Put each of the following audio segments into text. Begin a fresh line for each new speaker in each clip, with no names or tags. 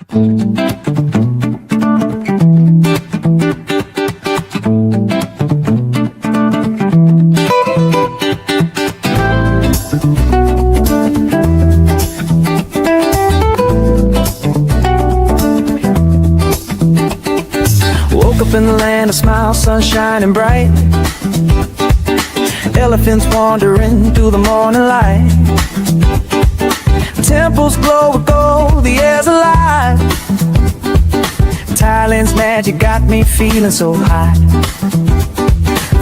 Woke up in the land of smiles, sun shining bright. Elephants wandering through the morning light. Temples glow with gold, the air's alive. Thailand's magic got me feeling so high.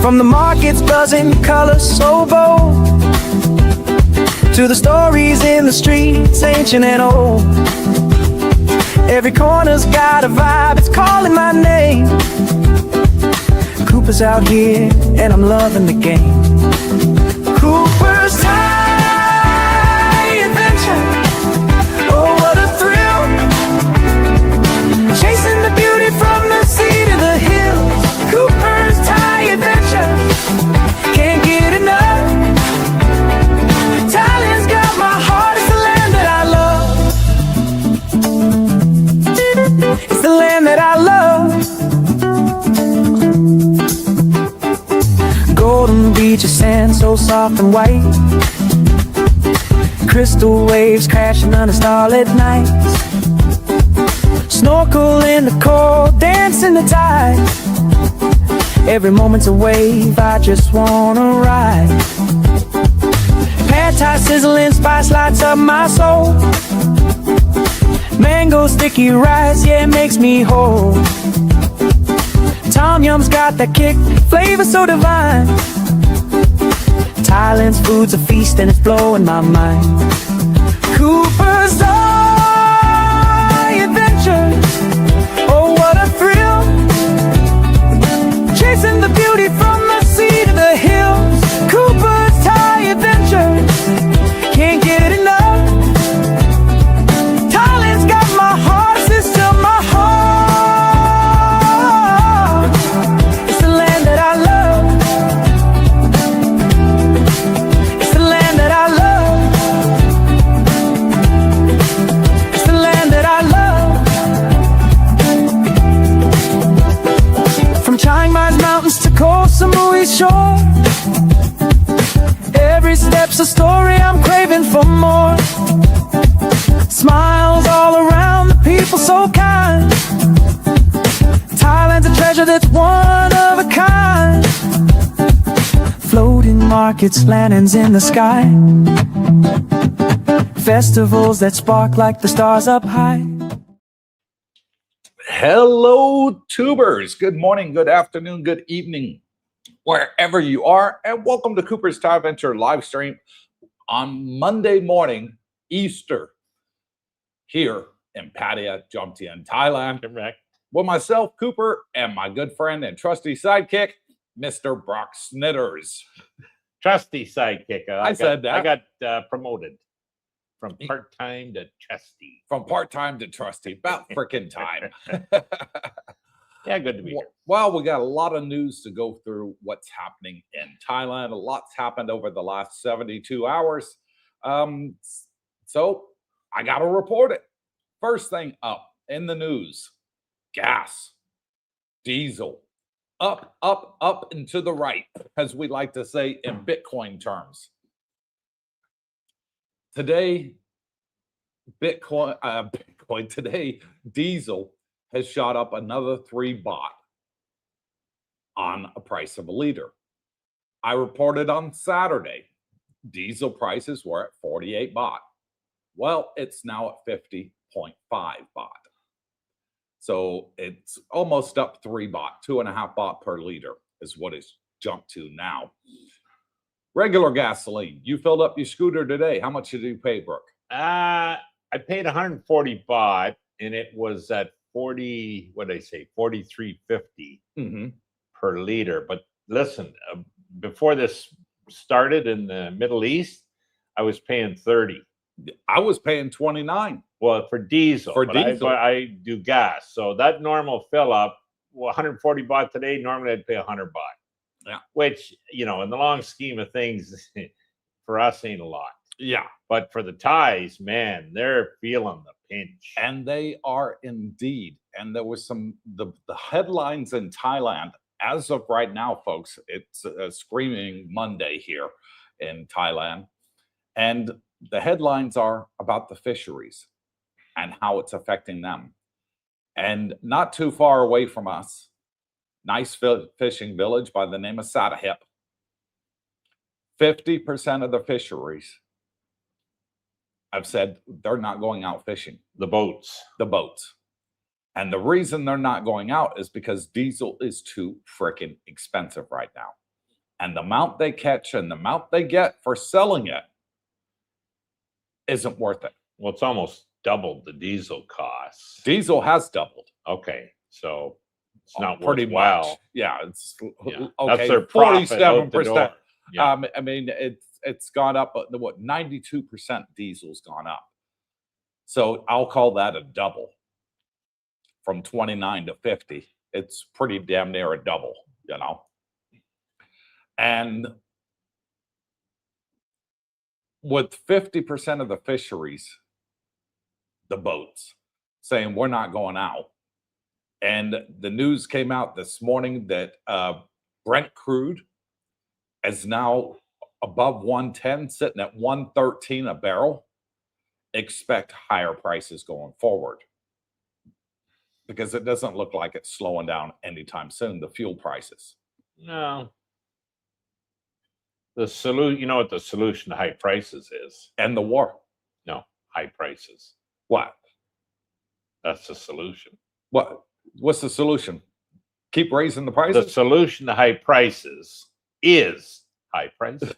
From the markets buzzing, colors so bold, to the stories in the streets, ancient and old. Every corner's got a vibe, it's calling my name. Cooper's out here, and I'm loving the game. Coopersthaiadventure, oh what a thrill. Chasing the beauty from the sea to the hills. Coopersthaiadventure, can't get enough. Thailand's got my heart, it's the land that I love. It's the land that I love. Golden beaches, sand so soft and white. Crystal waves crashing under starlit nights. Snorkel in the cold, dance in the tide. Every moment's a wave, I just wanna ride. Pad thai sizzling, spice lights up my soul. Mango sticky rice, yeah, it makes me whole. Tom Yum's got that kick, flavor so divine. Thailand's food's a feast and it's blowing my mind. Cooper's adventures, oh what a thrill. Chasing the beauty from the sea to the hills. Cooper's Thai adventures, can't get enough. Thailand's got my heart, it's still my heart. It's the land that I love. It's the land that I love. It's the land that I love. From Chiang Mai's mountains to Koh Samui's shore, every step's a story, I'm craving for more. Smiles all around, the people so kind. Thailand's a treasure that's one of a kind. Floating markets, lanterns in the sky. Festivals that spark like the stars up high.
Hello, tubers. Good morning, good afternoon, good evening, wherever you are, and welcome to Coopersthaiadventure live stream on Monday morning, Easter, here in Pattaya, Jomtien, Thailand.
Correct.
With myself, Cooper, and my good friend and trusty sidekick, Mr. Brock Snitters.
Trusty sidekick.
I said that.
I got promoted from part-time to trusty.
From part-time to trusty, about freaking time.
Yeah, good to be here.
Well, we got a lot of news to go through what's happening in Thailand. A lot's happened over the last 72 hours. So I got to report it. First thing up in the news, gas, diesel, up, up, up and to the right, as we like to say in Bitcoin terms. Today, today, diesel has shot up another 3 baht on a price of a liter. I reported on Saturday, diesel prices were at 48 baht. Well, it's now at 50.5 baht. So it's almost up 3 baht, 2.5 baht per liter is what it's jumped to now. Regular gasoline, you filled up your scooter today. How much did you pay, Brooke?
I paid 140 baht, and it was at 40. What did I say? 43.50 per liter. But listen, before this started in the Middle East, I was paying 30.
I was paying 29.
Well, for diesel.
For
but
diesel,
I do gas, so that normal fill up, 140 baht today. Normally, I'd pay 100 baht.
Yeah,
which, in the long scheme of things, for us ain't a lot.
Yeah.
But for the Thais, man, they're feeling the pinch.
And they are indeed. And there was the headlines in Thailand as of right now, folks. It's a screaming Monday here in Thailand. And the headlines are about the fisheries and how it's affecting them. And not too far away from us, nice fishing village by the name of Satahip. 50% of the fisheries have said they're not going out fishing.
The boats.
The boats. And the reason they're not going out is because diesel is too freaking expensive right now. And the amount they catch and the amount they get for selling it isn't worth it.
Well, it's almost doubled the diesel costs.
Diesel has doubled.
Okay, so it's not
pretty
worthwhile.
much. Yeah, it's
Yeah.
okay.
That's their profit out the
47%.
door. Yeah.
I mean, it's gone up. What 92% diesel's gone up. So I'll call that a double. From 29 to 50, it's pretty damn near a double, you know. And with 50% of the fisheries, the boats saying we're not going out, and the news came out this morning that Brent crude is now above 110, sitting at 113 a barrel. Expect higher prices going forward, because it doesn't look like it's slowing down anytime soon, the fuel prices.
No. The solution, you know what the solution to high prices is?
And the war.
No, high prices.
What?
That's the solution.
What's the solution? Keep raising the
The
prices?
solution to high prices is high prices.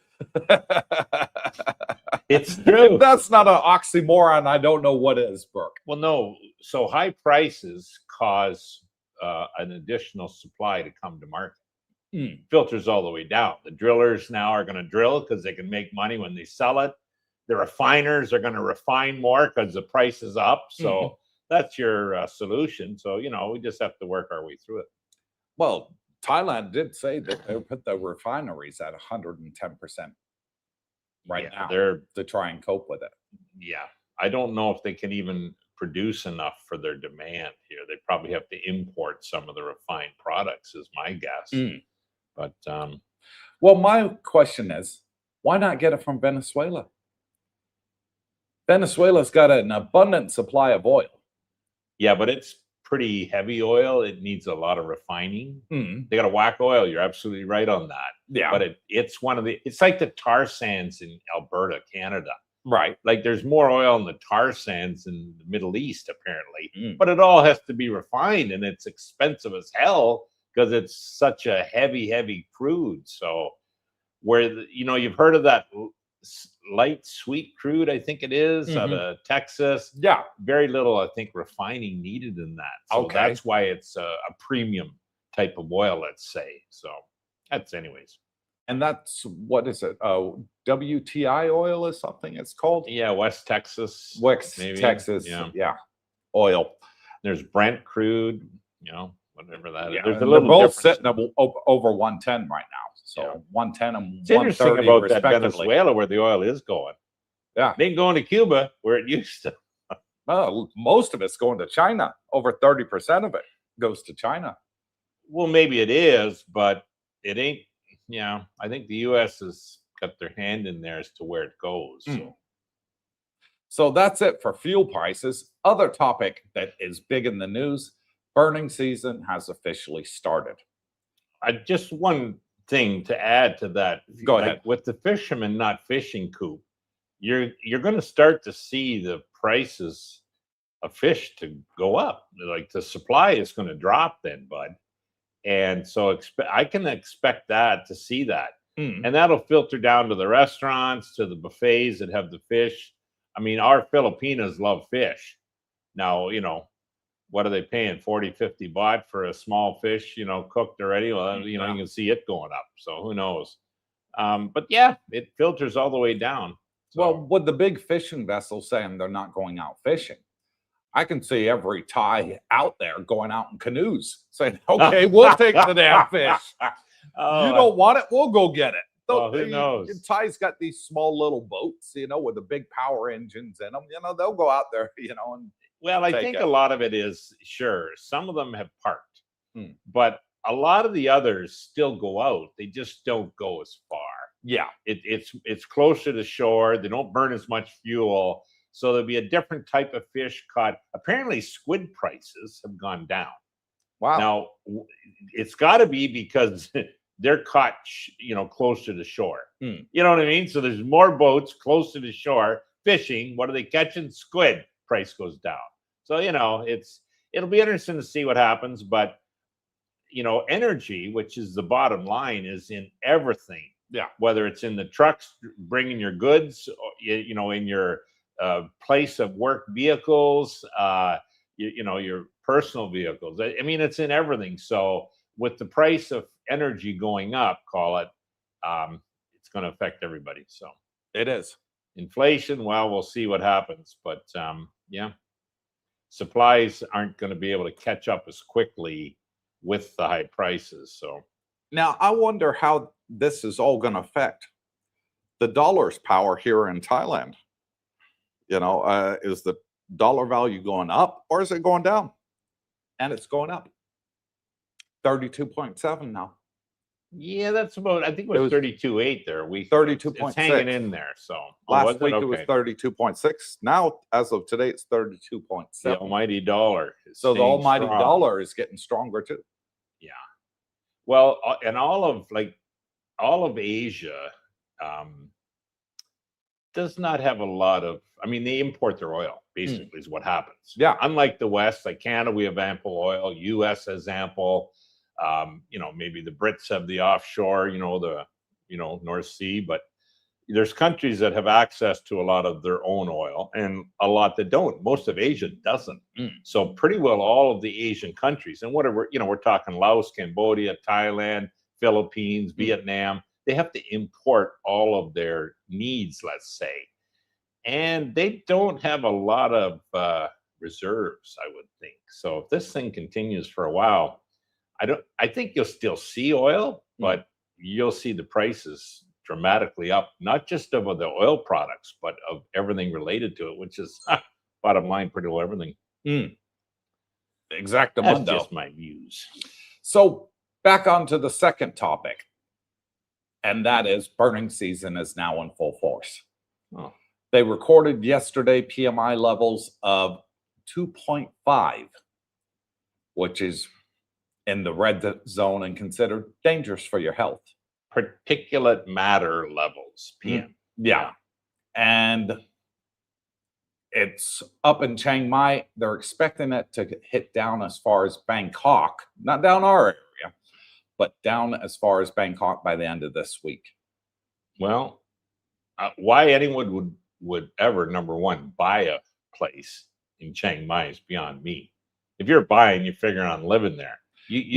It's true.
If that's not an oxymoron, I don't know what is, Brooke.
Well, no. So high prices cause an additional supply to come to market. Filters all the way down. The drillers now are going to drill because they can make money when they sell it. The refiners are going to refine more because the price is up. So that's your solution. So, you know, we just have to work our way through it.
Well, Thailand did say that they put the refineries at 110% now to try and cope with it.
Yeah. I don't know if they can even produce enough for their demand here. They probably have to import some of the refined products, is my guess. But
well, my question is, why not get it from Venezuela? Venezuela's got an abundant supply of oil.
Yeah, but it's pretty heavy oil. It needs a lot of refining. They got to whack oil. You're absolutely right on that.
Yeah.
But it's like the tar sands in Alberta, Canada.
Right.
Like there's more oil in the tar sands in the Middle East, apparently. But it all has to be refined, and it's expensive as hell because it's such a heavy crude. So you've heard of that light sweet crude, I think it is, out of Texas.
Yeah. Very
little, I think, refining needed in that. So that's why it's a premium type of oil, let's say. So that's anyways.
And that's, what is it? WTI oil is something it's called?
Yeah, West Texas.
Texas, yeah. Oil.
There's Brent crude, whatever that is.
Yeah,
There's a
they're
little
both
difference.
sitting over 110 right now. So 110 and
It's interesting
130
about that
respectively.
Venezuela where the oil is going.
Yeah.
It ain't going to Cuba where it used to.
Well, most of it's going to China. Over 30% of it goes to China.
Well, maybe it is, but it ain't. I think the U.S. has got their hand in there as to where it goes.
So that's it for fuel prices. Other topic that is big in the news: burning season has officially started.
Just one thing to add to that.
Go ahead.
With the fishermen not fishing, Coop, you're going to start to see the prices of fish to go up. Like the supply is going to drop then, bud. And so I can expect to see that. And that'll filter down to the restaurants, to the buffets that have the fish. I mean, our Filipinos love fish. Now, what are they paying? 40, 50 baht for a small fish, cooked already? Well, you can see it going up. So who knows? But yeah, it filters all the way down. So.
Well, with the big fishing vessels saying they're not going out fishing, I can see every Thai out there going out in canoes saying, okay, we'll take the damn fish. You don't want it? We'll go get it.
Well, who knows?
Thai's got these small little boats, you know, with the big power engines in them. You know, they'll go out there, you know, and
Well, I
take
think
it.
a lot of it is, sure, some of them have parked,
Hmm.
but a lot of the others still go out. They just don't go as far.
yeah,
It's closer to shore. They don't burn as much fuel, so there'll be a different type of fish caught. Apparently, squid prices have gone down.
wow,
Now, it's got to be because they're caught, you know, close to the shore.
Hmm.
You know what I mean? So there's more boats close to the shore fishing. What are they catching? Squid. Price goes down. So, you know, it'll be interesting to see what happens. But, you know, energy, which is the bottom line, is in everything.
yeah,
Whether it's in the trucks bringing your goods, or, you know, in your place of work vehicles, you know, your personal vehicles. I mean, it's in everything. So with the price of energy going up, call it, it's going to affect everybody. So
it is.
inflation, well, we'll see what happens. But yeah, supplies aren't going to be able to catch up as quickly with the high prices. So
Now, I wonder how this is all going to affect the dollar's power here in Thailand. You know, is the dollar value going up or is it going down? And it's going up. 32.7 now.
yeah, that's about, I think it was 32.8 there. We
32.6.
It's hanging in there. So
Last week it was 32.6. Now, as of today, it's 32.7.
the almighty dollar.
So the
staying
almighty
strong.
dollar is getting stronger too.
Yeah. Well, and all of Asia does not have a lot of. I mean, they import their oil. Basically, is what happens.
Yeah.
Unlike the West, like Canada, we have ample oil. U.S. has ample. You know, maybe the Brits have the offshore. You know, North Sea, but there's countries that have access to a lot of their own oil and a lot that don't. Most of Asia doesn't. So pretty well all of the Asian countries, and whatever, you know, we're talking Laos, Cambodia, Thailand, Philippines, Vietnam, they have to import all of their needs, let's say. And they don't have a lot of reserves, I would think. So if this thing continues for a while, I think you'll still see oil, but you'll see the prices dramatically up, not just of the oil products, but of everything related to it, which is bottom line, pretty well everything.
Exactly.
That's just my views.
So back onto the second topic, and that is burning season is now in full force.
Oh.
They recorded yesterday PMI levels of 2.5, which is in the red zone and considered dangerous for your health.
Particulate matter levels, PM.
Yeah. And it's up in Chiang Mai. They're expecting it to hit down as far as Bangkok, not down our area, but down as far as Bangkok by the end of this week.
Well, why anyone would ever, number one, buy a place in Chiang Mai is beyond me. If you're buying, you're figuring on living there.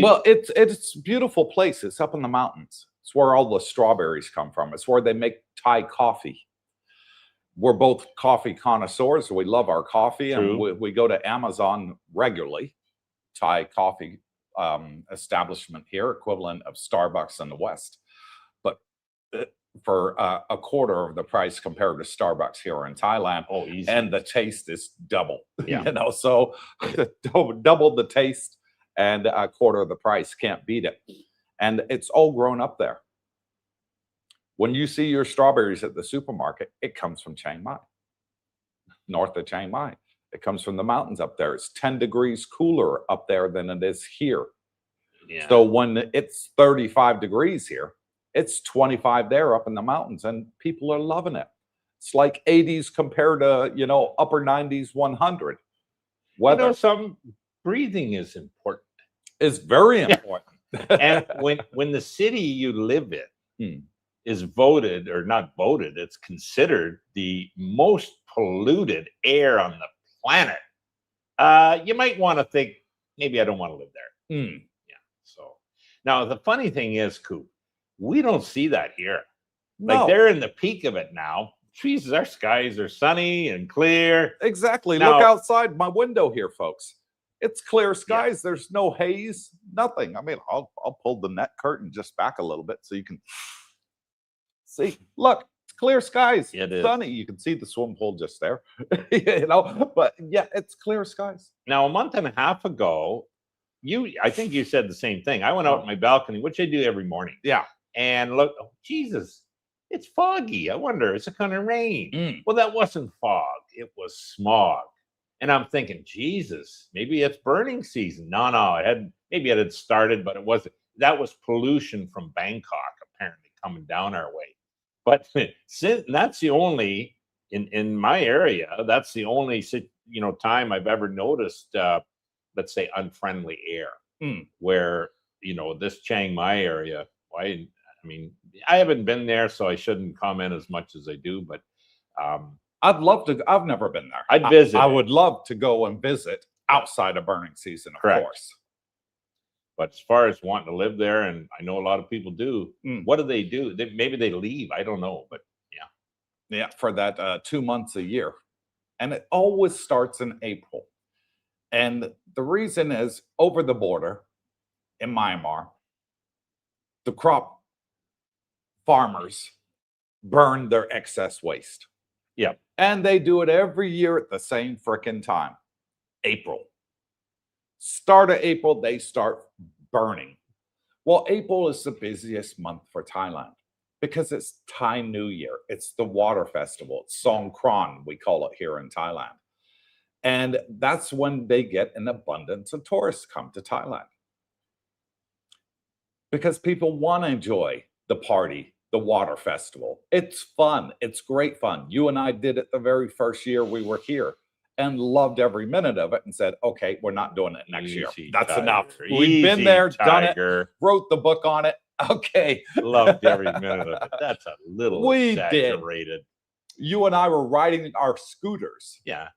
Well, it's a beautiful place. It's up in the mountains. It's where all the strawberries come from. It's where they make Thai coffee. We're both coffee connoisseurs. We love our coffee.
True.
And we go to Amazon regularly. Thai coffee establishment here, equivalent of Starbucks in the West. But for a quarter of the price compared to Starbucks here in Thailand.
Oh, easy.
And the taste is double.
Yeah.
You know, so double the taste and a quarter of the price. Can't beat it. And it's all grown up there. When you see your strawberries at the supermarket, it comes from Chiang Mai, north of Chiang Mai. It comes from the mountains up there. It's 10 degrees cooler up there than it is here.
Yeah.
So when it's 35 degrees here, it's 25 there up in the mountains, and people are loving it. It's like 80s compared to, you know, upper 90s, 100. Weather.
You know, some breathing is important.
Is very important.
And when the city you live in is voted, or not voted, it's considered the most polluted air on the planet, you might want to think, maybe I don't want to live there. Yeah. So now the funny thing is, Coop, we don't see that here.
No.
Like they're in the peak of it now. Jesus, our skies are sunny and clear.
Exactly.
Now,
look outside my window here, folks. It's clear skies. Yeah. There's no haze, nothing. I mean, I'll pull the net curtain just back a little bit so you can See, look, it's clear skies.
It is.
Sunny. You can see the swim pool just there. But yeah, it's clear skies.
Now, a month and a half ago, I think you said the same thing. I went out on my balcony, which I do every morning.
Yeah.
And look, oh, Jesus, it's foggy. I wonder, is it going to rain? Well, that wasn't fog. It was smog. And I'm thinking, Jesus, maybe it's burning season. No, maybe it had started, but it wasn't. That was pollution from Bangkok apparently coming down our way. But that's the only in my area. That's the only time I've ever noticed, let's say, unfriendly air. Where this Chiang Mai area. I mean, I haven't been there, so I shouldn't comment as much as I do. But
I'd love to. I've never been there.
I'd visit.
I would love to go and visit outside of burning season, of course.
But as far as wanting to live there, and I know a lot of people do, what do? Maybe they leave. I don't know, but
yeah, for that 2 months a year, and it always starts in April. And the reason is over the border in Myanmar, the crop farmers burn their excess waste.
Yeah,
and they do it every year at the same frickin' time, April. Start of April, they start burning. Well, April is the busiest month for Thailand because it's Thai New Year. It's the water festival. It's Songkran, we call it here in Thailand. And that's when they get an abundance of tourists come to Thailand. Because people want to enjoy the party, the water festival. It's fun. It's great fun. You and I did it the very first year we were here and loved every minute of it and said, okay, we're not doing it next year. That's enough. We've been there, done it, wrote the book on it. Okay.
Loved every minute of it. That's a little exaggerated.
You and I were riding our scooters.
Yeah.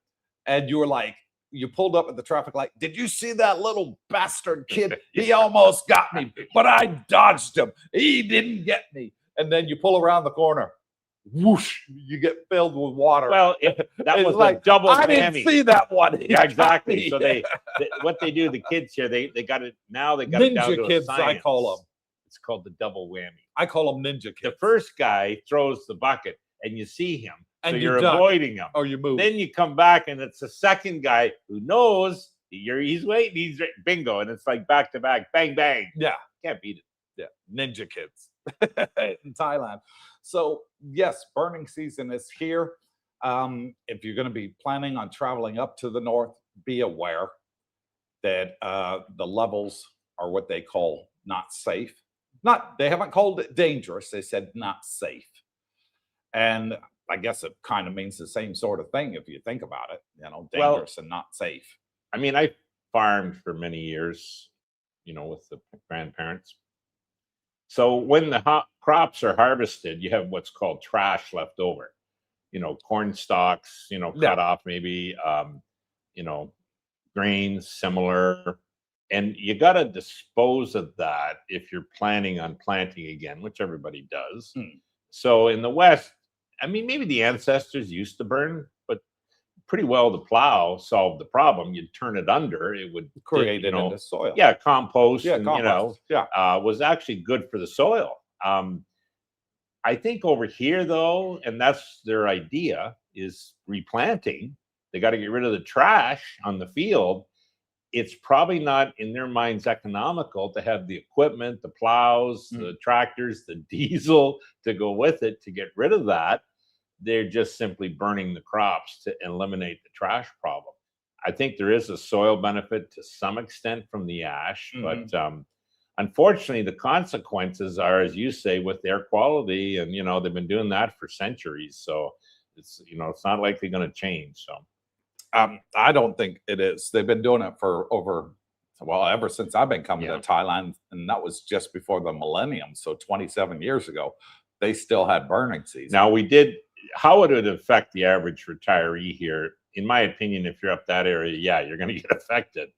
And you were like, you pulled up at the traffic light. Did you see that little bastard kid? He almost got me, but I dodged him. He didn't get me. And then you pull around the corner. Whoosh, you get filled with water.
Well, that was like double whammy.
I didn't see that one.
Yeah, exactly. So what they do, the kids here, they got it now. They got it down to
kids.
A science.
I call them.
It's called the double whammy.
I call them ninja kids.
The first guy throws the bucket, and you see him,
and
so you're avoiding him.
Or you move.
Then you come back, and it's the second guy who knows he's waiting. He's bingo, and it's like back to back, bang bang.
Yeah,
can't beat it.
Yeah, ninja kids in Thailand. So yes, burning season is here. If you're going to be planning on traveling up to the north, be aware that the levels are what they call not safe. They haven't called it dangerous. They said not safe. And I guess it kind of means the same sort of thing if you think about it, dangerous and not safe.
I mean, I farmed for many years, with the grandparents. So when the crops are harvested, you have what's called trash left over, corn stalks, cut off maybe, grains similar. And you got to dispose of that if you're planning on planting again, which everybody does. So in the West, I mean, maybe the ancestors used to burn, but pretty well the plow solved the problem. You'd turn it under, it would
create it into soil.
Yeah, compost.
Yeah,
and,
compost.
Was actually good for the soil. I think over here, though, and that's their idea, is replanting. They got to get rid of the trash on the field. It's probably not in their minds economical to have the equipment, the plows, the tractors, the diesel to go with it to get rid of that. They're just simply burning the crops to eliminate the trash problem. I think there is a soil benefit to some extent from the ash, but unfortunately, the consequences are, as you say, with air quality, and they've been doing that for centuries. So it's it's not likely going to change. So.
I don't think it is. They've been doing it for ever since I've been coming to Thailand, and that was just before the millennium. So 27 years ago, they still had burning season.
Now how would it affect the average retiree here? In my opinion, if you're up that area, you're going to get affected.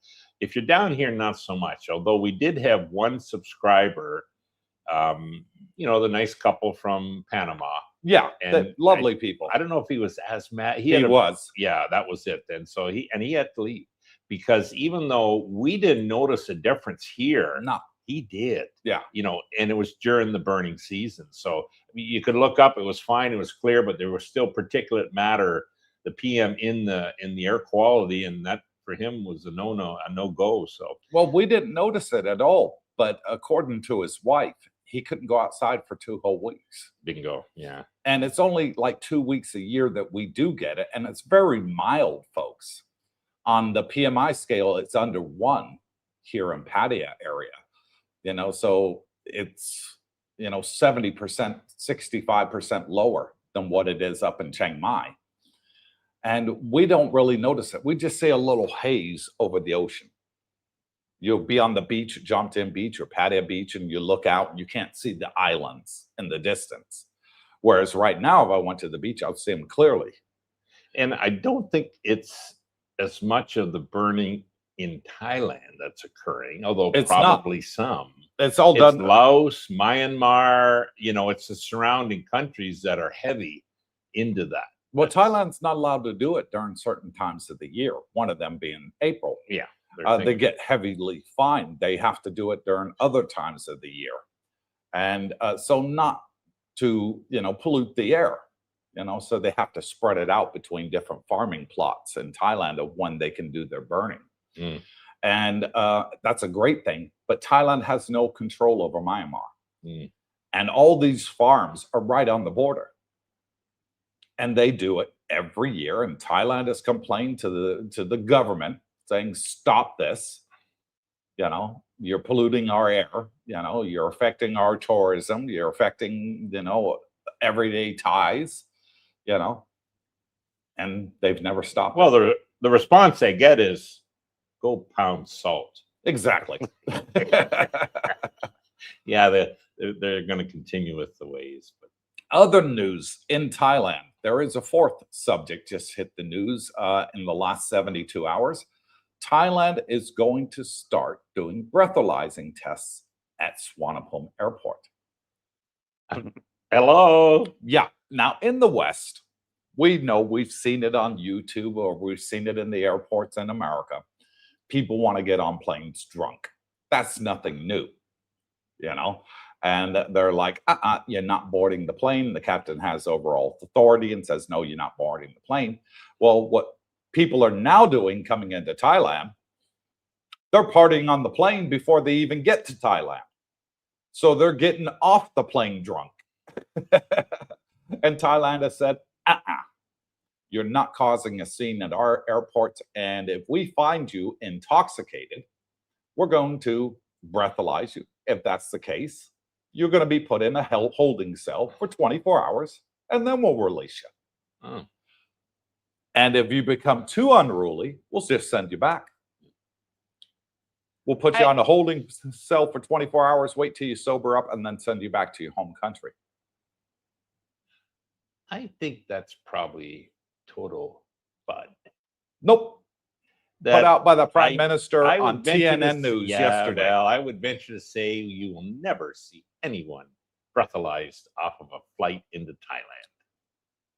If you're down here, not so much. Although we did have one subscriber, the nice couple from Panama.
Yeah, and lovely people.
I don't know if he was asthmatic.
He was.
Yeah, that was it. And so he had to leave because even though we didn't notice a difference here, He did.
Yeah.
You know, and it was during the burning season. So I mean, you could look up, it was fine, it was clear, but there was still particulate matter, the PM in the air quality, and that for him was a no-go. So
Well, we didn't notice it at all, but according to his wife, he couldn't go outside for 2 whole weeks.
bingo. Yeah.
And it's only like 2 weeks a year that we do get it, and it's very mild, folks. On the PMI scale, it's under 1 here in Pattaya area. You know, so it's, you know, 70%, 65% lower than what it is up in Chiang Mai. And we don't really notice it. We just see a little haze over the ocean. You'll be on the beach, Jomtien Beach or Pattaya Beach, and you look out and you can't see the islands in the distance. Whereas right now, if I went to the beach, I'd see them clearly.
And I don't think it's as much of the burning in Thailand that's occurring, although
It's
probably some.
It's all
It's
done.
Laos, Myanmar, you know, it's the surrounding countries that are heavy into that.
Well, Thailand's not allowed to do it during certain times of the year, one of them being April.
Yeah.
They get heavily fined. They have to do it during other times of the year. And so not to, you know, pollute the air, you know, so they have to spread it out between different farming plots in Thailand of when they can do their burning.
Mm.
And that's a great thing. But Thailand has no control over Myanmar.
Mm.
And all these farms are right on the border. And they do it every year. And Thailand has complained to the government saying, stop this. You know, you're polluting our air. You know, you're affecting our tourism. You're affecting, you know, everyday Thais, you know. And they've never stopped.
Well, the response they get is go pound salt.
Exactly.
Yeah, they're going to continue with the ways. But
Other news in Thailand, there is a 4th subject just hit the news in the last 72 hours. Thailand is going to start doing breathalyzing tests at Suvarnabhumi Airport.
hello.
Yeah. Now, in the West, we know we've seen it on YouTube or we've seen it in the airports in America. People want to get on planes drunk. That's nothing new, you know? And they're like, you're not boarding the plane. The captain has overall authority and says, no, you're not boarding the plane. Well, what people are now doing coming into Thailand, they're partying on the plane before they even get to Thailand. So they're getting off the plane drunk. And Thailand has said, you're not causing a scene at our airports. And if we find you intoxicated, we're going to breathalyze you. If that's the case, you're going to be put in a holding cell for 24 hours, and then we'll release you.
Oh.
And if you become too unruly, we'll just send you back. We'll put you on a holding cell for 24 hours, wait till you sober up, and then send you back to your home country.
I think that's probably total FUD.
Nope. Put out by the Prime Minister
I
on
would venture
TNN News yesterday.
Well, I would venture to say you will never see anyone breathalyzed off of a flight into Thailand.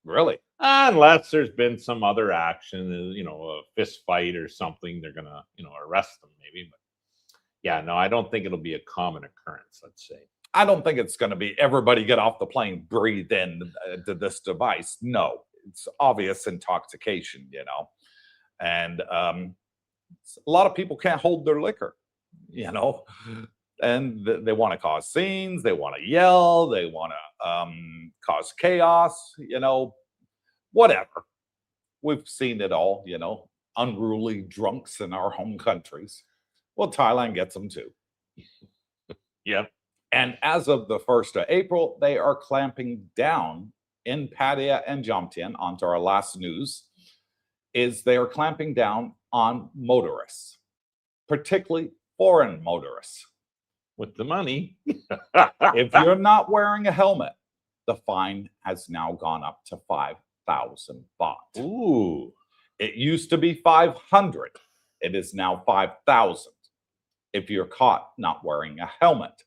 Really?
Unless there's been some other action, you know, a fist fight or something, they're gonna, you know, arrest them maybe. But yeah, no, I don't think it'll be a common occurrence, let's say.
I don't think it's going to be everybody get off the plane, breathe in to this device. No, it's obvious intoxication, you know. And a lot of people can't hold their liquor, you know, and they want to cause scenes. They want to yell. They want to cause chaos, you know, whatever. We've seen it all, you know, unruly drunks in our home countries. Well, Thailand gets them too.
Yeah.
And as of the 1st of April, they are clamping down in Pattaya and Jomtien, onto our last news, is they are clamping down on motorists, particularly foreign motorists.
With the money.
If you're not wearing a helmet, the fine has now gone up to 5,000 baht.
Ooh.
It used to be 500. It is now 5,000 if you're caught not wearing a helmet.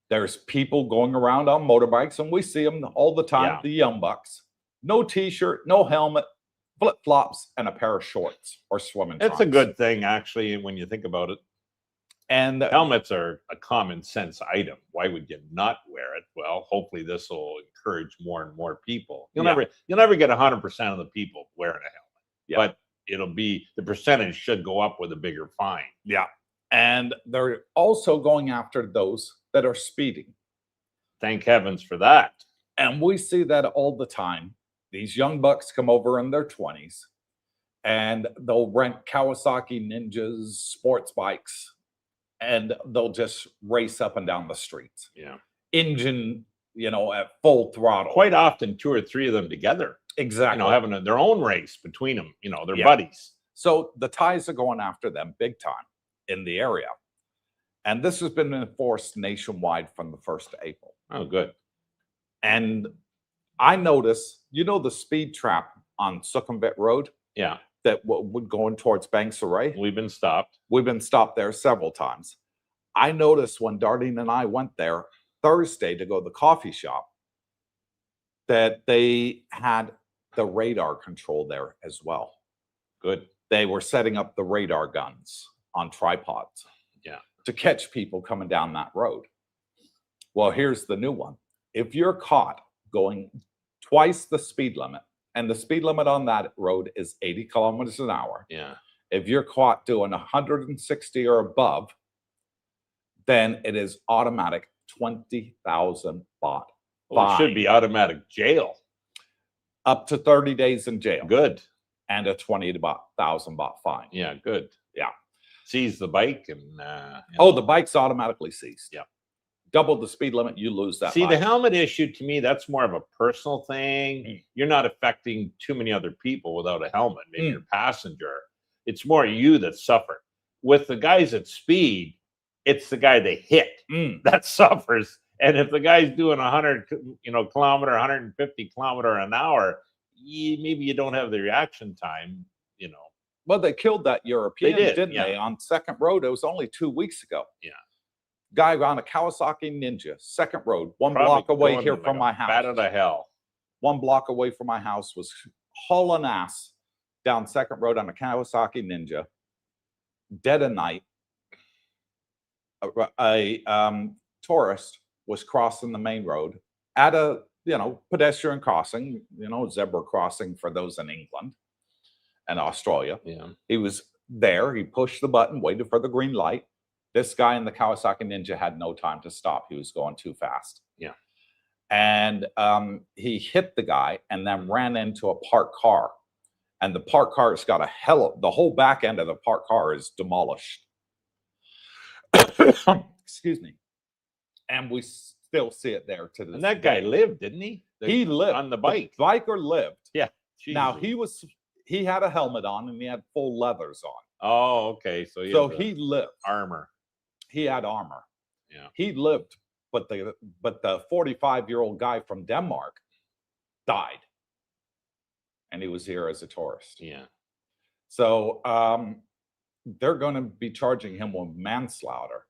There's people going around on motorbikes, and we see them all the time, the young bucks. No t-shirt, no helmet, flip-flops, and a pair of shorts or swimming trunks.
It's a good thing, actually, when you think about it.
And
helmets are a common sense item. Why would you not wear it? Well, hopefully this will encourage more and more people. You'll never get 100% of the people wearing a helmet, but it'll be, the percentage should go up with a bigger fine.
Yeah. And they're also going after those that are speeding.
Thank heavens for that.
And we see that all the time. These young bucks come over in their 20s and they'll rent Kawasaki Ninjas, sports bikes, and they'll just race up and down the streets.
Yeah.
Engine, you know, at full throttle.
Quite often 2 or 3 of them together.
Exactly.
You know, having their own race between them, you know, they're buddies.
So the Thais are going after them big time in the area. And this has been enforced nationwide from the 1st of April.
Oh, good.
And I notice, you know, the speed trap on Sukhumvit Road?
Yeah.
That would go in towards Bangsaray.
We've been stopped.
We've been stopped there several times. I noticed when Dardine and I went there Thursday to go to the coffee shop that they had the radar control there as well.
Good.
They were setting up the radar guns on tripods.
Yeah.
To catch people coming down that road. Well, here's the new one. If you're caught going twice the speed limit, and the speed limit on that road is 80 kilometers an hour.
Yeah.
If you're caught doing 160 or above, then it is automatic 20,000 baht.
Well, it should be automatic jail.
Up to 30 days in jail.
Good.
And a 20,000 baht fine.
Yeah, good.
Yeah.
Seize the bike and
the bike's automatically seized.
Yeah.
Double the speed limit, you lose that.
See,
bike.
the helmet issue to me, that's more of a personal thing. You're not affecting too many other people without a helmet, maybe your passenger. It's more you that suffer. With the guys at speed, it's the guy they hit that suffers. And if the guy's doing 100 kilometer, 150 kilometer an hour, maybe you don't have the reaction time, you know.
Well, they killed that European, didn't
yeah.
they? On Second Road. It was only 2 weeks ago.
Yeah.
Guy on a Kawasaki Ninja, Second Road, one
Probably
block away
going
here
like
from my house.
Bat out of hell.
1 block away from my house was hauling ass down Second Road on a Kawasaki Ninja, dead of night. A tourist was crossing the main road at a pedestrian crossing, zebra crossing for those in England and Australia.
Yeah.
He was there. He pushed the button, waited for the green light. This guy in the Kawasaki Ninja had no time to stop. He was going too fast.
Yeah.
And he hit the guy and then ran into a parked car. And the parked car has got the whole back end of the parked car is demolished. Excuse me. And we still see it there to this
And that guy lived, didn't he?
He lived
on the bike.
The biker lived.
Yeah.
Now he had a helmet on and he had full leathers on.
Oh, okay. So
he lived.
Armor.
He had armor.
Yeah.
He lived, but the 45-year-old guy from Denmark died. And he was here as a tourist.
Yeah.
So they're going to be charging him with manslaughter.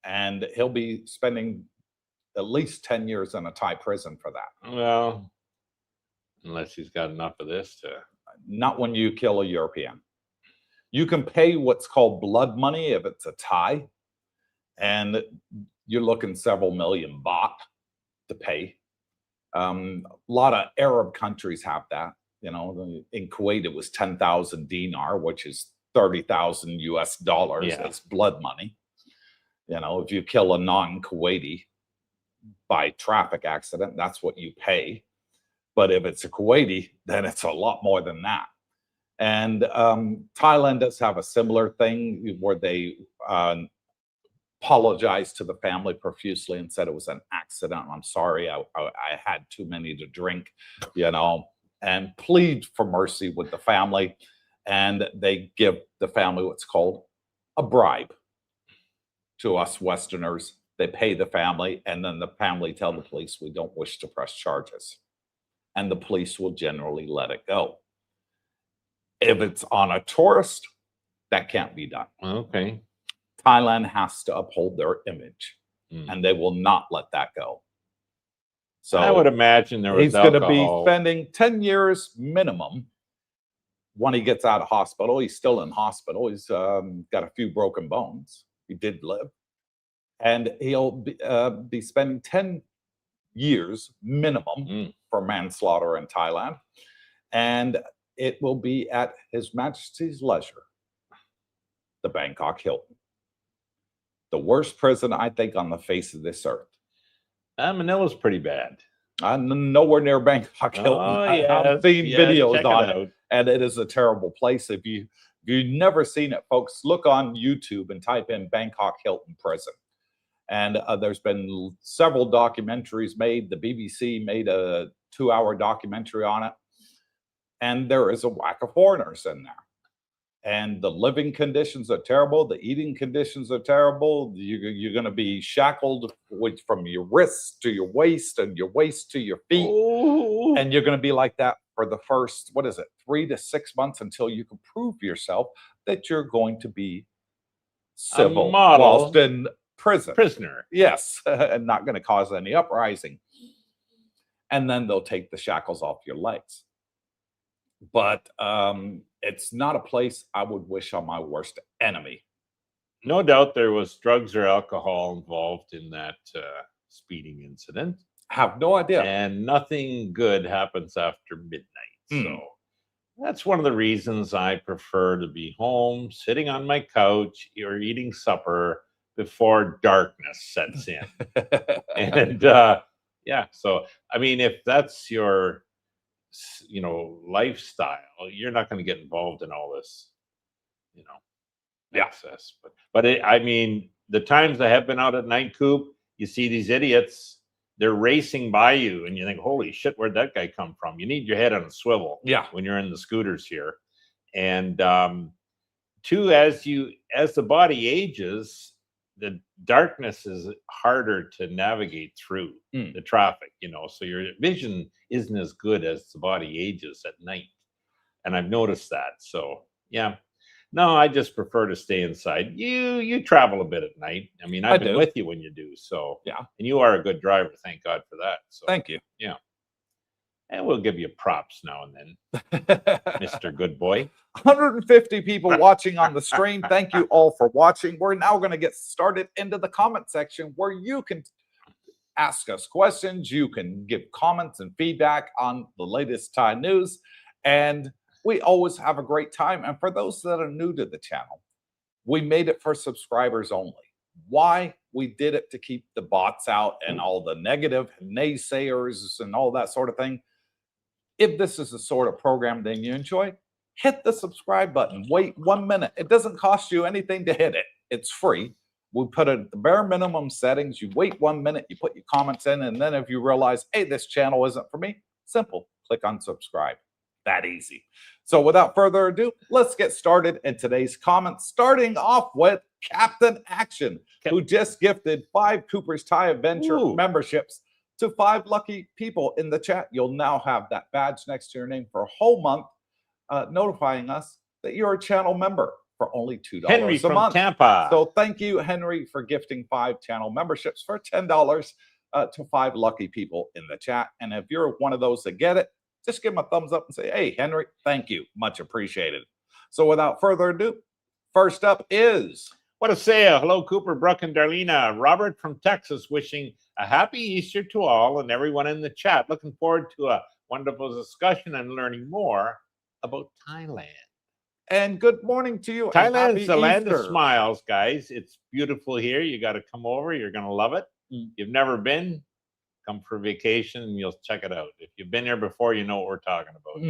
And he'll be spending at least 10 years in a Thai prison for that.
Well, unless he's got enough of this to.
Not when you kill a European. You can pay what's called blood money if it's a Thai, and you're looking several million baht to pay. A lot of Arab countries have that. In Kuwait, it was 10,000 dinar, which is 30,000 US dollars.
Yeah.
That's blood money. If you kill a non-Kuwaiti by traffic accident, that's what you pay. But if it's a Kuwaiti, then it's a lot more than that. And Thailand does have a similar thing where they apologized to the family profusely and said it was an accident. I'm sorry, I had too many to drink, and plead for mercy with the family. And they give the family what's called a bribe. To us Westerners, they pay the family, and then the family tell the police, we don't wish to press charges. And the police will generally let it go. If it's on a tourist, that can't be done.
Okay.
Thailand has to uphold their image, and they will not let that go. So
I would imagine
he's going to be spending 10 years minimum when he gets out of hospital. He's still in hospital. He's got a few broken bones, He did live. And he'll be spending 10 years minimum for manslaughter in Thailand. And it will be at His Majesty's leisure, the Bangkok Hilton. The worst prison, I think, on the face of this earth.
Manila's pretty bad.
Nowhere near Bangkok Hilton.
Oh,
I've seen videos
check
on
it
it,
out.
and it is a terrible place. If you've never seen it, folks, look on YouTube and type in Bangkok Hilton Prison. And there's been several documentaries made. The BBC made a 2-hour documentary on it. And there is a whack of foreigners in there. And the living conditions are terrible. The eating conditions are terrible. You're going to be shackled from your wrists to your waist and your waist to your feet.
Ooh.
And you're going to be like that for the first, 3 to 6 months until you can prove yourself that you're going to be civil whilst in prison.
Prisoner.
Yes, and not going to cause any uprising. And then they'll take the shackles off your legs. But it's not a place I would wish on my worst enemy.
No doubt there was drugs or alcohol involved in that speeding incident.
Have no idea.
And nothing good happens after midnight. So that's one of the reasons I prefer to be home, sitting on my couch or eating supper before darkness sets in. And yeah, so I mean, if that's your lifestyle, you're not going to get involved in all this, excess. But I mean, the times I have been out at night, Coop, you see these idiots, they're racing by you, and you think, holy shit, where'd that guy come from? You need your head on a swivel when you're in the scooters here. And two, as the body ages, the darkness is harder to navigate through the traffic, so your vision isn't as good as the body ages at night. And I've noticed that. So yeah, no, I just prefer to stay inside. You travel a bit at night. I mean, I've been with you when you do. So
yeah,
and you are a good driver. Thank God for that. So
thank you.
Yeah. And we'll give you props now and then, Mr. Good Boy.
150 people watching on the stream. Thank you all for watching. We're now going to get started into the comment section where you can ask us questions. You can give comments and feedback on the latest Thai news. And we always have a great time. And for those that are new to the channel, we made it for subscribers only. Why? We did it to keep the bots out and all the negative naysayers and all that sort of thing. If this is the sort of program that you enjoy, hit the subscribe button. Wait 1 minute. It doesn't cost you anything to hit it. It's free. We put it at the bare minimum settings. You wait 1 minute, you put your comments in, and then if you realize, hey, this channel isn't for me, simple. Click on subscribe. That easy. So without further ado, let's get started in today's comments, starting off with Captain Action, who just gifted 5 Coopersthaiadventure memberships to 5 lucky people in the chat. You'll now have that badge next to your name for a whole month, notifying us that you're a channel member for only $2
Henry
a
from
month.
Tampa.
So thank you, Henry, for gifting 5 channel memberships for $10 to 5 lucky people in the chat. And if you're one of those that get it, just give him a thumbs up and say, hey, Henry, thank you. Much appreciated. So without further ado, first up is...
What a sale. Hello, Cooper, Brooke, and Darlena. Robert from Texas wishing a happy Easter to all and everyone in the chat. Looking forward to a wonderful discussion and learning more about Thailand.
And good morning to you.
Thailand's the land of smiles, guys. It's beautiful here. You got to come over. You're going to love it. You've never been, come for vacation and you'll check it out. If you've been here before, you know what we're talking about.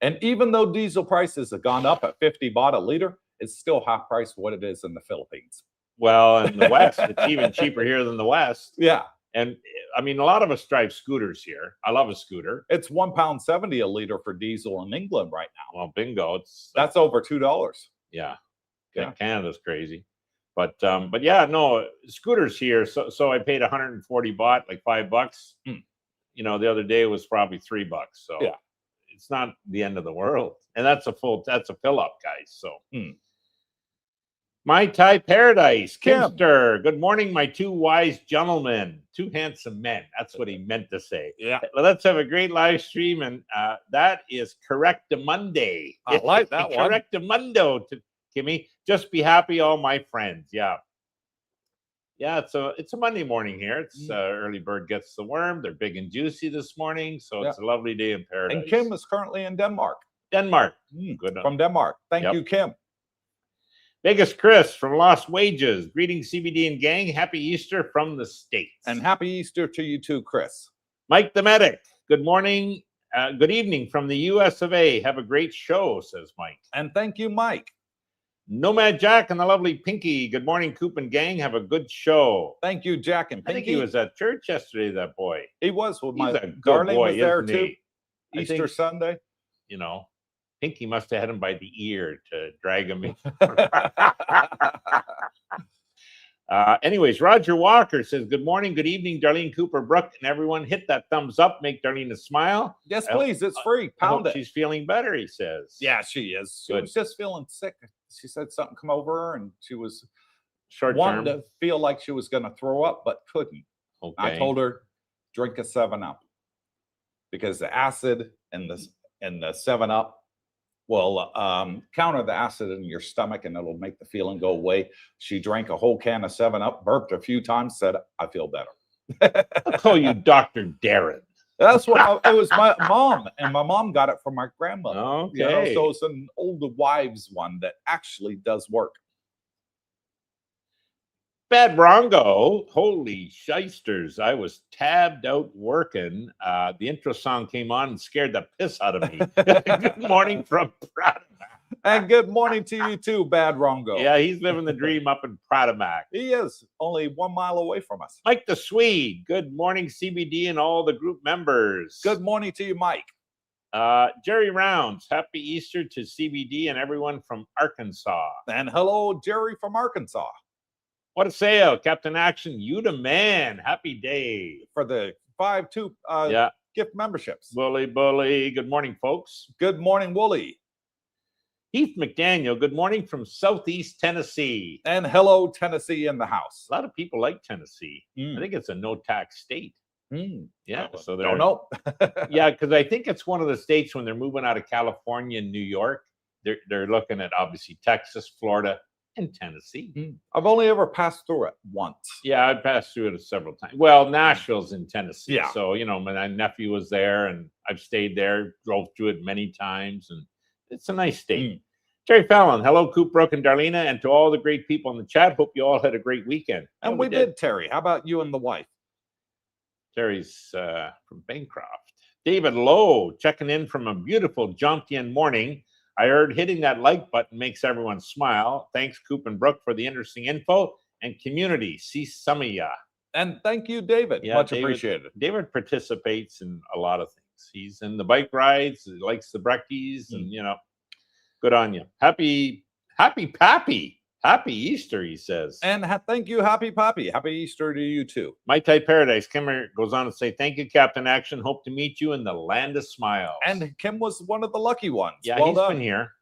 And even though diesel prices have gone up at 50 baht a liter, it's still half price what it is in the Philippines.
Well, in the West, it's even cheaper here than the West.
Yeah.
And I mean, a lot of us drive scooters here. I love a scooter.
It's £1.70 a liter for diesel in England right now.
Well, bingo.
That's over $2.
Yeah. Canada's crazy. But yeah, no, scooters here. So I paid 140 baht, like $5. The other day was probably $3. So yeah, it's not the end of the world. And that's a fill up, guys. So My Thai Paradise, Kimster. Good morning, my 2 wise gentlemen, 2 handsome men. That's what he meant to say.
Yeah.
Let's have a great live stream, and that is Correctamundo.
I like that one.
Correctamundo, Kimmy. Just be happy, all my friends. Yeah. Yeah, it's a Monday morning here. It's early bird gets the worm. They're big and juicy this morning, so it's a lovely day in paradise.
And Kim is currently in Denmark.
Denmark.
Good from Denmark. Thank you, Kim.
Vegas Chris from Lost Wages. Greetings, CBD and gang. Happy Easter from the States.
And happy Easter to you too, Chris.
Mike the Medic. Good morning. Good evening from the US of A. Have a great show, says Mike.
And thank you, Mike.
Nomad Jack and the lovely Pinky. Good morning, Coop and gang. Have a good show.
Thank you, Jack and Pinky.
I think he was at church yesterday, that boy.
He was with
He's
my
a good
darling
boy,
was there
isn't
too.
he?
Easter Sunday.
You know, Pinky must have had him by the ear to drag him in. Anyways, Roger Walker says, good morning, good evening, Darlene, Cooper, Brooke, and everyone. Hit that thumbs up. Make Darlene smile.
Yes, please. It's free. Pound it.
She's feeling better, he says.
Yeah, she is. She was just feeling sick. She said something come over her and she was wanting to feel like she was going to throw up, but couldn't.
Okay.
I told her, drink a 7-Up because the acid in the 7-Up will counter the acid in your stomach and it'll make the feeling go away. She drank a whole can of 7-Up, burped a few times, said, I feel better.
I'll call you Dr. Darren.
That's what it was. My mom, and my mom got it from my grandmother.
Okay.
You know, so it's an older wives one that actually does work.
Bad Bronco, holy shysters. I was tabbed out working. The intro song came on and scared the piss out of me. Good morning from Pratamac.
And good morning to you too, Bad Rongo.
Yeah, he's living the dream up in Pratamac.
He is only 1 mile away from us.
Mike the Swede, good morning, CBD and all the group members.
Good morning to you, Mike.
Jerry Rounds, happy Easter to CBD and everyone from Arkansas.
And hello, Jerry from Arkansas.
What a sale, Captain Action, you the man. Happy day.
For the 5-2 gift memberships.
Bully, good morning, folks.
Good morning, Wooly.
Heath McDaniel, good morning from Southeast Tennessee.
And hello, Tennessee in the house.
A lot of people like Tennessee. I think it's a no-tax state. Yeah, so
don't know.
Yeah, because I think it's one of the states when they're moving out of California and New York, they're looking at obviously Texas, Florida, and Tennessee.
I've only ever passed through it once.
Yeah, I passed through it several times. Well, Nashville's in Tennessee.
Yeah.
So, you know, my nephew was there and I've stayed there, drove through it many times, and it's a nice state. Terry Fallon, hello, Coop, Brooke, and Darlena, and to all the great people in the chat. Hope you all had a great weekend.
And we did, Terry. How about you and the wife?
Terry's from Bancroft. David Lowe, checking in from a beautiful Jomtien morning. I heard hitting that like button makes everyone smile. Thanks, Coop and Brooke, for the interesting info and community. See some of ya.
And thank you, David.
Yeah,
much appreciated.
David participates in a lot of things. He's in the bike rides, he likes the breckies, and you know, good on you. Happy Easter, he says.
And thank you, Happy Poppy. Happy Easter to you too.
My Thai Paradise. Kimmer goes on to say, thank you, Captain Action. Hope to meet you in the land of smiles.
And Kim was one of the lucky ones.
Yeah,
well
he's
done.
been here.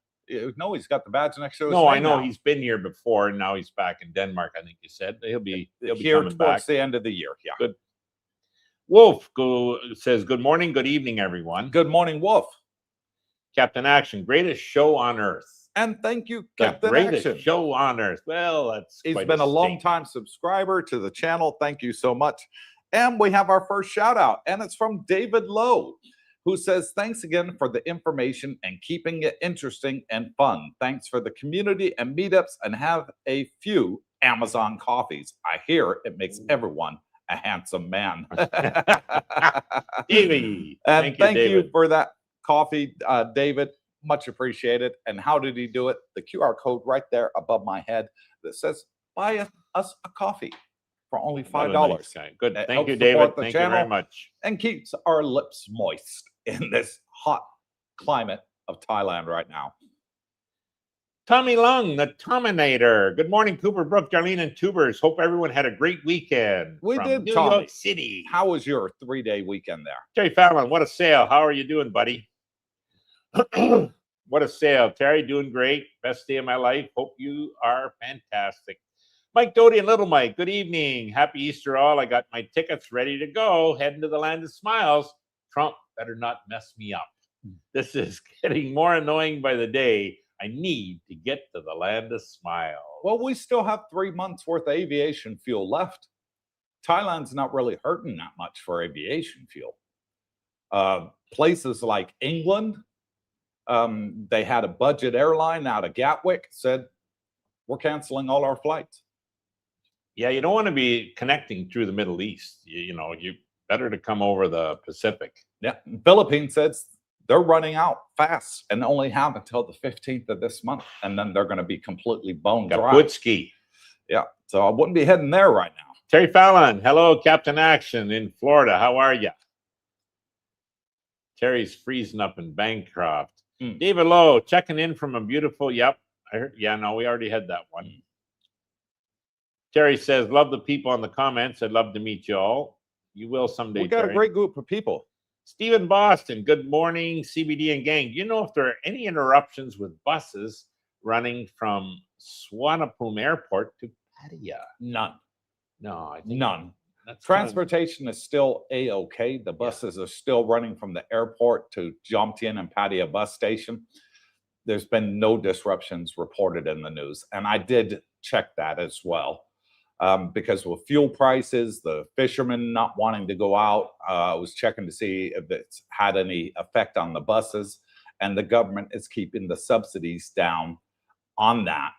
No, he's got the badge next to his
No,
name
I know
now.
he's been here before, and now he's back in Denmark. I think you said he'll be
here
coming
towards
back.
the end of the year. Yeah.
Good. Wolf says, good morning, good evening, everyone.
Good morning, Wolf.
Captain Action, greatest show on earth.
And thank you,
The
Captain
greatest
Action.
show on earth. Well, that's
He's
quite
been a
statement.
long-time subscriber to the channel. Thank you so much. And we have our first shout out, and it's from David Lowe, who says, thanks again for the information and keeping it interesting and fun. Thanks for the community and meetups, and have a few Amazon coffees. I hear it makes everyone a handsome man.
Davey.
And thank you
David.
for that coffee, David. Much appreciated. And how did he do it? The QR code right there above my head that says, buy us a coffee for only $5.
Nice guy. Good.
It
Thank you,
helps
David.
support the
Thank you very
channel
much.
and keeps our lips moist in this hot climate of Thailand right now.
Tommy Lung, the Tominator. Good morning, Cooper, Brooke, Darlene, and Tubers. Hope everyone had a great weekend.
We
from
did,
New
Tommy.
York City.
How was your 3-day weekend there?
Terry Fallon, what a sale. How are you doing, buddy? What a sale. Terry, doing great. Best day of my life. Hope you are fantastic. Mike Doty and Little Mike, good evening. Happy Easter all. I got my tickets ready to go. Heading to the land of smiles. Trump better not mess me up. This is getting more annoying by the day. I need to get to the land of smiles.
Well, we still have 3 months worth of aviation fuel left. Thailand's not really hurting that much for aviation fuel. Places like England, they had a budget airline out of Gatwick, said, we're canceling all our flights.
Yeah, you don't want to be connecting through the Middle East. You know, you better to come over the Pacific.
Yeah, Philippines says they're running out fast and only have until the 15th of this month, and then they're going to be completely bone dry.
Kaputski.
Yeah, so I wouldn't be heading there right now.
Terry Fallon, hello, Captain Action in Florida. How are you? Terry's freezing up in Bancroft. David Lowe, checking in from a beautiful, yep. I heard, yeah, no, we already had that one. Terry says, love the people in the comments. I'd love to meet you all. You will someday,
We got
Terry.
a great group of people.
Stephen Boston, good morning, CBD and gang. Do you know if there are any interruptions with buses running from Swanepoel Airport to Pattaya?
None.
No, I think
None.
that's
Transportation is still A-OK. The buses are still running from the airport to Jomtien and Pattaya bus station. There's been no disruptions reported in the news. And I did check that as well. Because with fuel prices, the fishermen not wanting to go out, I was checking to see if it's had any effect on the buses, and the government is keeping the subsidies down on that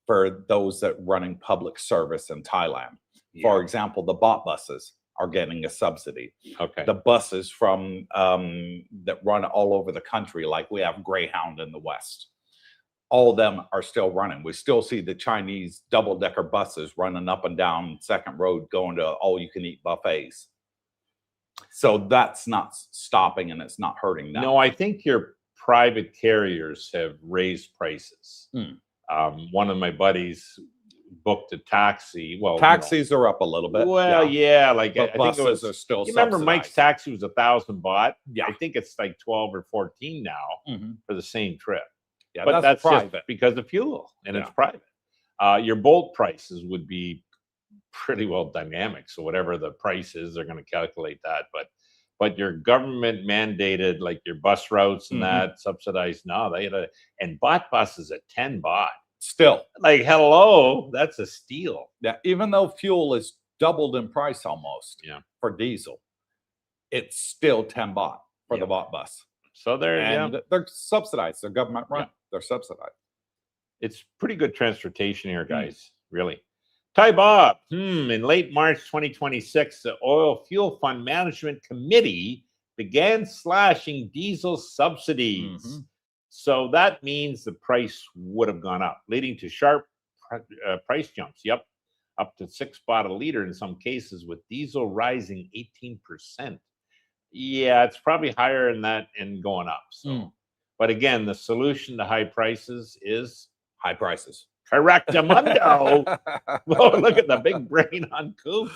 for those that running public service in Thailand. For example, the bot buses are getting a subsidy.
Okay.
The buses from that run all over the country, like we have Greyhound in the West, all of them are still running. We still see the Chinese double-decker buses running up and down Second Road going to all-you-can-eat buffets. So that's not stopping, and it's not hurting that.
No, I think your private carriers have raised prices. One of my buddies booked a taxi. Well,
taxis are up a little bit.
Well, yeah, like
but
I think it was.
Are still
You remember Mike's taxi was 1,000 baht?
Yeah,
I think it's like 12 or 14 now for the same trip.
Yeah,
but that's
private
just because of fuel, and it's private. Your Bolt prices would be pretty well dynamic. So whatever the price is, they're going to calculate that. But your government mandated, like your bus routes and that subsidized. No, they had and bot buses at 10 baht.
Still,
like, hello, that's a steal.
Yeah, even though fuel is doubled in price almost.
Yeah,
for diesel, it's still 10 baht for the bot bus.
So they're
subsidized. They're government run. They're subsidized.
It's pretty good transportation here, guys. Really. Ty Bob, in late March 2026, the Oil Fuel Fund Management Committee began slashing diesel subsidies. So that means the price would have gone up, leading to sharp price jumps. Yep, up to 6 baht a liter in some cases, with diesel rising 18%. Yeah, it's probably higher than that and going up. So, but again, the solution to high prices is
high prices.
Correctamundo. Oh, look at the big brain on Coop.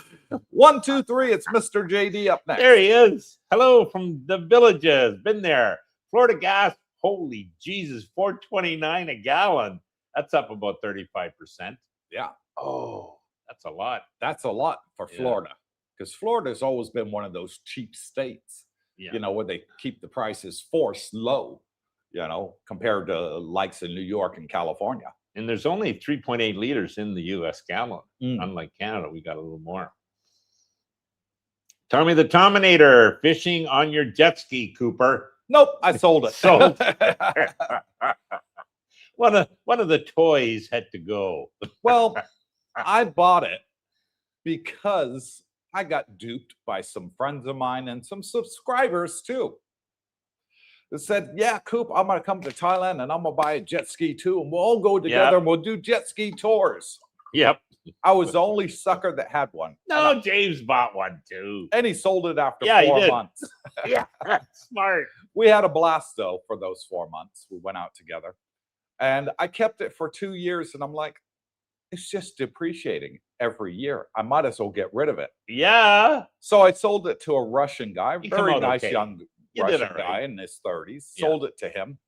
1, 2, 3. It's Mr. JD up next.
There he is. Hello from the villages. Been there. Florida gas. Holy Jesus, $4.29 a gallon. That's up about 35%.
Yeah.
Oh, that's a lot.
That's a lot for Florida, because Florida's always been one of those cheap states. You know, where they keep the prices forced low. You know, compared to likes in New York and California.
And there's only 3.8 liters in the U.S. gallon. Unlike Canada, we got a little more. Tommy the Tominator, fishing on your jet ski, Cooper.
Nope, I sold it.
Sold. One of the toys had to go.
Well, I bought it because I got duped by some friends of mine and some subscribers too. That said, yeah, Coop, I'm going to come to Thailand and I'm going to buy a jet ski too. And we'll all go together and we'll do jet ski tours.
Yep.
I was the only sucker that had one.
No, James bought one too.
And he sold it after 4 months.
Yeah, smart.
We had a blast though for those 4 months. We went out together. And I kept it for 2 years and I'm like, it's just depreciating every year. I might as well get rid of it.
Yeah.
So I sold it to a Russian guy, very nice young Russian guy in his 30s. Sold it to him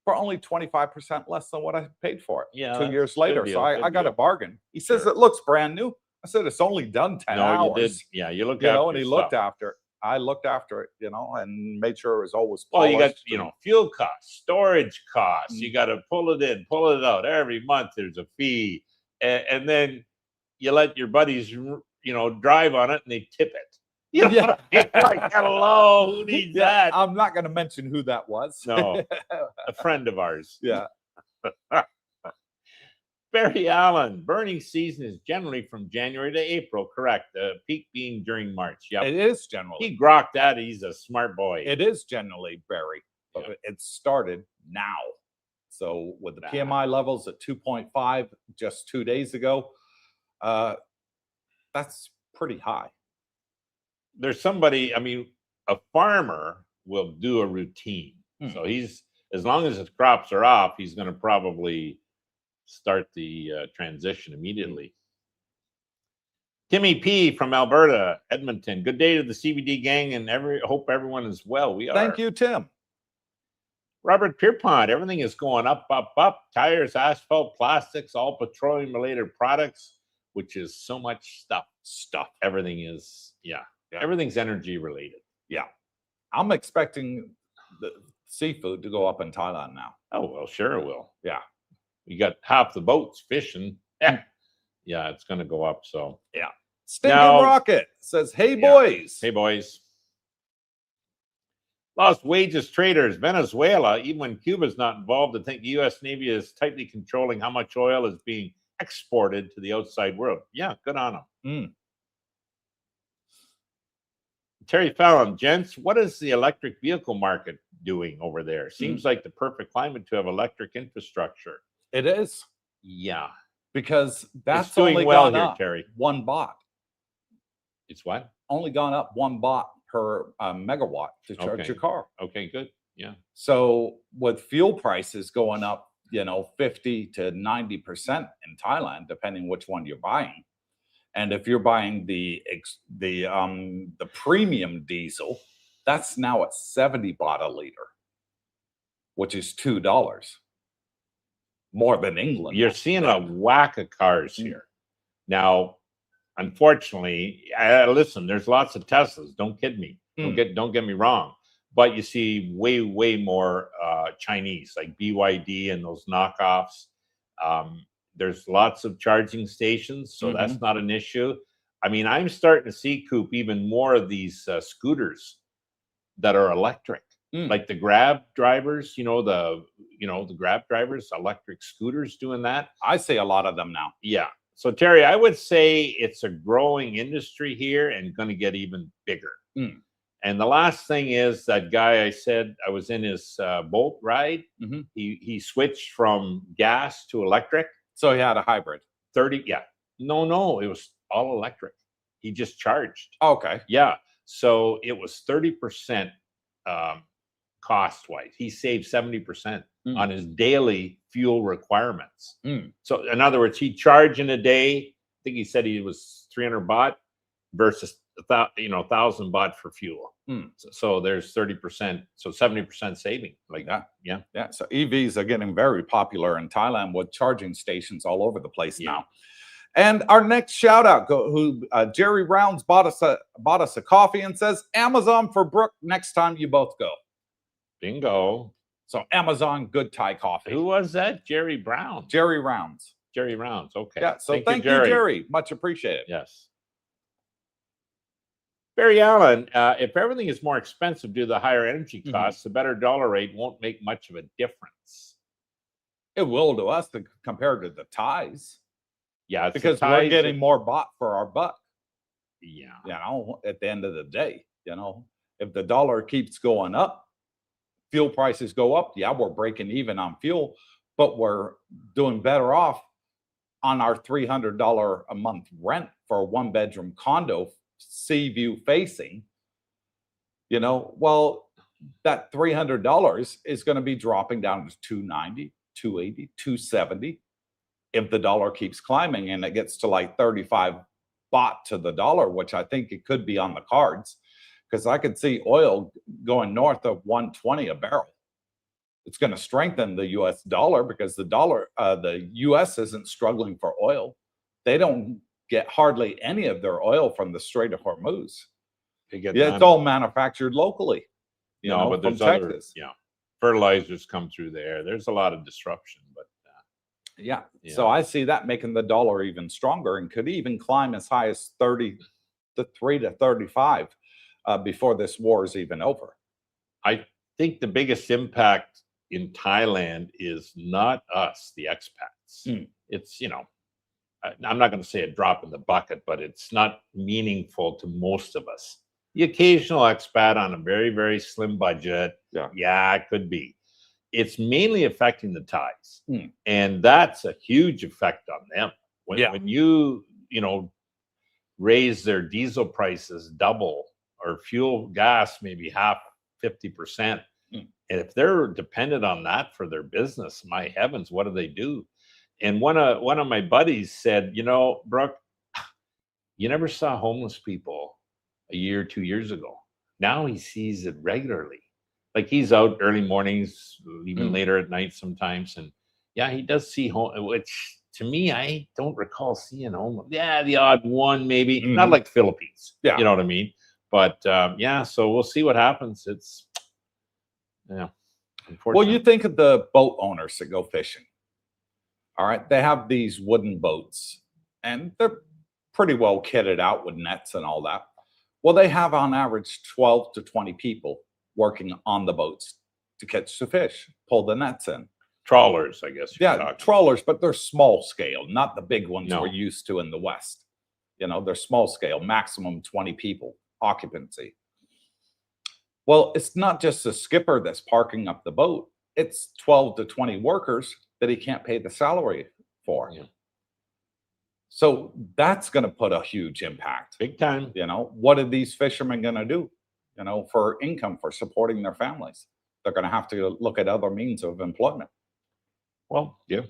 for only 25% less than what I paid for it.
Yeah,
2 years later. So I got a bargain. He says it looks brand new. I said it's only done 10 hours.
You did. Yeah, you looked
after
after
and he looked after. I looked after it, you know, and made sure it was always
Well, you got,
polished
you
and-
know, fuel costs, storage costs.
Mm.
You got to pull it in, pull it out every month. There's a fee, and then you let your buddies, you know, drive on it, and they tip it. You know,
Yeah.
like, hello, who needs that?
I'm not going to mention who that was.
No, a friend of ours.
Yeah.
Barry Allen, burning season is generally from January to April, correct? The peak being during March. Yeah,
It is generally.
he grokked that. He's a smart boy.
It is generally Barry, but
Yeah.
it started now. So with the
Nah.
PMI levels at 2.5 just 2 days ago, that's pretty high.
There's somebody, I mean, a farmer will do a routine. So he's, as long as his crops are off, he's going to probably start the transition immediately. Timmy P from Alberta, Edmonton. Good day to the CBD gang, and hope everyone is well. We are.
Thank you, Tim.
Robert Pierpont, everything is going up, up, up. Tires, asphalt, plastics, all petroleum-related products, which is so much stuff. Everything is, yeah. Everything's energy related.
Yeah. I'm expecting the seafood to go up in Thailand now.
Oh, well, sure it will.
Yeah.
You got half the boats fishing. Yeah, it's going to go up. So,
Yeah. Stinking
Now-
Rocket says, hey,
Yeah.
boys.
hey, boys. Lost wages traders, Venezuela, even when Cuba's not involved, I think the U.S. Navy is tightly controlling how much oil is being exported to the outside world. Yeah, good on them.
Mm.
Terry Fallon, gents, what is the electric vehicle market doing over there? Seems like the perfect climate to have electric infrastructure.
It is,
Yeah.
because that's
It's doing
only
well
gone
here,
up
Terry.
1 baht.
It's what?
Only gone up 1 baht per megawatt to charge
Okay.
your car.
Okay, good. Yeah.
So with fuel prices going up, you know, 50 to 90% in Thailand, depending which one you're buying. And if you're buying the premium diesel, that's now at 70 baht a liter, which is $2 more than England.
You're seeing a whack of cars here. Now, unfortunately, listen, there's lots of Teslas. Don't kid me. Don't get me wrong. But you see way more Chinese, like BYD and those knockoffs. There's lots of charging stations, so that's not an issue. I mean, I'm starting to see, Coop, even more of these scooters that are electric, like the Grab drivers. The Grab drivers, electric scooters doing that.
I see a lot of them now.
Yeah. So Terry, I would say it's a growing industry here and going to get even bigger. And the last thing is that guy I said I was in his Bolt ride. He switched from gas to electric.
So he had a hybrid.
30, yeah. No, it was all electric. He just charged.
Okay.
Yeah. So it was 30% cost-wise. He saved 70% on his daily fuel requirements. So in other words, he charged in a day, I think he said he was 300 baht versus 1,000 baht for fuel. So there's 30%, so 70% saving. Like that. Yeah.
Yeah. So EVs are getting very popular in Thailand with charging stations all over the place now. And our next shout out, Jerry Rounds bought us a coffee and says, Amazon for Brooke next time you both go.
Bingo.
So Amazon good Thai coffee.
Who was that? Jerry Brown.
Jerry Rounds.
Jerry Rounds. Okay.
Yeah. So thank you, Jerry. Much appreciated.
Yes. Barry Allen, if everything is more expensive due to the higher energy costs, the better dollar rate won't make much of a difference.
It will to us compared to the Thais.
Yeah, it's
because we're getting more baht for our buck.
Yeah.
At the end of the day, if the dollar keeps going up, fuel prices go up. Yeah, we're breaking even on fuel, but we're doing better off on our $300 a month rent for a 1-bedroom condo, sea view facing. Well, that $300 is going to be dropping down to $290, $280, $270 if the dollar keeps climbing and it gets to like 35 baht to the dollar, which I think it could be on the cards, because I could see oil going north of 120 a barrel. It's going to strengthen the US dollar because the US isn't struggling for oil. They don't get hardly any of their oil from the Strait of Hormuz.
They get
Yeah,
done.
it's all manufactured locally. You
No,
know,
but
from
there's other,
Texas.
fertilizers come through there. There's a lot of disruption, but
Yeah.
Yeah.
So I see that making the dollar even stronger and could even climb as high as 33 to 35 before this war is even over.
I think the biggest impact in Thailand is not us, the expats.
Mm.
It's, I'm not going to say a drop in the bucket, but it's not meaningful to most of us. The occasional expat on a very, very slim budget, yeah, it could be. It's mainly affecting the Thais, and that's a huge effect on them. When you raise their diesel prices double, or fuel gas maybe half, 50%, and if they're dependent on that for their business, my heavens, what do they do? And one of my buddies said, Brooke, you never saw homeless people a year or 2 years ago. Now he sees it regularly. Like he's out early mornings, even later at night sometimes. And yeah, he does see which to me, I don't recall seeing homeless. Yeah, the odd one maybe, not like the Philippines.
Yeah.
You know what I mean? But so we'll see what happens. It's, unfortunately.
Well, you think of the boat owners that go fishing. All right. They have these wooden boats and they're pretty well kitted out with nets and all that. Well, they have on average 12 to 20 people working on the boats to catch the fish, pull the nets in.
Trawlers, I guess.
Yeah, trawlers, but they're small scale, not the big ones we're used to in the West. They're small scale, maximum 20 people occupancy. Well, it's not just the skipper that's parking up the boat. It's 12 to 20 workers that he can't pay the salary for.
Yeah.
So that's going to put a huge impact.
Big time.
What are these fishermen going to do, for income, for supporting their families? They're going to have to look at other means of employment.
Well, yeah.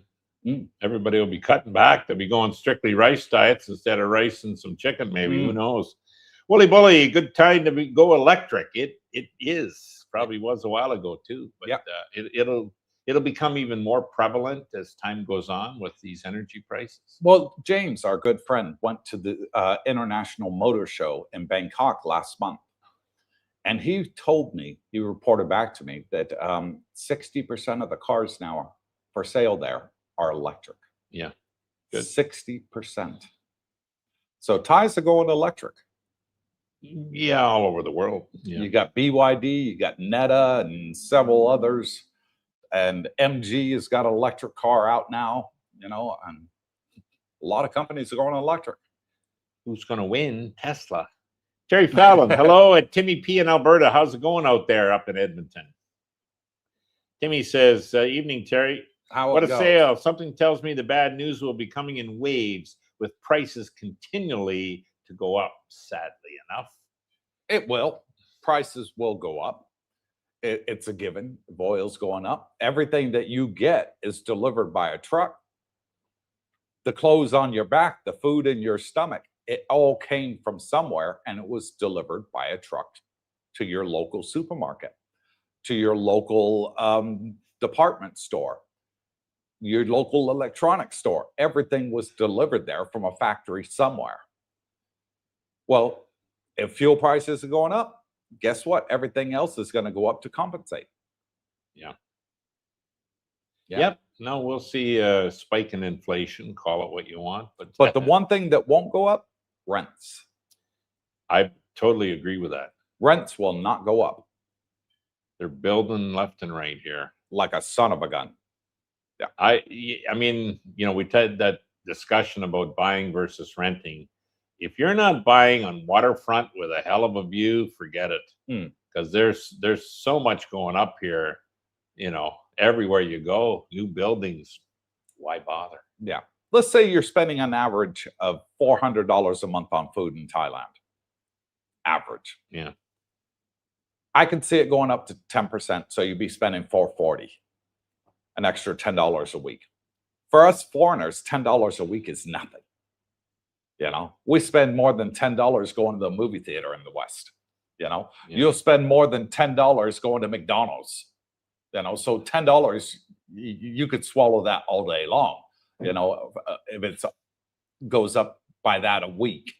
Everybody will be cutting back. They'll be going strictly rice diets instead of rice and some chicken, maybe. Who knows? Wooly bully, good time to go electric. It is. Probably was a while ago too. But it'll become even more prevalent as time goes on with these energy prices.
Well, James, our good friend, went to the International Motor Show in Bangkok last month. And he told me, he reported back to me that 60% of the cars now for sale there are electric.
Yeah. Good.
60%. So Thais are going electric.
Yeah, all over the world. Yeah.
You got BYD, you got Neta, and several others. And MG has got an electric car out now, and a lot of companies are going electric.
Who's going to win? Tesla. Terry Fallon, hello at Timmy P in Alberta. How's it going out there up in Edmonton? Timmy says, evening, Terry. What a sale. Something tells me the bad news will be coming in waves with prices continually to go up, sadly enough.
It will. Prices will go up. It's a given. The oil's going up. Everything that you get is delivered by a truck. The clothes on your back, the food in your stomach, it all came from somewhere and it was delivered by a truck to your local supermarket, to your local department store, your local electronics store. Everything was delivered there from a factory somewhere. Well, if fuel prices are going up, guess what? Everything else is going to go up to compensate.
Yeah. Yep. No, we'll see a spike in inflation. Call it what you want,
but the one thing that won't go up, rents.
I totally agree with that.
Rents will not go up.
They're building left and right here
like a son of a gun.
Yeah. I mean, we had that discussion about buying versus renting. If you're not buying on waterfront with a hell of a view, forget it. Because there's so much going up here, everywhere you go, new buildings, why bother?
Yeah. Let's say you're spending an average of $400 a month on food in Thailand. Average.
Yeah.
I could see it going up to 10%. So you'd be spending $440, an extra $10 a week. For us foreigners, $10 a week is nothing. We spend more than $10 going to the movie theater in the West. You'll spend more than $10 going to McDonald's. So $10, you could swallow that all day long. If it goes up by that a week.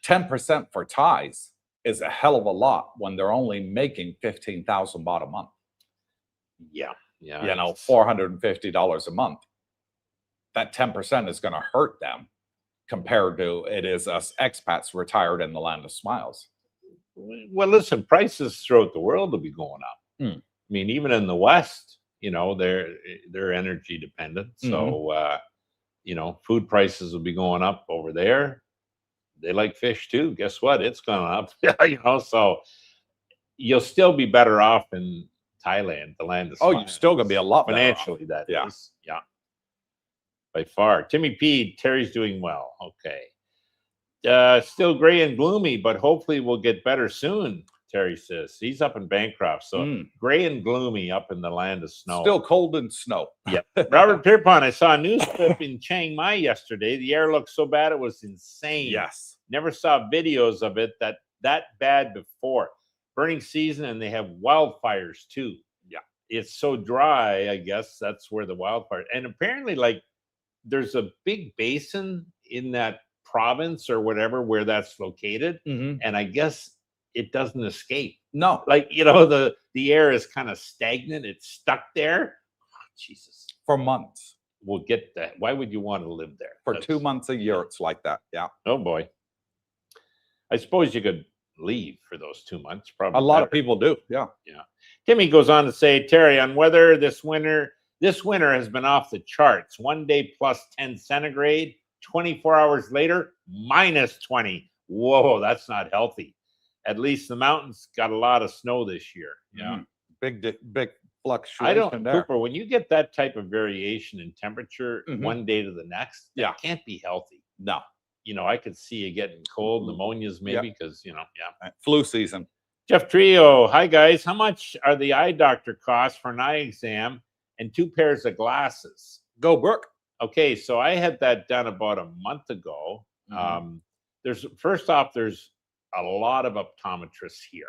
10% for Thais is a hell of a lot when they're only making 15,000 baht a month.
Yeah. Yeah.
You know, $450 a month. That 10% is going to hurt them compared to it is us expats retired in the land of smiles.
Well, listen, prices throughout the world will be going up.
Mm.
I mean, even in the West, you know, they're energy dependent. So, you know, food prices will be going up over there. They like fish too. Guess what? It's going up. You know, so you'll still be better off in Thailand, the land of
Oh,
smiles.
you're still going to be a lot better off.
financially. That
Yeah.
is, yeah, by far. Timmy P, Terry's doing well. Okay. Still gray and gloomy, but hopefully we'll get better soon. Terry says he's up in Bancroft, so gray and gloomy up in the land of snow.
Still cold and snow.
Yeah. Robert Pierpont, I saw a news clip in Chiang Mai yesterday. The air looked so bad it was insane.
Yes.
Never saw videos of it that bad before. Burning season, and they have wildfires too.
Yeah.
It's so dry, I guess that's where the wildfire. And apparently, like, there's a big basin in that province or whatever where that's located, and I guess it doesn't escape.
No,
Like, you know, the air is kind of stagnant. It's stuck there. Oh, Jesus.
for months.
We'll get that. Why would you want to live there?
For 2 months a year, it's like that. Yeah.
Oh boy. I suppose you could leave for those 2 months. Probably
A lot
better.
of people do. Yeah.
Yeah. Timmy goes on to say, Terry, on weather this winter has been off the charts. 1 day plus 10 centigrade, 24 hours later, minus 20. Whoa, that's not healthy. At least the mountains got a lot of snow this year. Yeah.
Big fluctuation
I don't,
there.
Cooper, when you get that type of variation in temperature 1 day to the next,
Yeah.
that can't be healthy.
No.
You know, I could see you getting cold, pneumonias maybe, because, you know, yeah.
Flu season.
Jeff Trio, hi guys. How much are the eye doctor costs for an eye exam and 2 pairs of glasses?
Go, Brooke.
Okay, so I had that done about a month ago. There's a lot of optometrists here,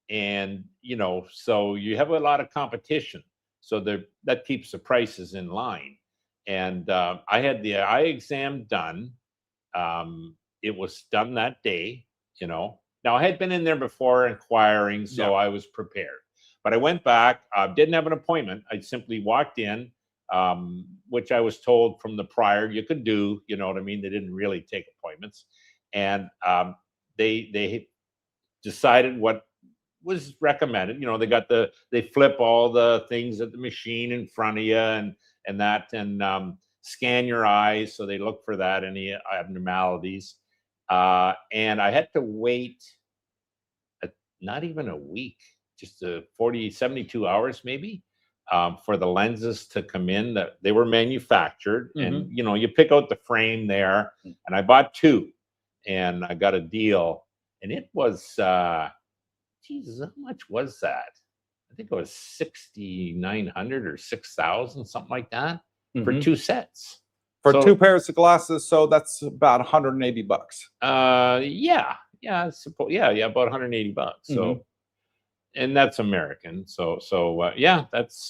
and you know, so you have a lot of competition. So that keeps the prices in line. And I had the eye exam done. It was done that day. You know, now I had been in there before inquiring, so I was prepared. But I went back. Didn't have an appointment. I simply walked in. Which I was told from the prior you could do, you know what I mean? They didn't really take appointments. And they decided what was recommended. You know, they flip all the things at the machine in front of you and scan your eyes. So they look for that, any abnormalities. And I had to wait not even a week, just 72 hours maybe. For the lenses to come in. That they were manufactured, and you know, you pick out the frame there, and I bought 2, and I got a deal, and it was Jesus, how much was that? I think it was 6,900 or 6,000, something like that, for 2 sets.
For 2 pairs of glasses, so that's about $180.
Yeah, about $180. So. And that's American, so yeah, that's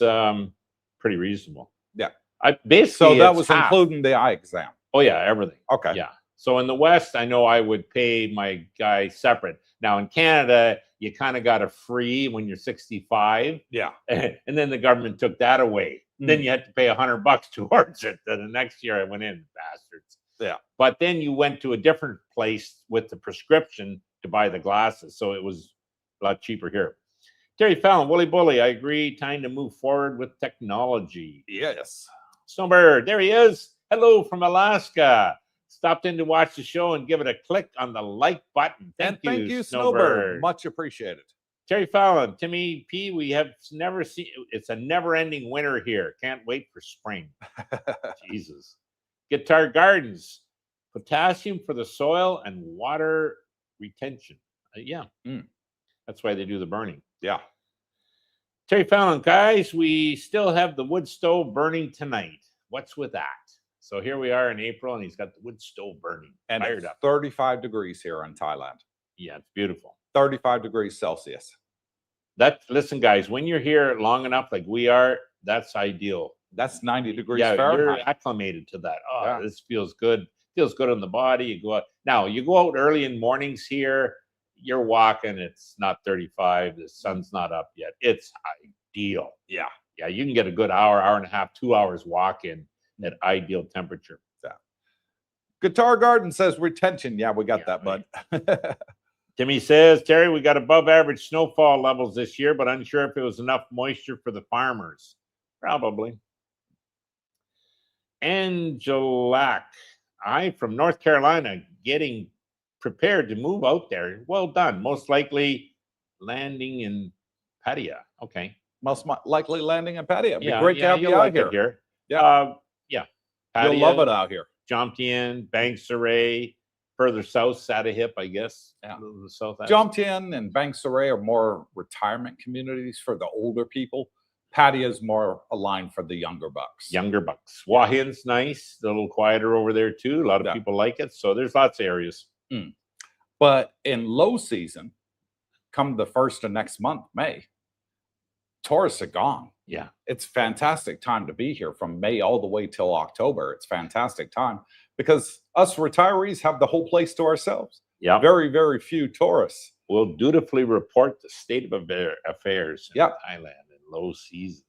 pretty reasonable.
Yeah,
I basically
so that was
half.
including the eye exam.
Oh yeah, everything.
Okay.
Yeah. So in the West, I know I would pay my guy separate. Now in Canada, you kind of got a free when you're 65.
Yeah.
And then the government took that away. Then you had to pay $100 towards it. Then the next year I went in, bastards.
Yeah.
But then you went to a different place with the prescription to buy the glasses, so it was a lot cheaper here. Terry Fallon, Wooly Bully, I agree. Time to move forward with technology.
Yes.
Snowbird, there he is. Hello from Alaska. Stopped in to watch the show and give it a click on the like button. Thank you,
Snowbird. Much appreciated.
Terry Fallon, Timmy P, we have never seen, it's a never-ending winter here. Can't wait for spring. Jesus. Guitar Gardens, potassium for the soil and water retention. That's why they do the burning.
Yeah.
Terry Fallon, guys, we still have the wood stove burning tonight. What's with that? So here we are in April, and he's got the wood stove burning.
And
fired
it's
up.
35 degrees here in Thailand.
Yeah, it's beautiful.
35 degrees Celsius.
Listen, guys, when you're here long enough, like we are, that's ideal.
That's 90 degrees
Yeah,
Fahrenheit.
you're acclimated to that. Oh, this feels good. Feels good on the body. You go out. Now, you go out early in mornings here. you're walking, it's not 35, the sun's not up yet. It's ideal.
Yeah.
Yeah, you can get a good hour, hour and a half, 2 hours walking at ideal temperature.
Guitar Garden says retention. Yeah, we got
Yeah,
that, bud.
Timmy says, Terry, we got above average snowfall levels this year, but unsure if it was enough moisture for the farmers. Probably. Angelac, I from North Carolina, getting prepared to move out there. Well done. Most likely landing in Pattaya. Okay.
Most likely landing in Pattaya. It'd be
Yeah,
great to have you
you'll
out
like it
here.
Yeah.
Yeah.
Pattaya,
You'll love it out here.
Jomtien, Banks Array, further south, Sattahip, I guess.
Yeah.
A little south.
Jomtien and Banks Array are more retirement communities for the older people. Pattaya is more aligned for the younger bucks.
Younger bucks. Wahin's nice, a little quieter over there too. A lot of people like it. So there's lots of areas.
But in low season, come the first of next month, May, tourists are gone.
Yeah.
It's fantastic time to be here from May all the way till October. It's fantastic time because us retirees have the whole place to ourselves.
Yeah.
Very, very few tourists.
We'll dutifully report the state of affairs in Thailand in low season.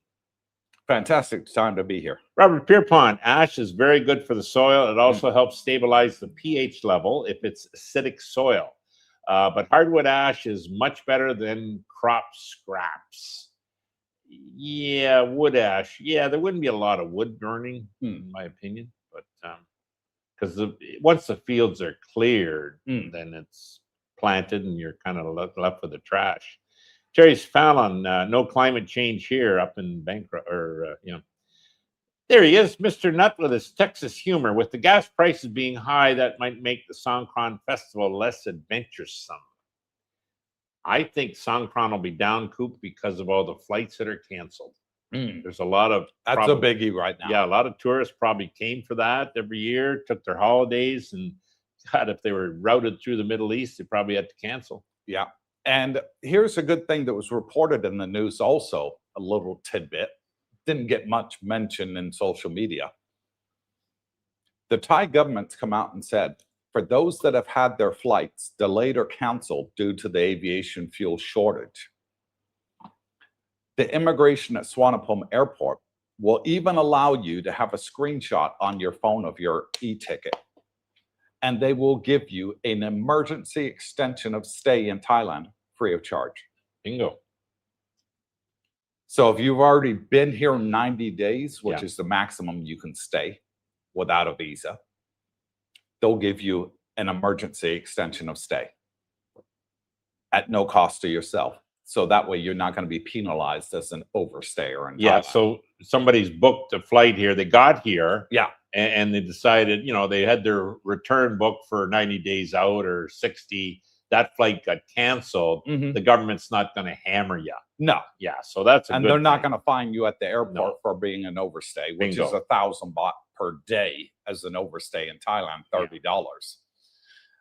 Fantastic time to be here.
Robert Pierpont, ash is very good for the soil. It also helps stabilize the pH level if it's acidic soil. But hardwood ash is much better than crop scraps. Yeah, wood ash. Yeah, there wouldn't be a lot of wood burning, in my opinion. But because once the fields are cleared, then it's planted and you're kind of left with the trash. Jerry's Fallon, no climate change here up in Bancroft, or there he is, Mr. Nutt with his Texas humor. With the gas prices being high, that might make the Songkran Festival less adventuresome. I think Songkran will be down, Coop, because of all the flights that are canceled. There's a lot of
that's a biggie right now.
Yeah, a lot of tourists probably came for that every year, took their holidays, and God, if they were routed through the Middle East, they probably had to cancel.
Yeah. And here's a good thing that was reported in the news also, a little tidbit. Didn't get much mention in social media. The Thai government's come out and said, for those that have had their flights delayed or canceled due to the aviation fuel shortage, the immigration at Swanepoel Airport will even allow you to have a screenshot on your phone of your e-ticket. And they will give you an emergency extension of stay in Thailand free of charge.
Bingo.
So if you've already been here 90 days, which is the maximum you can stay without a visa, they'll give you an emergency extension of stay at no cost to yourself. So that way you're not going to be penalized as an overstayer in Thailand.
Yeah, so somebody's booked a flight here. They got here.
Yeah.
And they decided, they had their return book for 90 days out or 60. That flight got canceled. The government's not going to hammer you.
No.
Yeah, so that's a
and
good
they're not
thing.
going to fine you at the airport for being an overstay, which is 1,000 baht per day as an overstay in Thailand, $30,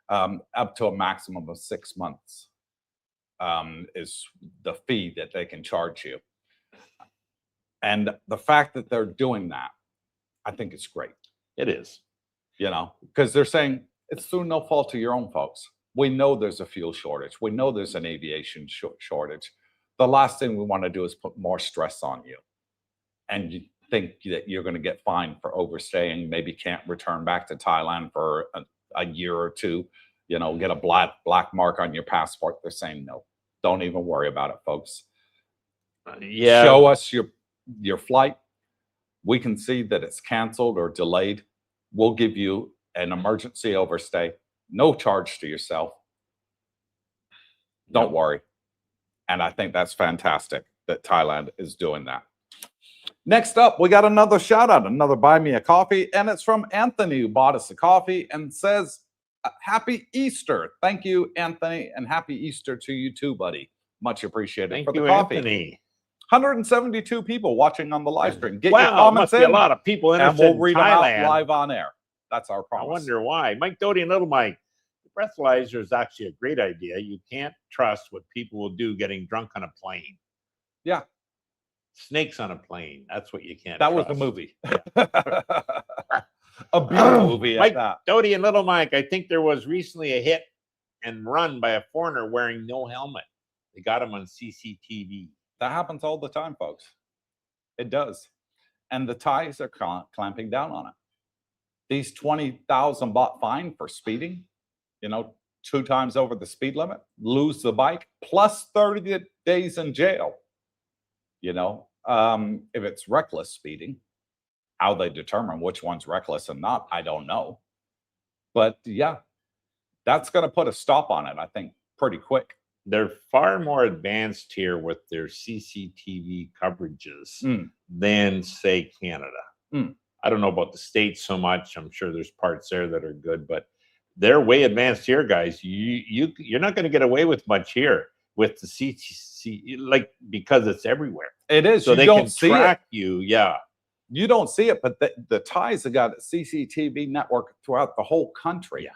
up to a maximum of 6 months is the fee that they can charge you. And the fact that they're doing that, I think it's great.
It is.
Because they're saying it's through no fault of your own folks. We know there's a fuel shortage. We know there's an aviation shortage. The last thing we want to do is put more stress on you. And you think that you're going to get fined for overstaying, maybe can't return back to Thailand for a year or two, get a black mark on your passport. They're saying, no, don't even worry about it, folks. Show us your flight. We can see that it's canceled or delayed. We'll give you an emergency overstay, no charge to yourself. Don't worry. And I think that's fantastic that Thailand is doing that. Next up, we got another shout out, another buy me a coffee, and it's from Anthony, who bought us a coffee and says, happy Easter. Thank you, Anthony, and happy Easter to you too, buddy. Much appreciated.
Thank
for the
you,
coffee.
Anthony.
172 people watching on the live stream. Get
wow,
your comments
must
in,
be a lot of people interested
and we'll read
in Thailand.
them out live on air. That's our promise.
I wonder why. Mike Doty and Little Mike, the breathalyzer is actually a great idea. You can't trust what people will do getting drunk on a plane.
Yeah.
Snakes on a plane. That's what you can't
That
trust.
was the movie. A beer movie
Mike
at that.
Doty and Little Mike, I think there was recently a hit and run by a foreigner wearing no helmet. They got him on CCTV.
That happens all the time, folks. It does. And the Thais are clamping down on it. These 20,000 baht fine for speeding, 2 times over the speed limit, lose the bike, plus 30 days in jail. If it's reckless speeding, how they determine which one's reckless and not, I don't know. But yeah, that's going to put a stop on it, I think, pretty quick.
They're far more advanced here with their CCTV coverages than, say, Canada. I don't know about the States so much. I'm sure there's parts there that are good, but they're way advanced here, guys. You're not going to get away with much here with the CCTV, because it's everywhere.
It is.
So they can track you. Yeah.
You don't see it, but the Thais have got a CCTV network throughout the whole country.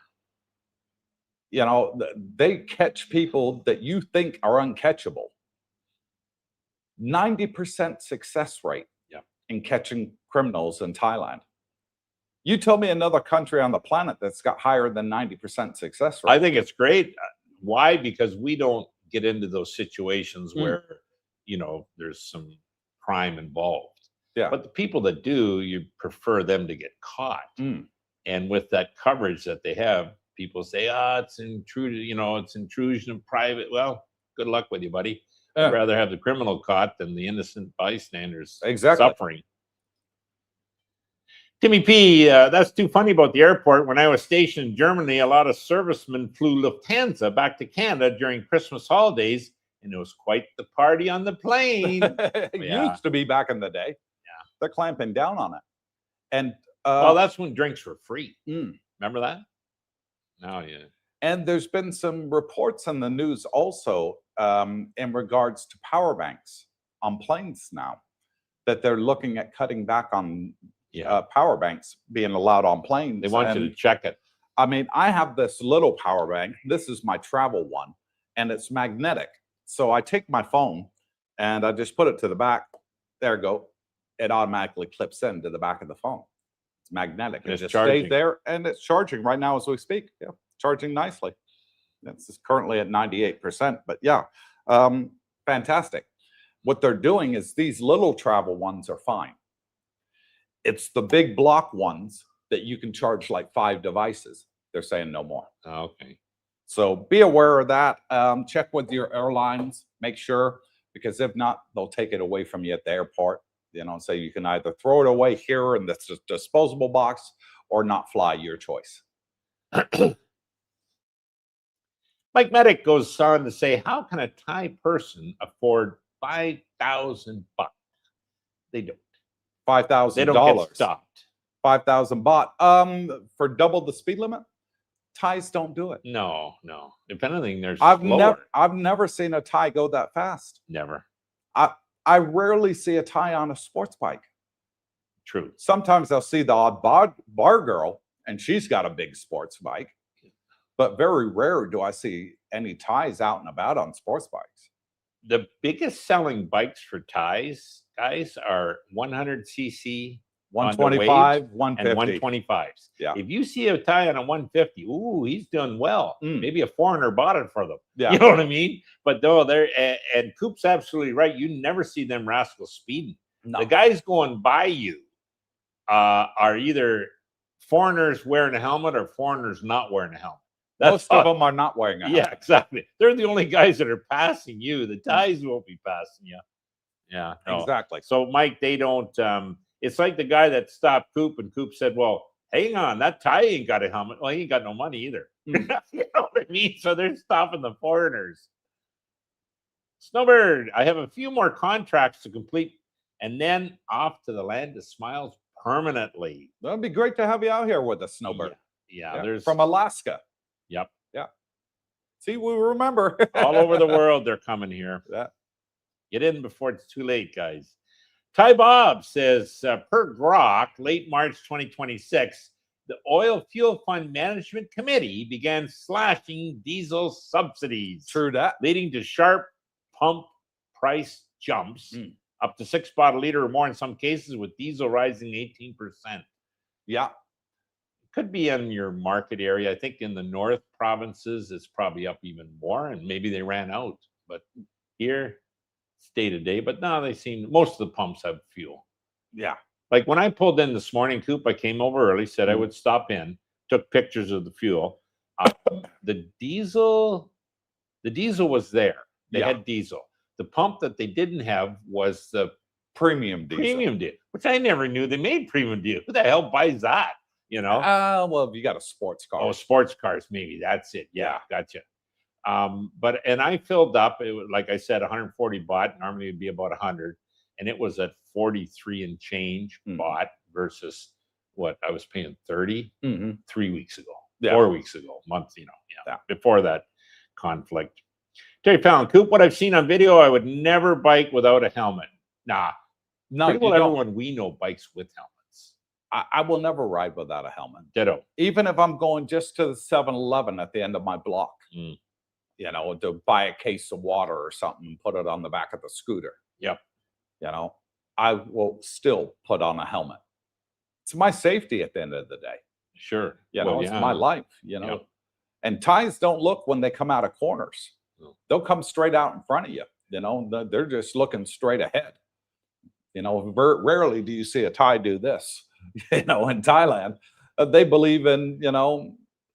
Yeah.
They catch people that you think are uncatchable. 90% success rate in catching criminals in Thailand. You tell me another country on the planet that's got higher than 90% success rate.
I think it's great. Why? Because we don't get into those situations where, there's some crime involved.
Yeah.
But the people that do, you prefer them to get caught. And with that coverage that they have, people say, it's intrusion of private. Well, good luck with you, buddy. I'd rather have the criminal caught than the innocent bystanders suffering. Timmy P, that's too funny about the airport. When I was stationed in Germany, a lot of servicemen flew Lufthansa back to Canada during Christmas holidays, and it was quite the party on the plane.
It used to be back in the day.
Yeah.
They're clamping down on it. And
well, that's when drinks were free. Remember that? Oh, yeah.
And there's been some reports in the news also in regards to power banks on planes now, that they're looking at cutting back on power banks being allowed on planes.
They want you to check it.
I mean, I have this little power bank. This is my travel one, and it's magnetic. So I take my phone and I just put it to the back. There you go. It automatically clips into the back of the phone. It's magnetic. It just stays there, and it's charging right now as we speak. Yeah, charging nicely. It's currently at 98%, but yeah, fantastic. What they're doing is these little travel ones are fine. It's the big block ones that you can charge like 5 devices. They're saying no more.
Okay.
So be aware of that. Check with your airlines, make sure, because if not, they'll take it away from you at the airport. So you can either throw it away here in this disposable box or not fly, your choice.
Mike Medic goes on to say, how can a Thai person afford 5,000 baht? They don't.
$5,000.
They don't get stopped.
5,000 baht. For double the speed limit? Thais don't do it.
No. If anything, there's
I've never seen a Thai go that fast.
Never.
I rarely see a Thai on a sports bike.
True.
Sometimes I'll see the odd bar girl, and she's got a big sports bike. But very rare do I see any Thais out and about on sports bikes.
The biggest selling bikes for Thais, guys, are 100cc,
125, 150.
And 125s.
Yeah.
If you see a Thai on a 150, ooh, he's done well. Maybe a foreigner bought it for them.
Yeah.
You know what I mean? But no, and Coop's absolutely right. You never see them rascals speeding.
No.
The guys going by you are either foreigners wearing a helmet or foreigners not wearing a helmet.
Most of them are not wearing a helmet.
Yeah, exactly. They're the only guys that are passing you. The Thais won't be passing you. Yeah, no.
Exactly.
So, Mike, they don't. It's like the guy that stopped Coop, and Coop said, "Well, hang on, that Thai ain't got a helmet. Well, he ain't got no money either." You know what I mean? So they're stopping the foreigners. Snowbird, I have a few more contracts to complete, and then off to the land of smiles permanently.
That'd be great to have you out here with us, Snowbird.
Yeah, there's
from Alaska.
Yep.
Yeah. See, we remember.
All over the world, they're coming here.
Yeah.
Get in before it's too late, guys. Ty Bob says, per Grok, late March 2026, the Oil Fuel Fund Management Committee began slashing diesel subsidies.
True that.
Leading to sharp pump price jumps, up to 6 baht a liter or more in some cases, with diesel rising 18%.
Yeah.
Could be in your market area. I think in the north provinces, it's probably up even more, and maybe they ran out. But here, it's day to day. But now they seem most of the pumps have fuel.
Yeah.
Like when I pulled in this morning, Coop, I came over early, said I
Mm.
would stop in, took pictures of the fuel. The diesel was there. They
Yeah.
had diesel. The pump that they didn't have was the
Premium diesel.
premium diesel, which I never knew they made premium diesel. Who the hell buys that? You know?
Well, if you got a sports car.
Oh, sports cars, maybe. That's it. Yeah, gotcha. And I filled up, it was, like I said, 140 baht. Normally it'd be about 100. And it was at 43 and change baht versus what I was paying 30 3 weeks ago, 4 weeks ago, month, before that conflict. Terry Fallon, Coop, what I've seen on video, I would never bike without a helmet. Nah.
No,
pretty well everyone we know bikes with helmets.
I will never ride without a helmet.
Ditto.
Even if I'm going just to the 7-Eleven at the end of my block, to buy a case of water or something and put it on the back of the scooter.
Yep.
I will still put on a helmet. It's my safety at the end of the day.
Sure.
It's my life,
Yep.
And Thais don't look when they come out of corners.
No.
They'll come straight out in front of you. They're just looking straight ahead. Rarely do you see a Thai do this. In Thailand, they believe in,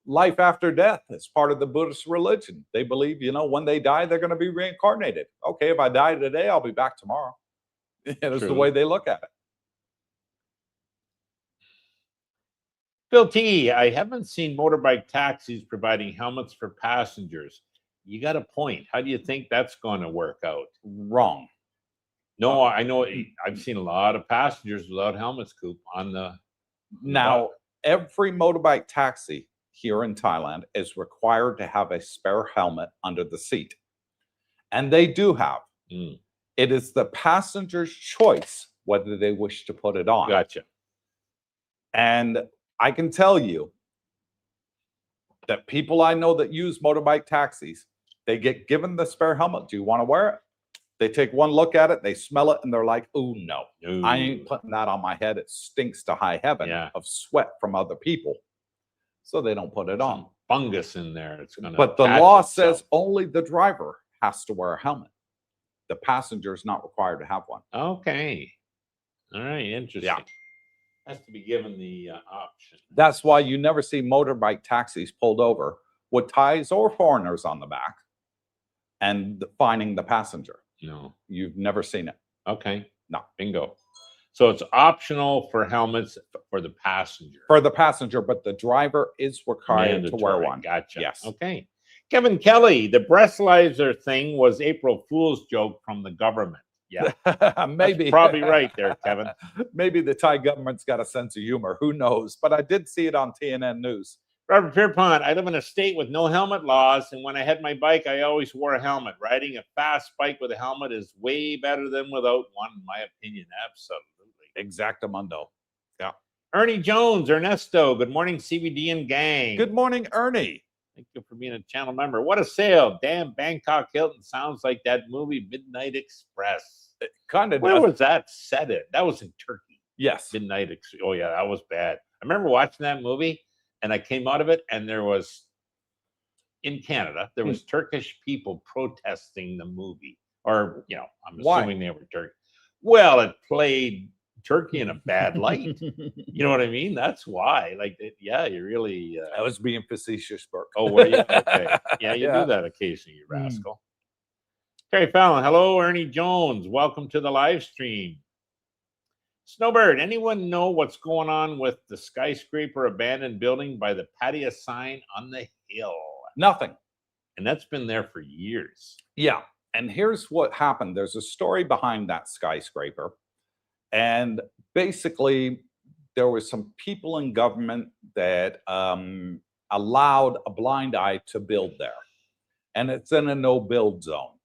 life after death. It's part of the Buddhist religion. They believe, when they die, they're going to be reincarnated. Okay, if I die today, I'll be back tomorrow. That's the way they look at it.
Phil T, I haven't seen motorbike taxis providing helmets for passengers. You got a point. How do you think that's going to work out?
Wrong.
No, I know. I've seen a lot of passengers without helmets, Coop, on the.
Now, every motorbike taxi here in Thailand is required to have a spare helmet under the seat. And they do have. It is the passenger's choice whether they wish to put it on.
Gotcha.
And I can tell you that people I know that use motorbike taxis, they get given the spare helmet. Do you want to wear it? They take one look at it, they smell it, and they're like, "Oh no, I ain't putting that on my head. It stinks to high heaven of sweat from other people." So they don't put it on.
Fungus in there. It's gonna.
But the law says only the driver has to wear a helmet. The passenger is not required to have one.
Okay. All right. Interesting. Yeah. Has to be given the option.
That's why you never see motorbike taxis pulled over with Thais or foreigners on the back and fining the passenger.
No,
you've never seen it.
Okay.
No.
Bingo. So it's optional for helmets for the passenger.
For the passenger, but the driver is required to wear one.
Gotcha.
Yes.
Okay. Kevin Kelly, the breathalyzer thing was April Fool's joke from the government. Yeah.
Maybe.
That's probably right there, Kevin.
Maybe the Thai government's got a sense of humor. Who knows? But I did see it on TNN News.
Robert Pierpont, I live in a state with no helmet laws, and when I had my bike, I always wore a helmet. Riding a fast bike with a helmet is way better than without one, in my opinion. Absolutely.
Exactamundo. Yeah.
Ernie Jones, Ernesto, good morning, CBD and gang.
Good morning, Ernie.
Thank you for being a channel member. What a sale. Damn, Bangkok Hilton sounds like that movie Midnight Express.
It kind of
Where was that set in? That was in Turkey.
Yes.
Midnight Express. Oh, yeah, that was bad. I remember watching that movie. And I came out of it, and there was, in Canada, there was Turkish people protesting the movie. Or, I'm assuming they were Turkish. Well, it played Turkey in a bad light. You know what I mean? That's why. You really...
I was being facetious, Brooke.
Oh, were you? Okay. Yeah, you do that occasionally, you rascal. Terry Fallon, hello, Ernie Jones. Welcome to the live stream. Snowbird, anyone know what's going on with the skyscraper abandoned building by the patio sign on the hill?
Nothing.
And that's been there for years.
Yeah. And here's what happened. There's a story behind that skyscraper. And basically, there was some people in government that allowed a blind eye to build there. And it's in a no-build zone.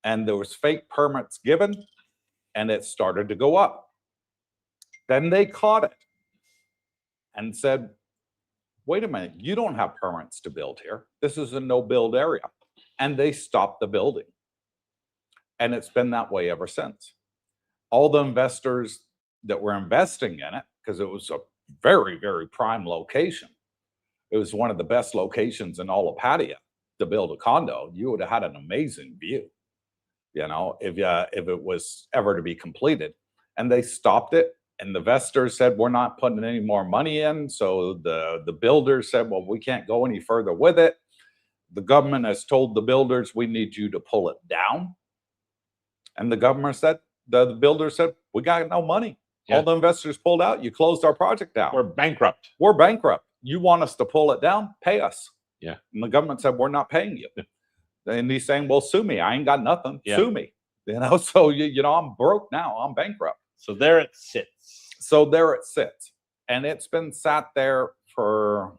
And there was fake permits given, and it started to go up. Then they caught it and said, wait a minute, you don't have permits to build here. This is a no-build area. And they stopped the building. And it's been that way ever since. All the investors that were investing in it, because it was a very, very prime location. It was one of the best locations in all of Pattaya to build a condo. You would have had an amazing view, if it was ever to be completed. And they stopped it. And the investors said, we're not putting any more money in. So the builders said, well, we can't go any further with it. The government has told the builders, we need you to pull it down. And the government said, the builder said, we got no money.
Yeah.
All the investors pulled out. You closed our project down.
We're bankrupt.
We're bankrupt. You want us to pull it down? Pay us.
Yeah.
And the government said, we're not paying you. And he's saying, well, sue me. I ain't got nothing.
Yeah.
Sue me. So, I'm broke now. I'm bankrupt.
So there it sits.
And it's been sat there for,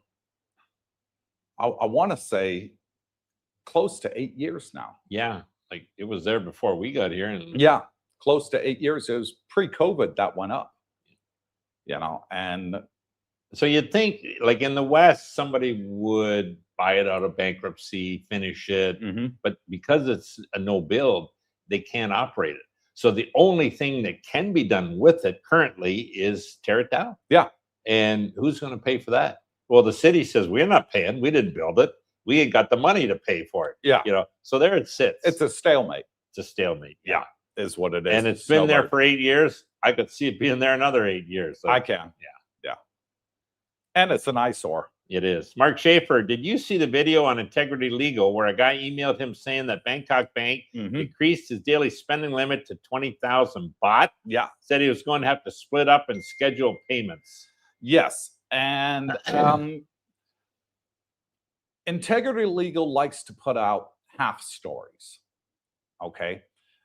I want to say, close to 8 years now.
Yeah. Like it was there before we got here. And
Yeah. Close to 8 years. It was pre-COVID that went up, and
so you'd think like in the West, somebody would buy it out of bankruptcy, finish it. But because it's a no build, they can't operate it. So the only thing that can be done with it currently is tear it down.
Yeah.
And who's going to pay for that? Well, the city says we're not paying. We didn't build it. We ain't got the money to pay for it.
Yeah.
So there it sits.
It's a stalemate.
It's a stalemate.
Yeah. Is what it is.
And it's been there for 8 years. I could see it being there another 8 years. So,
I can. Yeah. And it's an eyesore.
It is. Mark Schaefer, did you see the video on Integrity Legal where a guy emailed him saying that Bangkok Bank increased his daily spending limit to 20,000 baht?
Yeah.
Said he was going to have to split up and schedule payments.
Yes. And Integrity Legal likes to put out half stories. Okay.